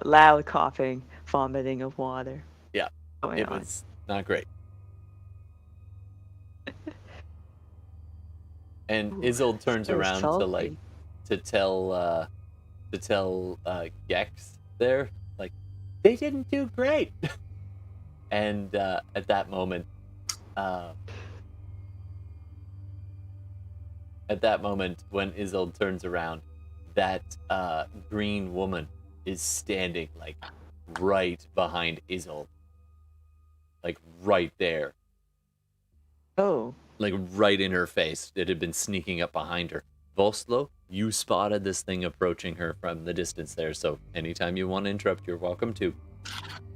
Loud coughing, vomiting of water. Yeah, Going it on. was not great. And Ooh, Isolde turns so around salty. to tell Gex there, like, they didn't do great. And at that moment, when Isolde turns around, that green woman is standing like right behind Isolde, like right there, Oh. like right in her face. It had been sneaking up behind her. Vostlo, you spotted this thing approaching her from the distance there, so anytime you want to interrupt, you're welcome to.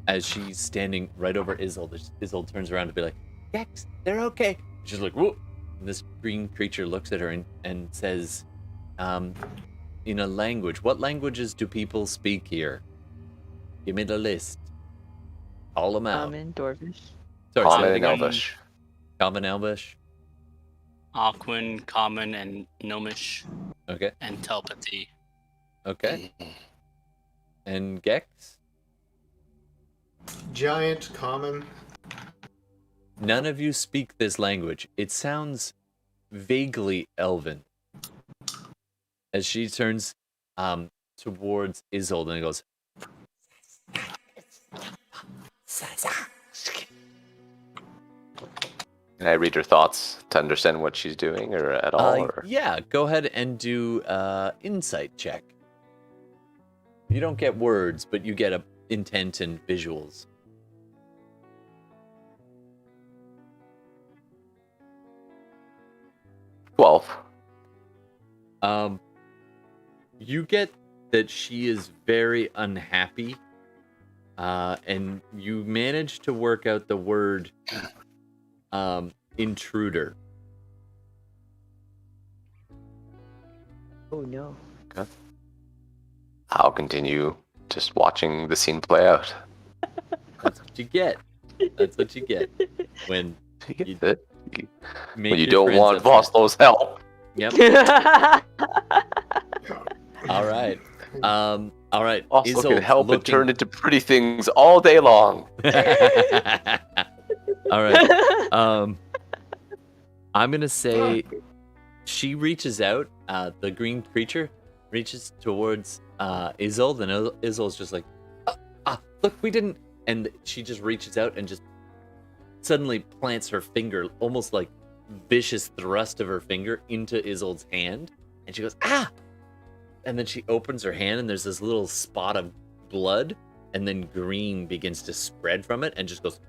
As she's standing right over Isolde, Isolde turns around to be like, "Gex, they're okay." She's like, "Whoa!" And this green creature looks at her and says, in a language. What languages do people speak here? Give me the list. Call them out. Common, Dwarvish. Sorry, say Common it and again. Elvish. Common Elvish. Aquan, Common, and Gnomish, Okay. and Telepathy. Okay. And Gex? Giant, common. None of you speak this language. It sounds vaguely elven. As she turns towards Isolde and goes, Can I read her thoughts to understand what she's doing, or at all? Or? yeah, go ahead and do insight check. You don't get words, but you get a intent and visuals. Well, You get that she is very unhappy, and you manage to work out the word intruder. Oh no. I'll continue just watching the scene play out. That's what you get. That's what you get when You You- when you don't want Vostlo's help. Yep. All right. All right. Vostlo Isolde can help and looking- turn into pretty things all day long. All right. I'm gonna say she reaches out. The green creature reaches towards Isolde, and Isolde's just like, look, we didn't. And she just reaches out and just suddenly plants her finger, almost like vicious thrust of her finger into Isolde's hand, and she goes, ah! And then she opens her hand, and there's this little spot of blood, and then green begins to spread from it, and just goes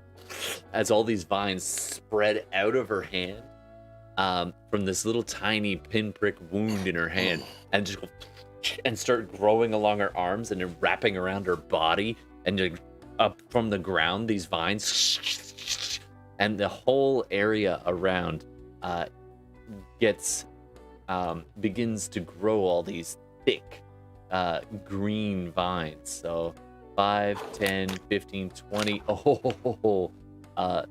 as all these vines spread out of her hand from this little tiny pinprick wound in her hand, and just go and start growing along her arms and then wrapping around her body, and just up from the ground, these vines, and the whole area around begins to grow all these thick green vines. So 5, 10, 15, 20.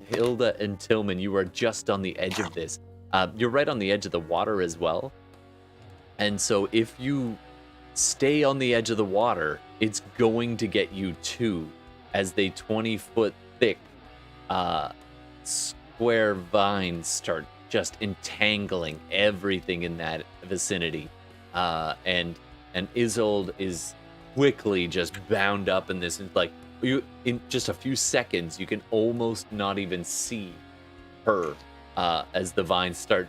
Hilda and Tillman, you are just on the edge of this. You're right on the edge of the water as well. And so if you stay on the edge of the water, it's going to get you too, as they 20-foot thick square vines start just entangling everything in that vicinity. And Isolde is quickly just bound up in this. It's like in just a few seconds, you can almost not even see her as the vines start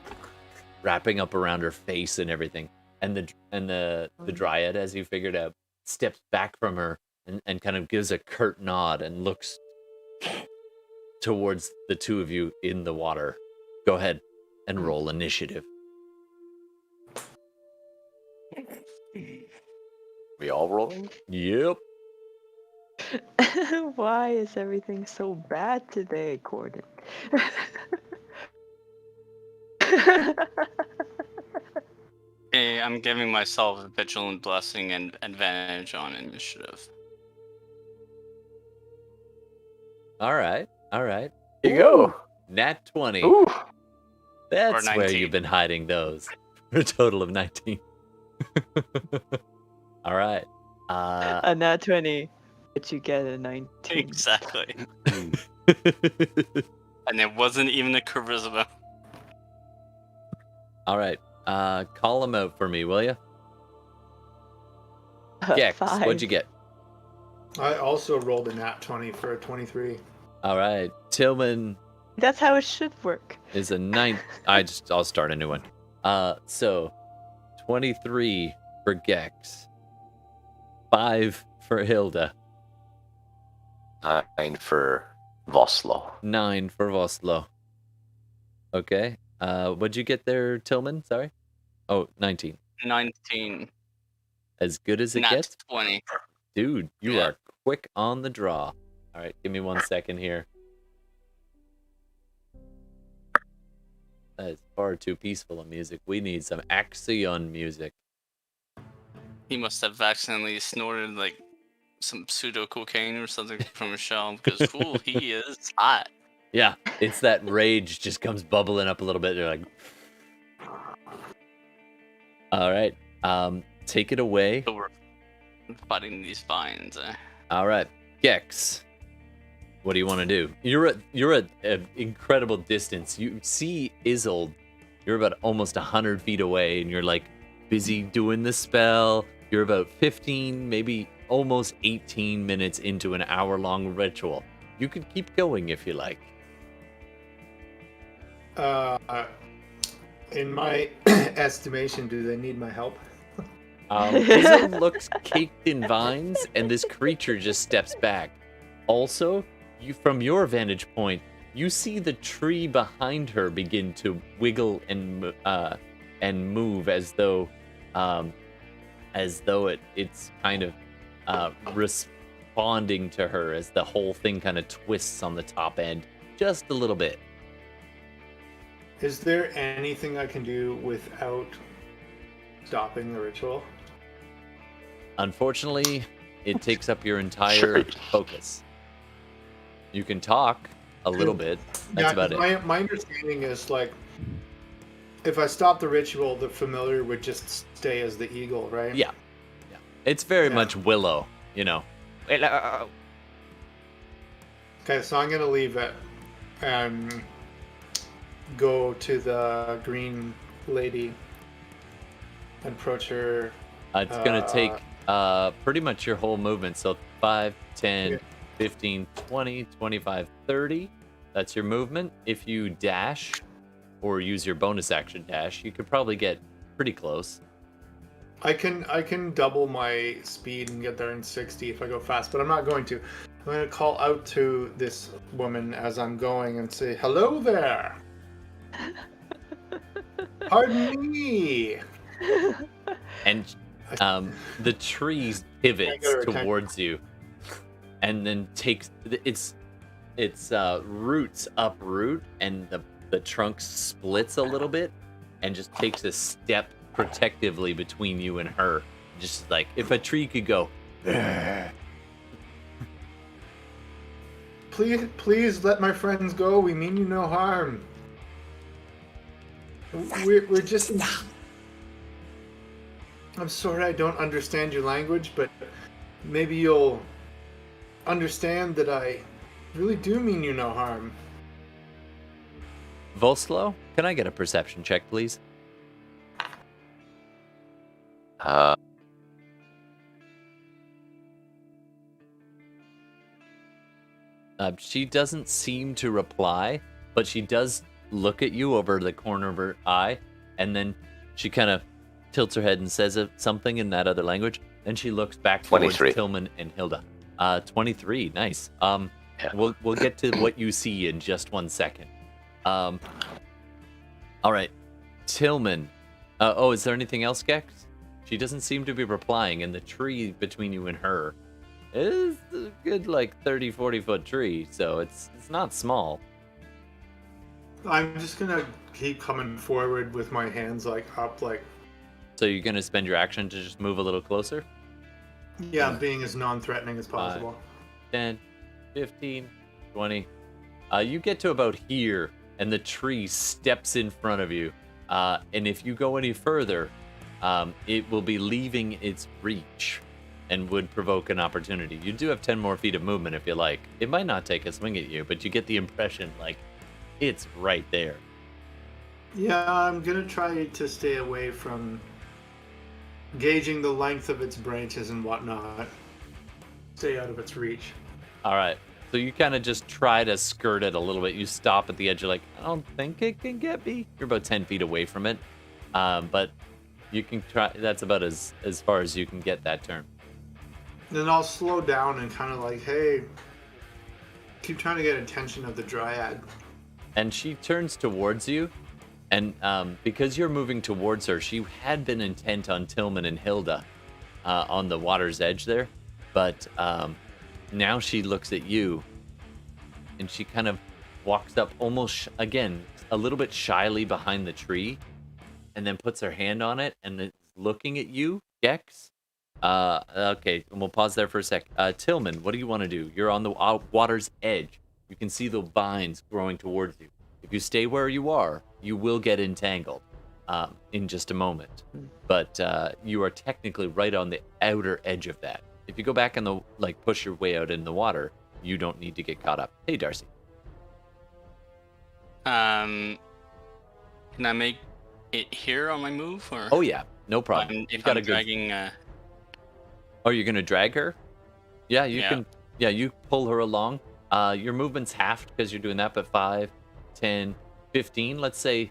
wrapping up around her face and everything. And the dryad, as you figured out, steps back from her and kind of gives a curt nod and looks towards the two of you in the water. Go ahead and roll initiative. We all rolling? Yep. Why is everything so bad today, Gordon? Hey, I'm giving myself a vigilant blessing and advantage on initiative. All right. Here you go. Nat 20. Ooh. That's Or where 19. you've been hiding those. For a total of 19. All right. A nat 20, but you get a 19. Exactly. And it wasn't even a charisma. All right. Call them out for me, will you? Gex, 5. what'd you get? I also rolled a nat 20 for a 23. All right. Tillman That's how it should work. is a 9. I'll start a new one. So 23 for Gex. 5 for Hilda. 9 for Vostlo. 9 for Vostlo. Okay. What'd you get there, Tillman? Sorry. Oh, 19. 19. As good as it Nat gets? 20. Dude, you Yeah. are quick on the draw. All right, give me 1 second here. That is far too peaceful of music. We need some action music. He must have accidentally snorted like some pseudo cocaine or something from a shell because fool, he is hot. Yeah, it's that rage just comes bubbling up a little bit. You're like, all right, take it away. So we're fighting these vines. All right, Gex, what do you want to do? You're at an incredible distance. You see Isolde. You're about almost 100 feet away, and you're like busy doing the spell. You're about 15, maybe almost 18 minutes into an hour-long ritual. You could keep going if you like. In my estimation, do they need my help? Isolde looks caked in vines, and this creature just steps back. Also, from your vantage point, you see the tree behind her begin to wiggle and move as though it's kind of responding to her as the whole thing kind of twists on the top end just a little bit. Is there anything I can do without stopping the ritual? Unfortunately, it takes up your entire focus. You can talk a little bit. That's about it. My understanding is, like, if I stop the ritual, the familiar would just stay as the eagle, right? Yeah. It's very much Willow, you know. Willow. Okay, so I'm gonna leave it and go to the green lady and approach her. It's going to take pretty much your whole movement. So 5, 10, 15, 20, 25, 30. That's your movement. If you dash or use your bonus action dash, you could probably get pretty close. I can double my speed and get there in 60 if I go fast, but I'm not going to. I'm going to call out to this woman as I'm going and say, "Hello there. Pardon me." And the tree pivots towards you and then takes its roots uproot, and the trunk splits a little bit and just takes a step protectively between you and her. Just like if a tree could go, Please let my friends go. We mean you no harm. We're just. I'm sorry I don't understand your language, but maybe you'll understand that I really do mean you no harm. Vostlo, can I get a perception check, please? She doesn't seem to reply, but she does look at you over the corner of her eye, and then she kind of tilts her head and says something in that other language. Then she looks back towards 23. Tillman and Hilda. 23, nice. Yeah. We'll get to what you see in just 1 second. All right, Tillman. Is there anything else, Gex? She doesn't seem to be replying, and the tree between you and her is a good, 30, 40-foot tree, so it's not small. I'm just gonna keep coming forward with my hands up, So you're going to spend your action to just move a little closer? being as non-threatening as possible. 10, 15, 20. You get to about here, and the tree steps in front of you. And if you go any further, it will be leaving its reach and would provoke an opportunity. You do have 10 more feet of movement if you like. It might not take a swing at you, but you get the impression it's right there. Yeah, I'm gonna try to stay away from gauging the length of its branches and whatnot. Stay out of its reach. All right. So you kind of just try to skirt it a little bit. You stop at the edge. You're like, I don't think it can get me. You're about 10 feet away from it. But you can try. That's about as far as you can get that turn. Then I'll slow down and kind of hey, keep trying to get attention of the Dryad. And she turns towards you. And because you're moving towards her, she had been intent on Tillman and Hilda on the water's edge there. But now she looks at you, and she kind of walks up almost, again, a little bit shyly behind the tree, and then puts her hand on it and is looking at you, Gex. Okay, and we'll pause there for a sec. Tillman, what do you want to do? You're on the water's edge. You can see the vines growing towards you. If you stay where you are, you will get entangled in just a moment. But you are technically right on the outer edge of that. If you go back and push your way out in the water, you don't need to get caught up. Hey, Darcy. Can I make it here on my move? Or? Oh yeah, no problem. If I'm dragging... Oh, you're gonna drag her? Yeah, you can. Yeah, you pull her along. Your movement's halved because you're doing that, but 5, 10, 15, let's say.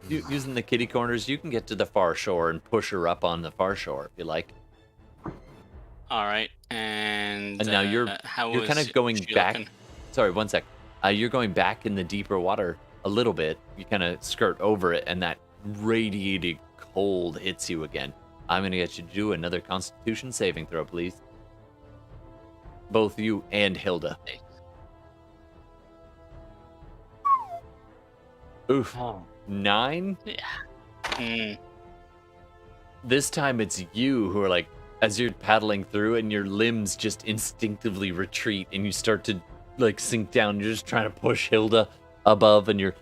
Using the kitty corners, you can get to the far shore and push her up on the far shore if you like. All right, and now you're kind of going back. Looking? Sorry, 1 sec. You're going back in the deeper water a little bit. You kind of skirt over it, and that radiating cold hits you again. I'm gonna get you to do another Constitution saving throw, please. Both you and Hilda. Oof. 9? Yeah. This time it's you who are as you're paddling through, and your limbs just instinctively retreat, and you start to sink down. You're just trying to push Hilda above, and your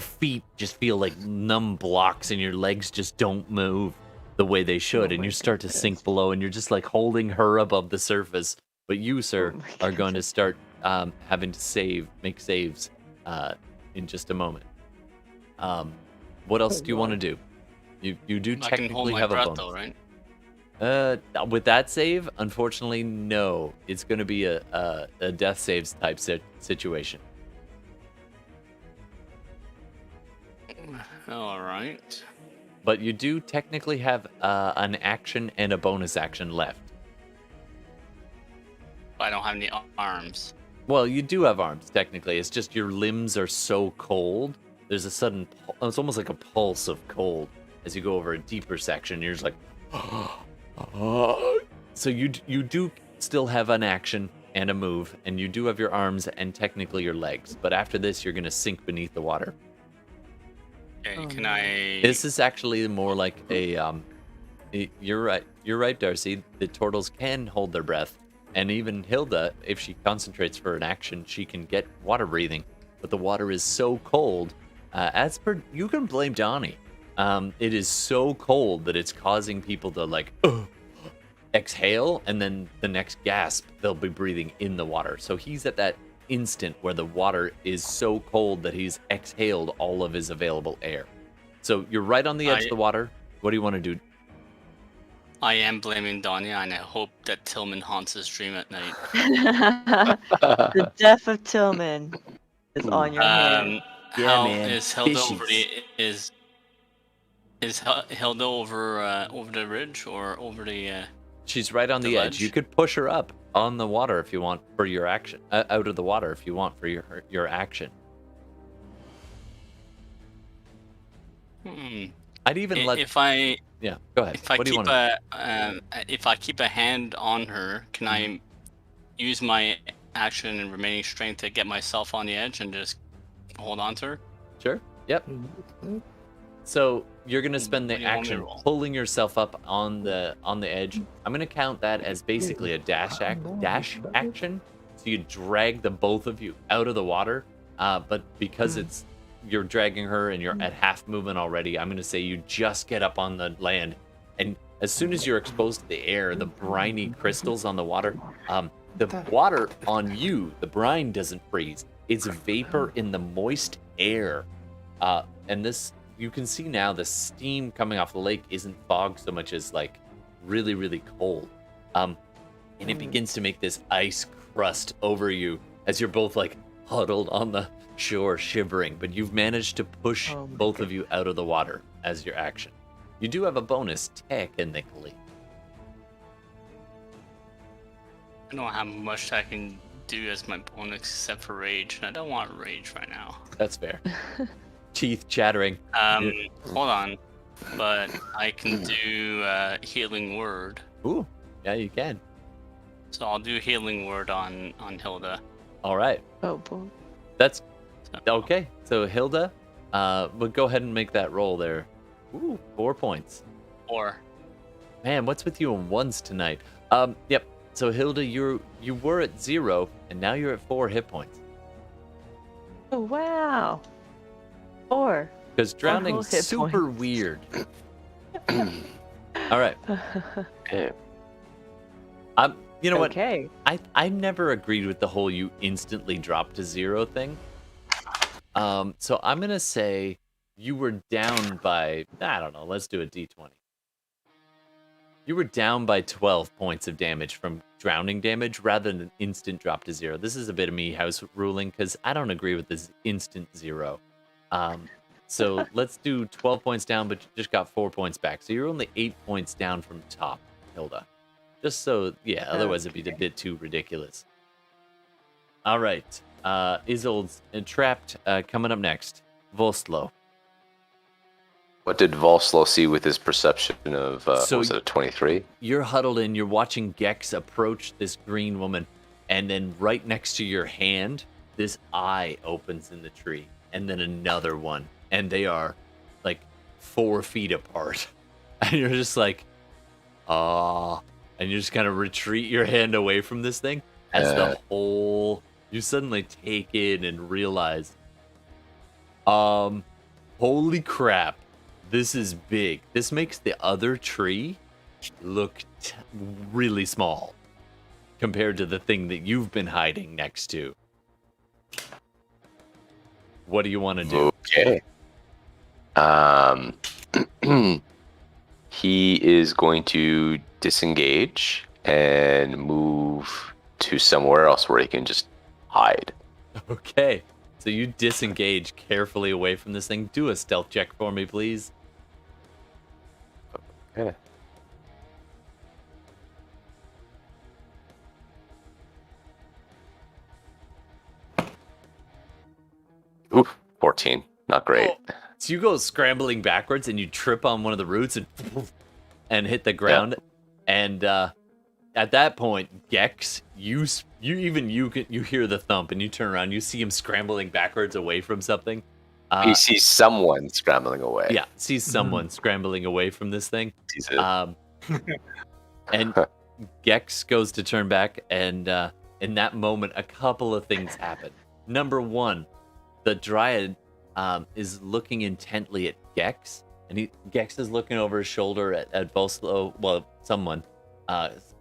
feet just feel like numb blocks, and your legs just don't move the way they should, and you start to sink below, and you're just holding her above the surface. But you, sir, are going to start having to make saves in just a moment. What else do you want to do? You do technically have a bonus. Though, right? With that save, unfortunately, no. It's going to be a death saves type situation. All right. But you do technically have an action and a bonus action left. I don't have any arms. Well, you do have arms, technically. It's just your limbs are so cold. There's a sudden... It's almost like a pulse of cold as you go over a deeper section. You're just So you do still have an action and a move, and you do have your arms and technically your legs. But after this, you're going to sink beneath the water. Okay, can I... This is actually more like a... You're right, Darcy. The turtles can hold their breath. And even Hilda, if she concentrates for an action, she can get water breathing. But the water is so cold, you can blame Donnie. It is so cold that it's causing people to exhale, and then the next gasp, they'll be breathing in the water. So he's at that instant where the water is so cold that he's exhaled all of his available air. So you're right on the edge of the water. What do you want to do? I am blaming Danya, and I hope that Tillman haunts his dream at night. The death of Tillman is on your hand. Yeah, How man. is Hilda Fishies. already... Is Hilda over the ridge or over the? She's right on the edge. ledge? You could push her up on the water if you want for your action. Out of the water if you want for your action. I'd even let. If I Yeah, go ahead. if I What do you keep want? if I keep a hand on her, can I use my action and remaining strength to get myself on the edge and just hold on to her? Sure. Yep. So you're gonna spend the What do you want me to action roll? pulling yourself up on the edge. I'm gonna count that as basically a dash action. So you drag the both of you out of the water. But because you're dragging her and you're at half movement already, I'm gonna say you just get up on the land, and as soon as you're exposed to the air, the briny crystals on the water, the water on you, the brine doesn't freeze. It's vapor in the moist air, and this. You can see now the steam coming off the lake isn't fog so much as like really, really cold. And it begins to make this ice crust over you as you're both like huddled on the shore shivering. But you've managed to push both of you out of the water as your action. You do have a bonus technically. I don't have much I can do as my bonus except for rage, and I don't want rage right now. That's fair. Teeth chattering. Hold on, but I can do healing word. Ooh, yeah, you can. So I'll do healing word on Hilda. All right. Oh boy. That's okay. So Hilda, but go ahead and make that roll there. Ooh, 4 points. 4. Man, what's with you on ones tonight? Yep. So Hilda, you were at 0, and now you're at 4 hit points. Oh wow. 4. Because drowning's whole hit super points. weird. All right. Okay. You know what? Okay. I never agreed with the whole you instantly drop to 0 thing. So I'm gonna say you were down by, I don't know. Let's do a d20. You were down by 12 points of damage from drowning damage rather than an instant drop to 0. This is a bit of me house ruling because I don't agree with this instant 0. So let's do 12 points down, but you just got 4 points back. So you're only 8 points down from top, Hilda. Just so, yeah, otherwise it'd be a bit too ridiculous. All right. Isolde's trapped. Coming up next, Vostlo. What did Vostlo see with his perception of, So was it a 23? You're huddled in, you're watching Gex approach this green woman, and then right next to your hand, this eye opens in the tree, and then another one, and they are like 4 feet apart. And you're just like, and you just kind of retreat your hand away from this thing as the whole, you suddenly take in and realize, holy crap, this is big. This makes the other tree look really small compared to the thing that you've been hiding next to. What do you want to do? Okay. He is going to disengage and move to somewhere else where he can just hide. Okay. So you disengage carefully away from this thing. Do a stealth check for me, please. Okay. Oof, 14. Not great. Oh, so you go scrambling backwards and you trip on one of the roots and hit the ground. Yep. And at that point, Gex, you hear the thump and you turn around. You see him scrambling backwards away from something. He sees someone scrambling away. Yeah, sees someone scrambling away from this thing. Sees it. And Gex goes to turn back, and in that moment, a couple of things happen. Number one, the Dryad is looking intently at Gex, and Gex is looking over his shoulder at Vostlo, well, someone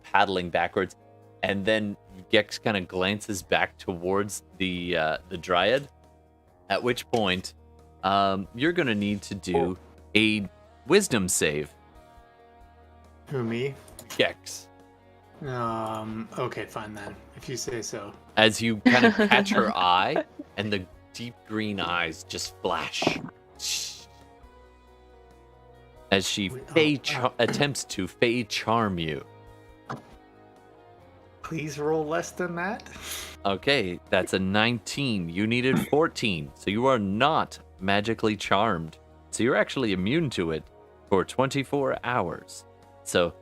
paddling backwards, and then Gex kind of glances back towards the Dryad, at which point you're going to need to do a wisdom save. Who, me? Gex. Okay, fine then, if you say so. As you kind of catch her eye, and the deep green eyes just flash. as she attempts to fey charm you. Please roll less than that. Okay, that's a 19. You needed 14, so you are not magically charmed. So you're actually immune to it for 24 hours. So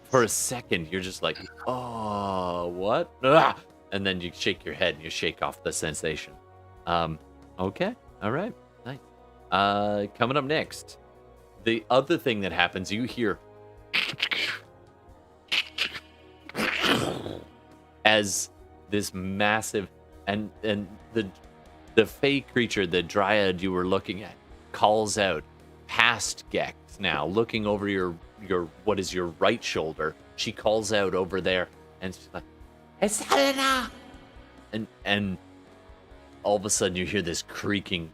for a second, you're just like, oh, what? Ah! And then you shake your head and you shake off the sensation. Okay, all right, nice. Coming up next, the other thing that happens, you hear as this massive and the fey creature, the dryad you were looking at, calls out past Gex now, looking over your what is your right shoulder. She calls out over there and she's like, "It's Helena!" And all of a sudden you hear this creaking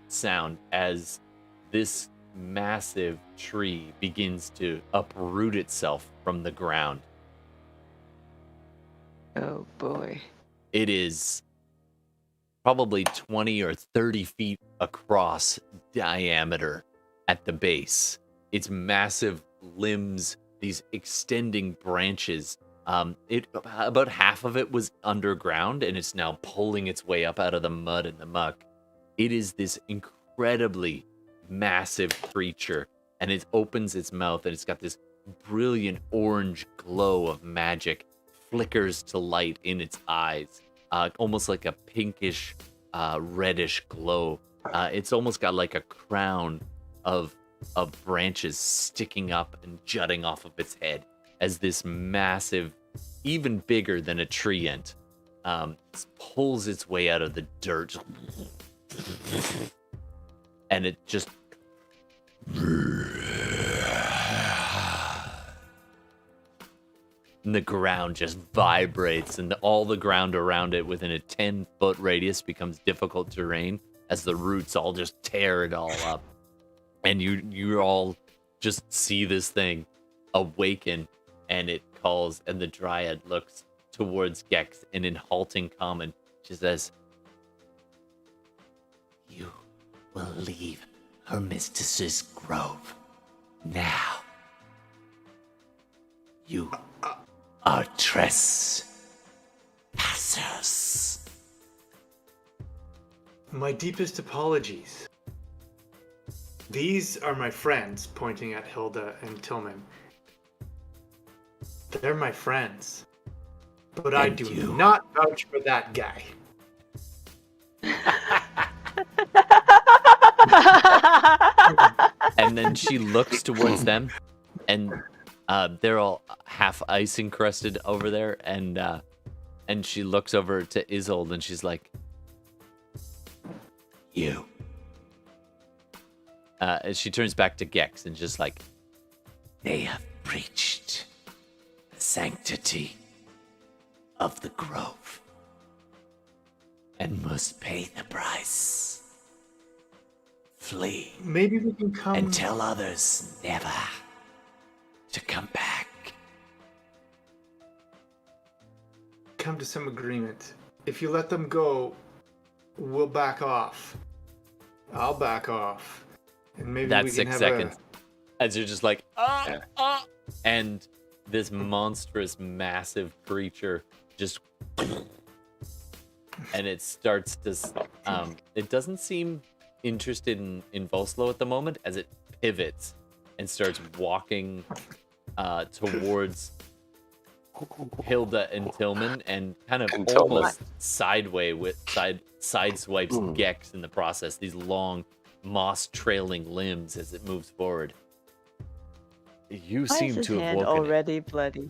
sound as this massive tree begins to uproot itself from the ground. Oh boy. It is probably 20 or 30 feet across diameter at the base. Its massive limbs, these extending branches. About half of it was underground, and it's now pulling its way up out of the mud and the muck. It is this incredibly massive creature, and it opens its mouth, and it's got this brilliant orange glow of magic, flickers to light in its eyes, almost like a pinkish, reddish glow. It's almost got like a crown of branches sticking up and jutting off of its head as this massive, even bigger than a tree ant, pulls its way out of the dirt. And it just... And the ground just vibrates, and all the ground around it within a 10-foot radius becomes difficult terrain as the roots all just tear it all up. And you all just see this thing awaken, and it calls, and the dryad looks towards Gex, and in halting common, she says, "You will leave her mistress's grove now. You are trespassers." My deepest apologies. These are my friends, pointing at Hilda and Tillman. They're my friends. But I do not vouch for that guy. And then she looks towards them, and they're all half ice encrusted over there, and she looks over to Isolde, and she's like, "You." And she turns back to Gex and just like, "They have breached the sanctity of the grove and must pay the price. Flee. Maybe we can come and tell others never to come back." Come to some agreement. If you let them go, we'll back off. I'll back off. And maybe That's we can 6 have seconds. As you're just like, and this monstrous, massive creature just, and it starts to, it doesn't seem interested in Vostlo at the moment, as it pivots and starts walking towards Hilda and Tillman, and kind of almost sideswipes Gex in the process. These long, moss-trailing limbs as it moves forward. You Why seem is his to have hand woken already bloody?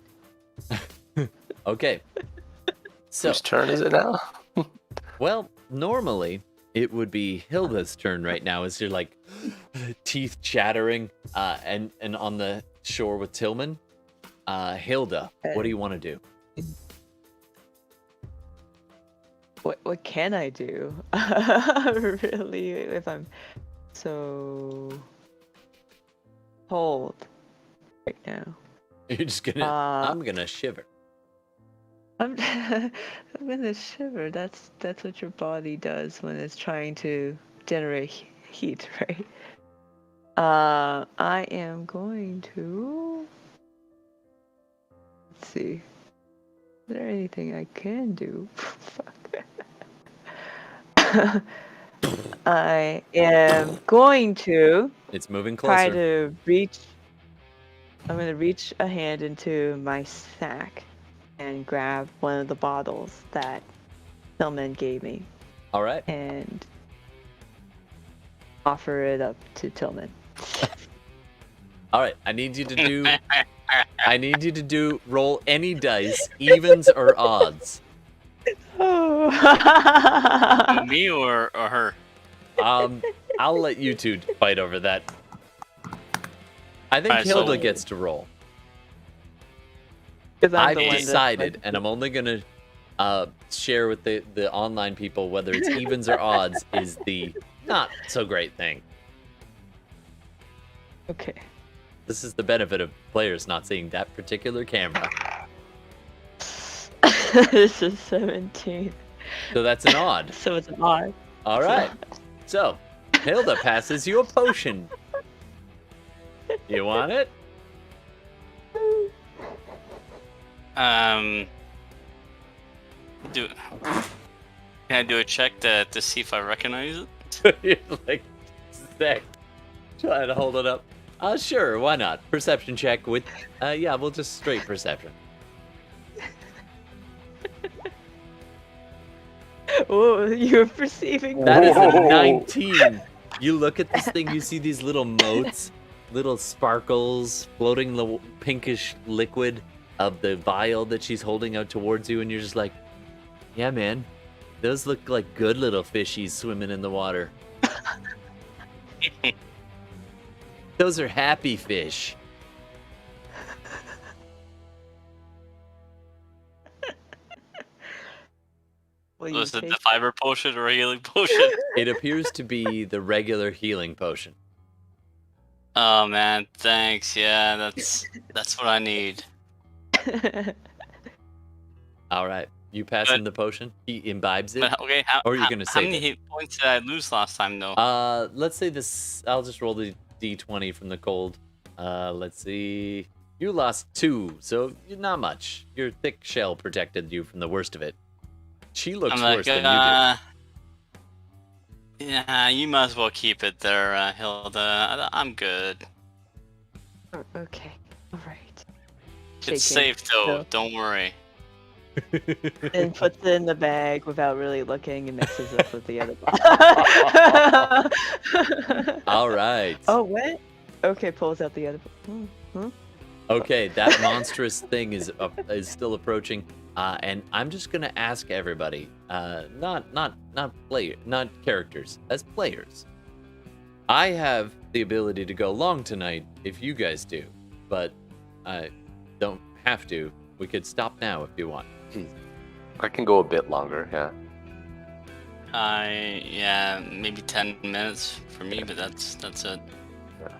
Okay. So, Whose turn is it now? well, normally it would be Hilda's turn right now, as you're like teeth chattering, and on the shore with Tillman. Hilda, what do you want to do? What can I do? Really, if I'm so cold right now. You're just gonna. I'm gonna shiver. I'm I'm gonna shiver. That's what your body does when it's trying to generate heat, right? I am going to. Let's see. Is there anything I can do? Fuck. I am going to It's moving try closer. to reach. I'm going to reach a hand into my sack and grab one of the bottles that Tillman gave me All right. and offer it up to Tillman. All right. I need you to do roll any dice, evens or odds. Oh. Me or her? I'll let you two fight over that. I think Alright, Hilda so- gets to roll. 'Cause I'm I've the one that- decided, and I'm only gonna share with the online people whether it's evens or odds is the not so great thing. Okay. This is the benefit of players not seeing that particular camera. This is 17. So that's an odd. So it's an odd. All right. So Hilda passes you a potion. You want it? Can I do a check to see if I recognize it? You're like, sick. Trying to hold it up. Sure, why not? Perception check with, yeah, we'll just straight perception. Oh, you're perceiving That is a Whoa. 19. You look at this thing, you see these little motes, little sparkles, floating the pinkish liquid of the vial that she's holding out towards you, and you're just like, yeah, man, those look like good little fishies swimming in the water. Those are happy fish. Will you Was it take the fiber potion or a healing potion? It appears to be the regular healing potion. Oh man, thanks. Yeah, that's what I need. All right, you pass him the potion. He imbibes it. But okay, Or you're gonna how save many it. hit points did I lose last time though? Let's say this. I'll just roll the d20 from the cold. Let's see. You lost 2, so not much. Your thick shell protected you from the worst of it. She looks I'm like, worse than you do. yeah, you might as well keep it there, Hilda. I'm good. Oh, okay. All right. It's Shaking. safe though. No. Don't worry. And puts it in the bag without really looking and mixes it with the other bottle. All right. Oh, what? Okay, pulls out the other. Okay, that monstrous thing is still approaching, and I'm just gonna ask everybody, not characters, as players. I have the ability to go long tonight if you guys do, but I don't have to. We could stop now if you want. I can go a bit longer, yeah. Yeah, maybe 10 minutes for me, but that's it.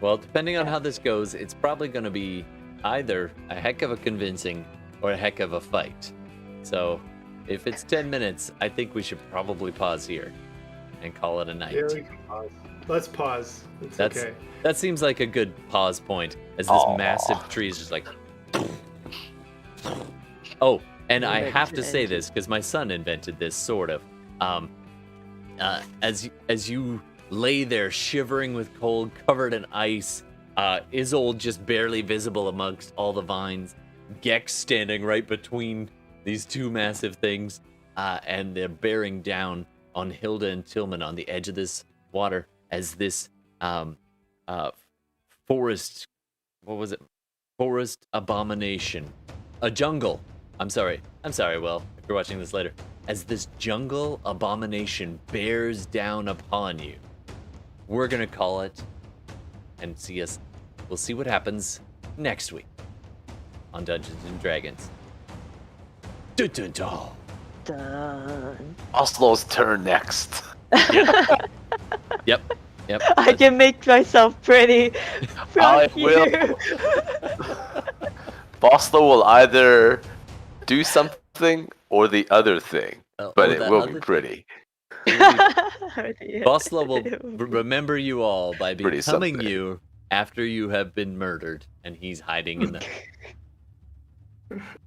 Well, depending on how this goes, it's probably going to be either a heck of a convincing or a heck of a fight. So, if it's 10 minutes, I think we should probably pause here and call it a night. Yeah, we can pause. Let's pause. It's That's okay. that seems like a good pause point as this massive tree is just like. Oh, and I have to say this because my son invented this sort of. As you lay there shivering with cold, covered in ice, Isolde just barely visible amongst all the vines, Gex standing right between these two massive things, and they're bearing down on Hilda and Tillman on the edge of this water as this forest, what was it? Forest abomination. A jungle. I'm sorry, Will, if you're watching this later. As this jungle abomination bears down upon you. We're gonna call it and we'll see what happens next week on Dungeons and Dragons. Dun, dun, dun. Done. Oslo's turn next. Yep. I can make myself pretty from I here. Vostlo will either do something or the other thing, but it that will other be thing. pretty. Vostlo will remember you all by Pretty becoming something. you after you have been murdered, and he's hiding in the.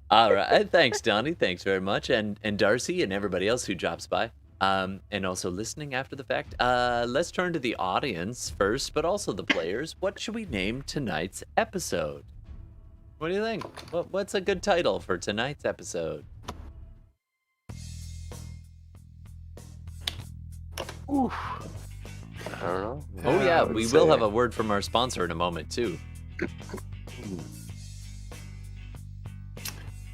All right, thanks, Donnie. Thanks very much, and Darcy and everybody else who drops by, and also listening after the fact. Let's turn to the audience first, but also the players. What should we name tonight's episode? What do you think? What's a good title for tonight's episode? Oof. I don't know. Oh yeah, I would we will say- have a word from our sponsor in a moment too.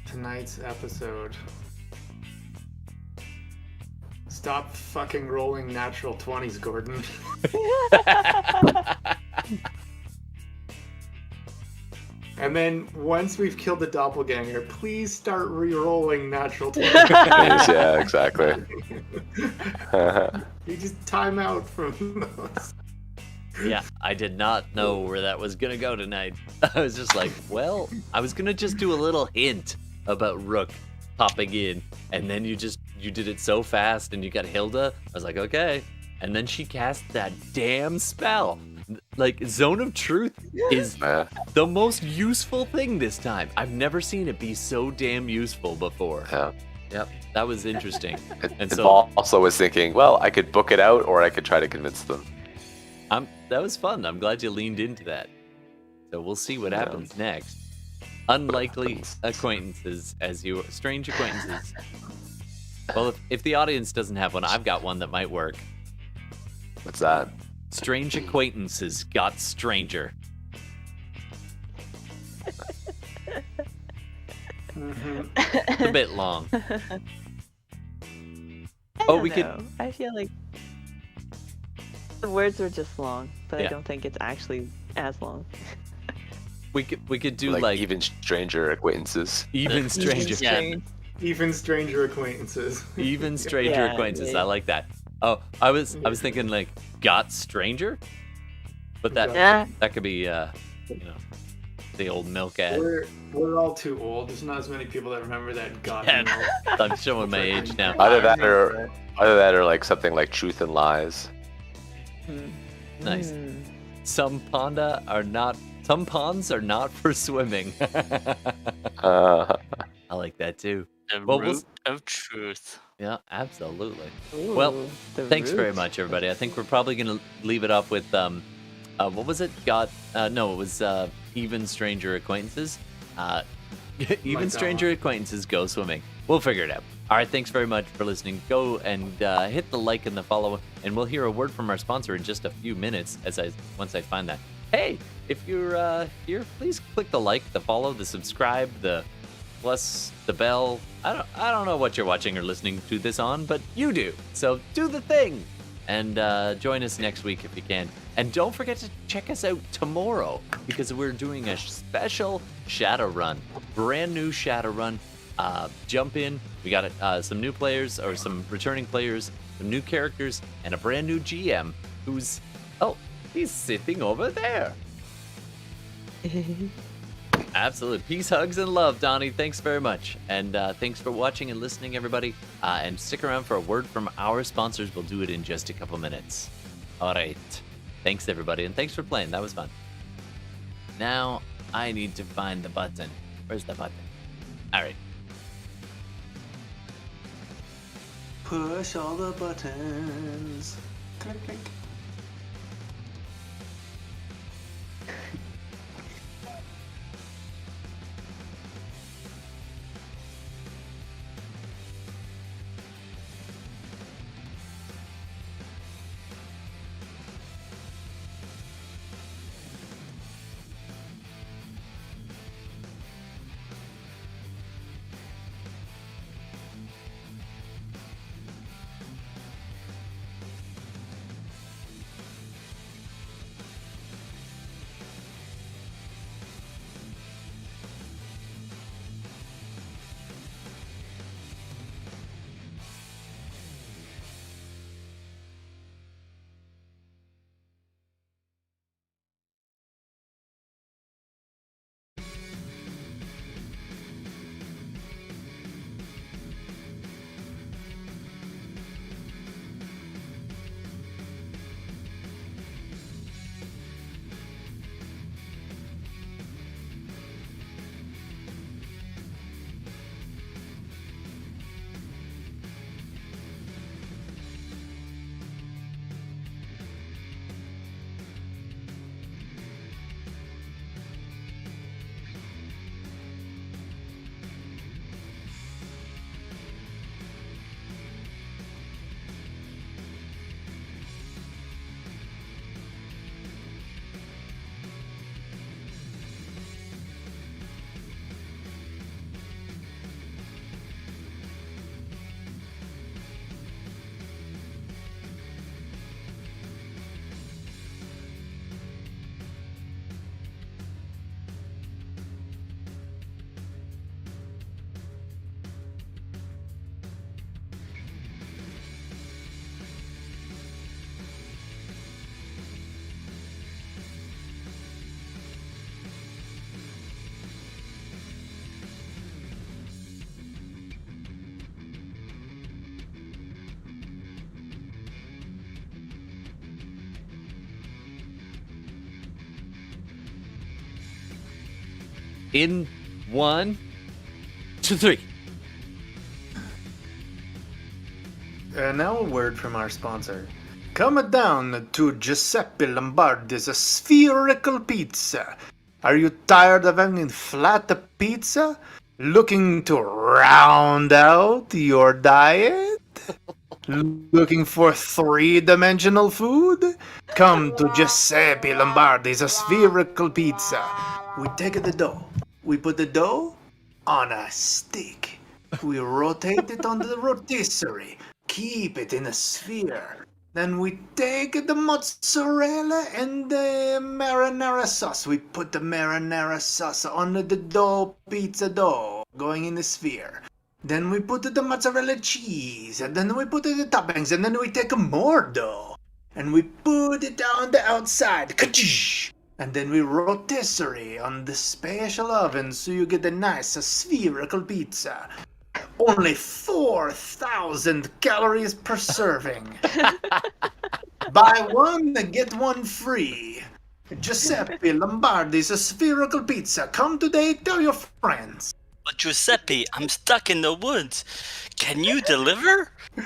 Tonight's episode. Stop fucking rolling natural 20s, Gordon. And then once we've killed the doppelganger, please start re-rolling natural 20s. Yeah, exactly. You just time out from those. Yeah, I did not know where that was gonna go tonight. I was just like, well, I was gonna just do a little hint about Rook popping in, and then you did it so fast, and you got Hilda. I was like, okay, and then she cast that damn spell. Like, Zone of Truth is Yeah. the most useful thing this time. I've never seen it be so damn useful before. Yeah. Yep, that was interesting. And And so also was thinking, well, I could book it out, or I could try to convince them. that was fun. I'm glad you leaned into that. So we'll see what Yeah. happens next. Unlikely acquaintances, strange acquaintances. Well, if the audience doesn't have one, I've got one that might work. What's that? Strange acquaintances got stranger. It's a bit long. Oh, we could- I feel like the words were just long, but Yeah. I don't think it's actually as long. We could do Like, like even stranger acquaintances. even stranger. Yeah. Strange. Even stranger acquaintances. Even stranger Yeah, acquaintances. yeah. I like that. Oh, I was thinking like got stranger, but that Yeah. that could be the old milk ad. We're all too old. There's not as many people that remember that God. Yeah. I'm showing my age now. Either that or like something like truth and lies. Nice. Hmm. Some ponds are not for swimming. Uh, I like that too. The Well, we'll- root of truth. Yeah, absolutely. Ooh, Well, the Thanks very roots. much, everybody. I think we're probably gonna leave it off with what was it? No, it was even stranger acquaintances. Even stranger acquaintances go swimming. We'll figure it out. All right, thanks very much for listening. Go and hit the like and the follow, and we'll hear a word from our sponsor in just a few minutes once I find that. Hey, if you're here, please click the like, the follow, the subscribe, the plus the bell. I don't know what you're watching or listening to this on, but you do. So do the thing, and join us next week if you can. And don't forget to check us out tomorrow because we're doing a special Shadow Run, brand new Shadow Run. Jump in. We got some new players or some returning players, some new characters, and a brand new GM who's he's sitting over there. Absolutely. Peace, hugs, and love, Donnie. Thanks very much. And thanks for watching and listening, everybody. And stick around for a word from our sponsors. We'll do it in just a couple minutes. All right. Thanks, everybody. And thanks for playing. That was fun. Now, I need to find the button. Where's the button? All right. Push all the buttons. Click, click. In 1, 2, 3. Now a word from our sponsor. Come down to Giuseppe Lombardi's Spherical Pizza. Are you tired of having flat pizza? Looking to round out your diet? Looking for three-dimensional food? Come to Giuseppe Lombardi's Spherical Pizza. We take the dough. We put the dough on a stick. We rotate it on the rotisserie. Keep it in a sphere. Then we take the mozzarella and the marinara sauce. We put the marinara sauce on the dough, pizza dough, going in the sphere. Then we put the mozzarella cheese, and then we put the toppings, and then we take more dough, and we put it on the outside. Ka-chish! And then we rotisserie on the special oven so you get a nice spherical pizza. Only 4,000 calories per serving. Buy one, get one free. Giuseppe Lombardi's Spherical Pizza. Come today, tell your friends. But Giuseppe, I'm stuck in the woods. Can you deliver? We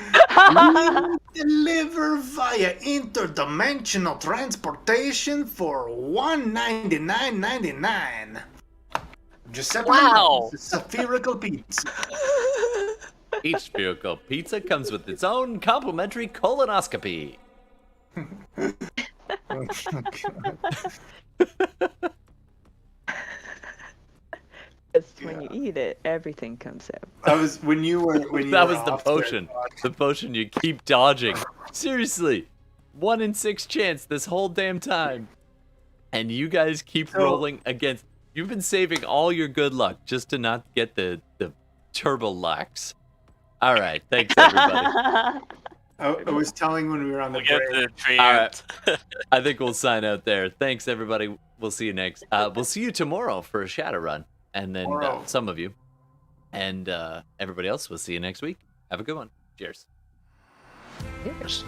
deliver via interdimensional transportation for $199.99. Giuseppe Wow. Lombardi's Spherical Pizza. Each spherical pizza comes with its own complimentary colonoscopy. It's when you eat it, everything comes out. That was when you were That was the potion. The potion you keep dodging. Seriously. 1 in 6 chance this whole damn time. And you guys keep rolling against. You've been saving all your good luck just to not get the turbo lax. All right. Thanks, everybody. I was telling when we were on the We'll get break. the tree. All right. I think we'll sign out there. Thanks, everybody. We'll see you next. We'll see you tomorrow for a shadow run. And then Tomorrow. some of you. And everybody else, we'll see you next week. Have a good one. Cheers. Yes.